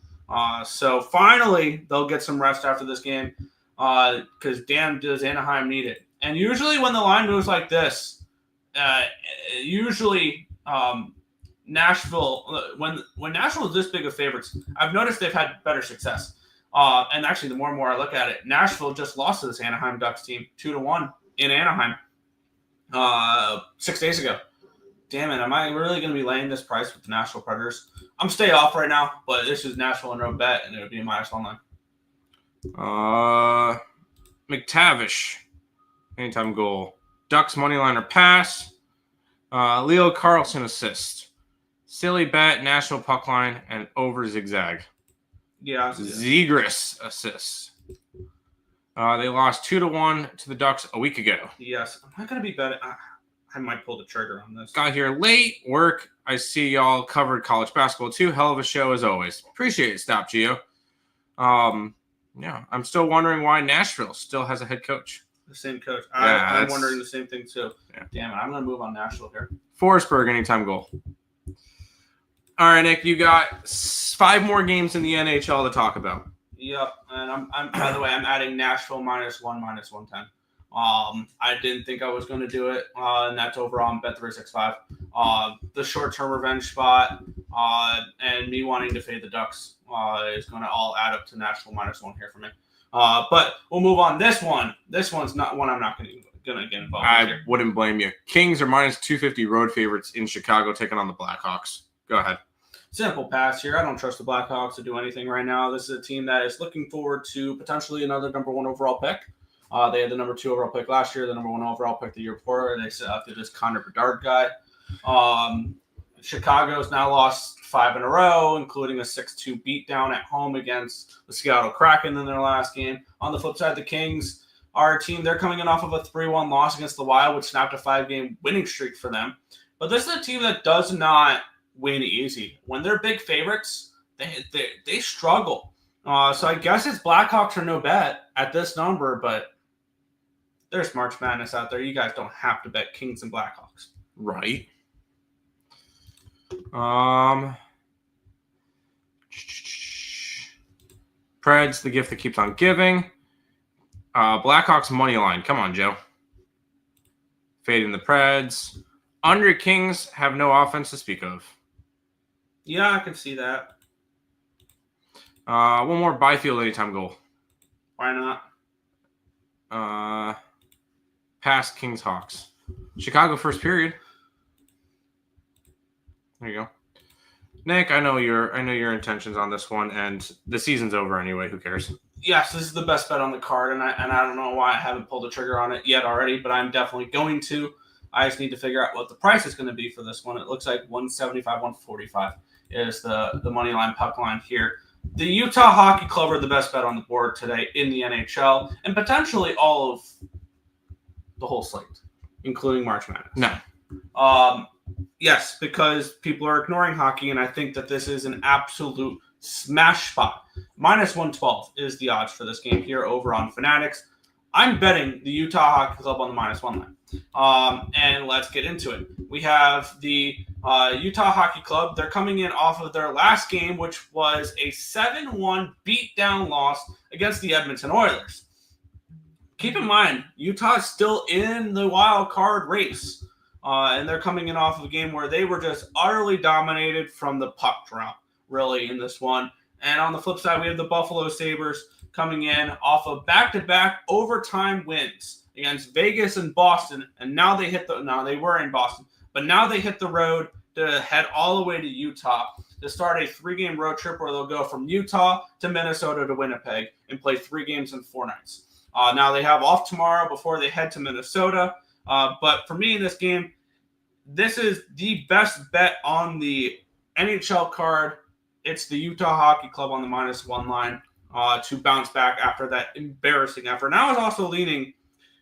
So finally, they'll get some rest after this game because damn, does Anaheim need it. And usually when the line moves like this, Nashville, when Nashville is this big of favorites, I've noticed they've had better success. And actually, the more and more I look at it, Nashville just lost to this Anaheim Ducks team 2-1 in Anaheim 6 days ago. Damn it, am I really going to be laying this price with the Nashville Predators? I'm stay off right now, but this is Nashville and no bet, and it would be a -1 line. McTavish, anytime goal. Ducks money line or pass. Leo Carlson assist. Silly bet, national puck line, and over zigzag. Yeah. Zegras assists. They lost 2-1 to the Ducks a week ago. Yes. I'm not going to be betting. I might pull the trigger on this. Got here late. Work. I see y'all covered college basketball too. Hell of a show as always. Appreciate it, Stop Gio. Yeah, I'm still wondering why Nashville still has a head coach. The same coach. Yeah, I'm wondering the same thing too. Yeah. Damn it. I'm going to move on Nashville here. Forsberg, anytime goal. All right, Nick, you got 5 more games in the NHL to talk about. Yep. And I'm by the way, I'm adding Nashville -1, -110. I didn't think I was going to do it, and that's over on Bet365. The short-term revenge spot and me wanting to fade the Ducks is going to all add up to Nashville -1 here for me. But we'll move on. This one's not one I'm not going to get involved with here. Wouldn't blame you. Kings are -250 road favorites in Chicago taking on the Blackhawks. Go ahead. Simple pass here. I don't trust the Blackhawks to do anything right now. This is a team that is looking forward to potentially another number 1 overall pick. They had the number 2 overall pick last year, the number 1 overall pick the year before. They set up to this Connor Bedard guy. Chicago's now lost 5 in a row, including a 6-2 beatdown at home against the Seattle Kraken in their last game. On the flip side, the Kings are a team. They're coming in off of a 3-1 loss against the Wild, which snapped a 5-game winning streak for them. But this is a team that does not win easy. When they're big favorites, they struggle. So I guess it's Blackhawks or no bet at this number, but there's March Madness out there. You guys don't have to bet Kings and Blackhawks. Right. Preds, the gift that keeps on giving. Blackhawks money line. Come on, Joe. Fading the Preds. Under Kings have no offense to speak of. Yeah, I can see that. One more Byfield anytime goal. Why not? Past Kings Hawks. Chicago first period. There you go. Nick, I know your intentions on this one, and the season's over anyway. Who cares? Yes, this is the best bet on the card, and I don't know why I haven't pulled the trigger on it yet already, but I'm definitely going to. I just need to figure out what the price is going to be for this one. It looks like 175, 145 is the money line puck line here. The Utah Hockey Club are the best bet on the board today in the NHL, and potentially all of the whole slate, including March Madness. No. Yes, because people are ignoring hockey, and I think that this is an absolute smash spot. -112 is the odds for this game here over on Fanatics. I'm betting the Utah Hockey Club on the -1 line. And let's get into it. We have the Utah Hockey Club. They're coming in off of their last game, which was a 7-1 beatdown loss against the Edmonton Oilers. Keep in mind, Utah is still in the wild card race. And they're coming in off of a game where they were just utterly dominated from the puck drop, really, in this one. And on the flip side, we have the Buffalo Sabres coming in off of back-to-back overtime wins against Vegas and Boston. And now they were in Boston, but now they hit the road to head all the way to Utah to start a 3-game road trip where they'll go from Utah to Minnesota to Winnipeg and play 3 games in 4 nights. Now they have off tomorrow before they head to Minnesota. But for me in this game, this is the best bet on the NHL card. It's the Utah Hockey Club on the -1 line to bounce back after that embarrassing effort. And I was also leaning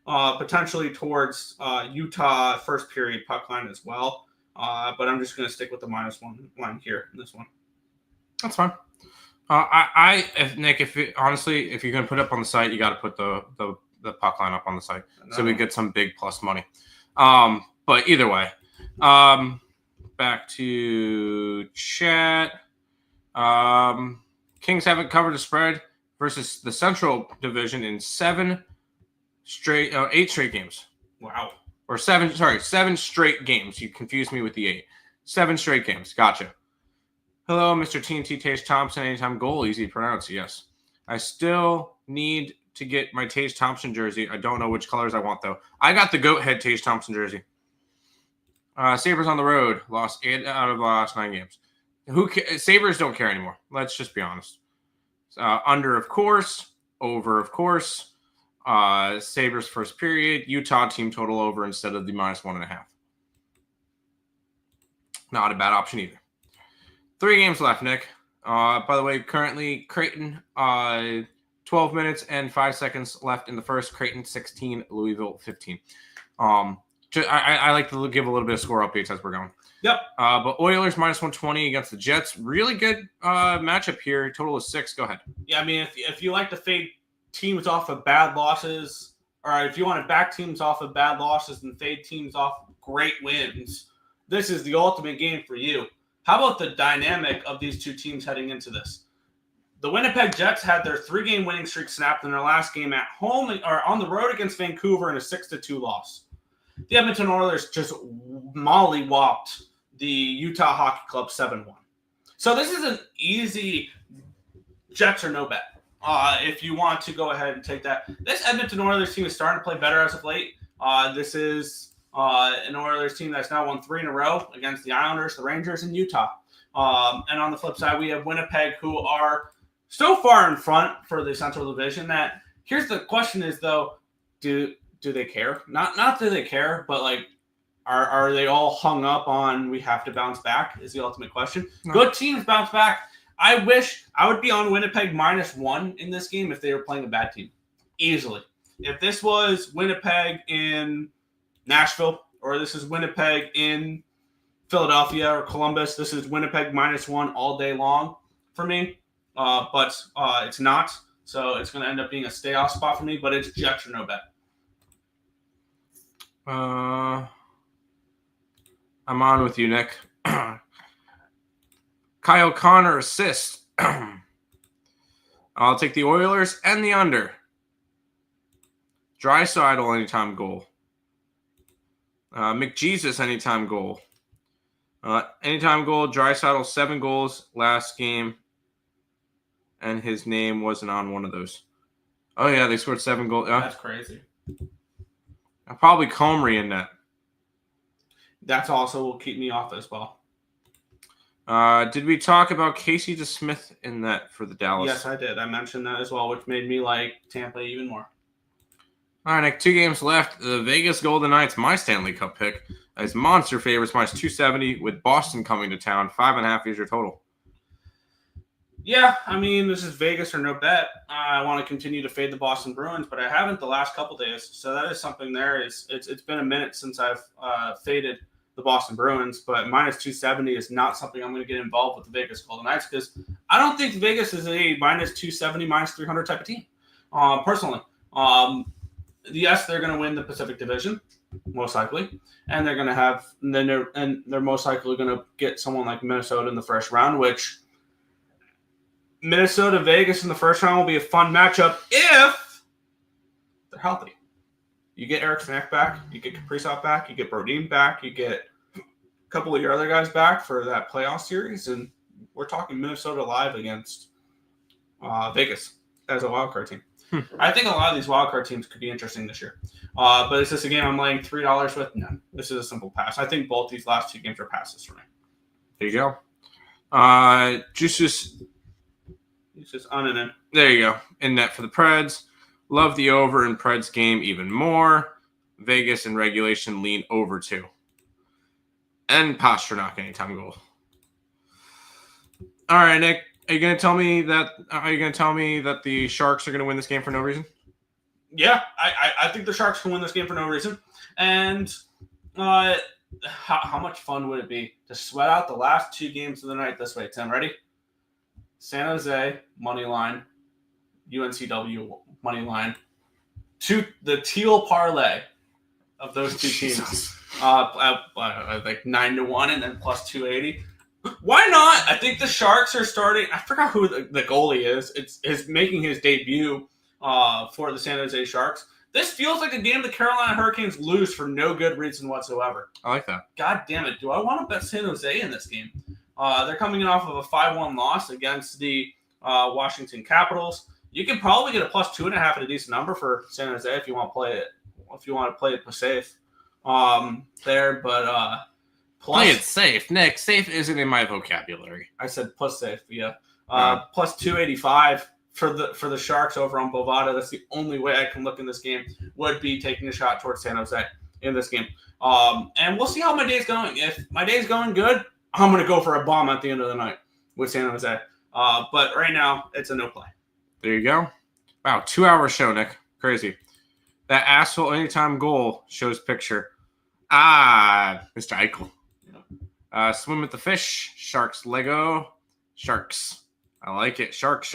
potentially towards Utah first period puck line as well. But I'm just going to stick with the -1 line here in this one. That's fine. Nick, if you're going to put it up on the site, you got to put the puck line up on the site so we get some big plus money. But either way, back to chat. Kings haven't covered a spread versus the Central Division in 8 straight games. Wow. Or 7 straight games. You confused me with the 8. 7 straight games. Gotcha. Hello, Mr. TNT Tage Thompson. Anytime goal. Easy to pronounce. Yes. I still need to get my Tage Thompson jersey. I don't know which colors I want, though. I got the goat head Tage Thompson jersey. Sabres on the road. Lost 8 out of the last 9 games. Sabres don't care anymore. Let's just be honest. Under, of course. Over, of course. Sabres first period. Utah team total over instead of the -1.5. Not a bad option either. 3 games left, Nick. By the way, currently Creighton, 12 minutes and 5 seconds left in the first. Creighton 16, Louisville 15. I like to give a little bit of score updates as we're going. Yep. But Oilers minus 120 against the Jets. Really good matchup here. Total is 6. Go ahead. Yeah, I mean, if you like to fade teams off of bad losses, or if you want to back teams off of bad losses and fade teams off great wins, this is the ultimate game for you. How about the dynamic of these two teams heading into this? The Winnipeg Jets had their 3-game winning streak snapped in their last game at home or on the road against Vancouver in a 6-2 loss. The Edmonton Oilers just mollywopped the Utah Hockey Club 7-1. So this is an easy Jets or no bet. If you want to go ahead and take that. This Edmonton Oilers team is starting to play better as of late. This is an Oilers team that's now won 3 in a row against the Islanders, the Rangers, and Utah. And on the flip side, we have Winnipeg, who are so far in front for the Central Division that here's the question is, though, do they care? Not do they care, but like, are they all hung up on we have to bounce back is the ultimate question. No. Good teams bounce back. I wish I would be on Winnipeg -1 in this game if they were playing a bad team. Easily. If this was Winnipeg in Nashville, or this is Winnipeg in Philadelphia or Columbus, this is Winnipeg -1 all day long for me. But it's not. So it's going to end up being a stay-off spot for me, but it's Jets or no bet. I'm on with you, Nick. Kyle Connor assist. I'll take the Oilers and the under. Draisaitl anytime goal. McJesus anytime goal. Anytime goal. Draisaitl 7 goals last game, and his name wasn't on one of those. Oh yeah, they scored 7 goals. That's crazy. Probably Comrie in net. That's also will keep me off as well. Did we talk about Casey DeSmith in that for the Dallas? Yes, I did. I mentioned that as well, which made me like Tampa even more. All right, Nick, 2 games left. The Vegas Golden Knights, my Stanley Cup pick, is monster favorites minus 270 with Boston coming to town. 5.5 is your total. Yeah, I mean, this is Vegas or no bet. I want to continue to fade the Boston Bruins, but I haven't the last couple days. So that is something there. It's been a minute since I've faded the Boston Bruins, but minus 270 is not something I'm going to get involved with the Vegas Golden Knights because I don't think Vegas is a minus 270, minus 300 type of team, personally. Yes, they're going to win the Pacific Division, most likely, and they're going to have they're most likely going to get someone like Minnesota in the first round, which Minnesota Vegas in the first round will be a fun matchup if they're healthy. You get Eric Snack back, you get Kaprizov back, you get Brodin back, you get a couple of your other guys back for that playoff series, and we're talking Minnesota live against Vegas as a wildcard team. I think a lot of these wildcard teams could be interesting this year. But is this a game I'm laying $3 with? No. This is a simple pass. I think both these last 2 games are passes for me. There you go. Juices on and in. There you go. In net for the Preds. Love the over in Preds game even more. Vegas in regulation lean over 2. And Pasternak anytime goal. All right, Nick. Are you going to tell me that the Sharks are going to win this game for no reason? Yeah, I think the Sharks can win this game for no reason. And how much fun would it be to sweat out the last 2 games of the night this way, Tim? Ready? San Jose, money line. UNCW, money line. The teal parlay of those 2 teams. Like 9-1 and then plus 280. Why not? I think the Sharks are starting. I forgot who the goalie is. It's making his debut for the San Jose Sharks. This feels like a game the Carolina Hurricanes lose for no good reason whatsoever. I like that. God damn it. Do I want to bet San Jose in this game? They're coming in off of a 5-1 loss against the Washington Capitals. You can probably get a plus 2.5 at a decent number for San Jose if you want to play it. If you want to play it safe there, but play it safe, Nick. Safe isn't in my vocabulary. I said plus safe, yeah. Plus 285 for the Sharks over on Bovada. That's the only way I can look in this game. Would be taking a shot towards San Jose in this game. And we'll see how my day's going. If my day's going good, I'm going to go for a bomb at the end of the night. with San Jose. But right now, it's a no play. There you go. Wow, 2-hour show, Nick. Crazy. That asshole anytime goal shows picture. Mr. Eichel. Swim with the fish. Sharks Lego. Sharks. I like it. Sharks.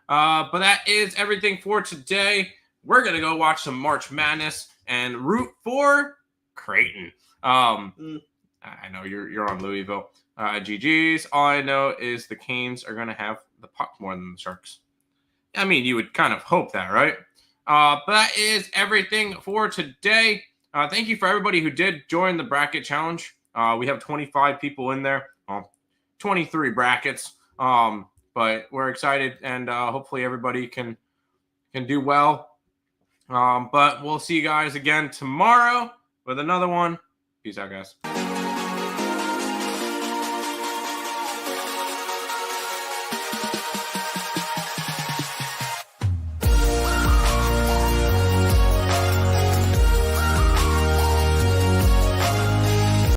But that is everything for today. We're going to go watch some March Madness and root for Creighton. I know you're on Louisville. GG's. All I know is the Canes are going to have the puck more than the Sharks. I mean, you would kind of hope that, right? But that is everything for today. Thank you for everybody who did join the bracket challenge. We have 25 people in there. 23 brackets. But we're excited, and hopefully everybody can do well. But we'll see you guys again tomorrow with another one. Peace out, guys.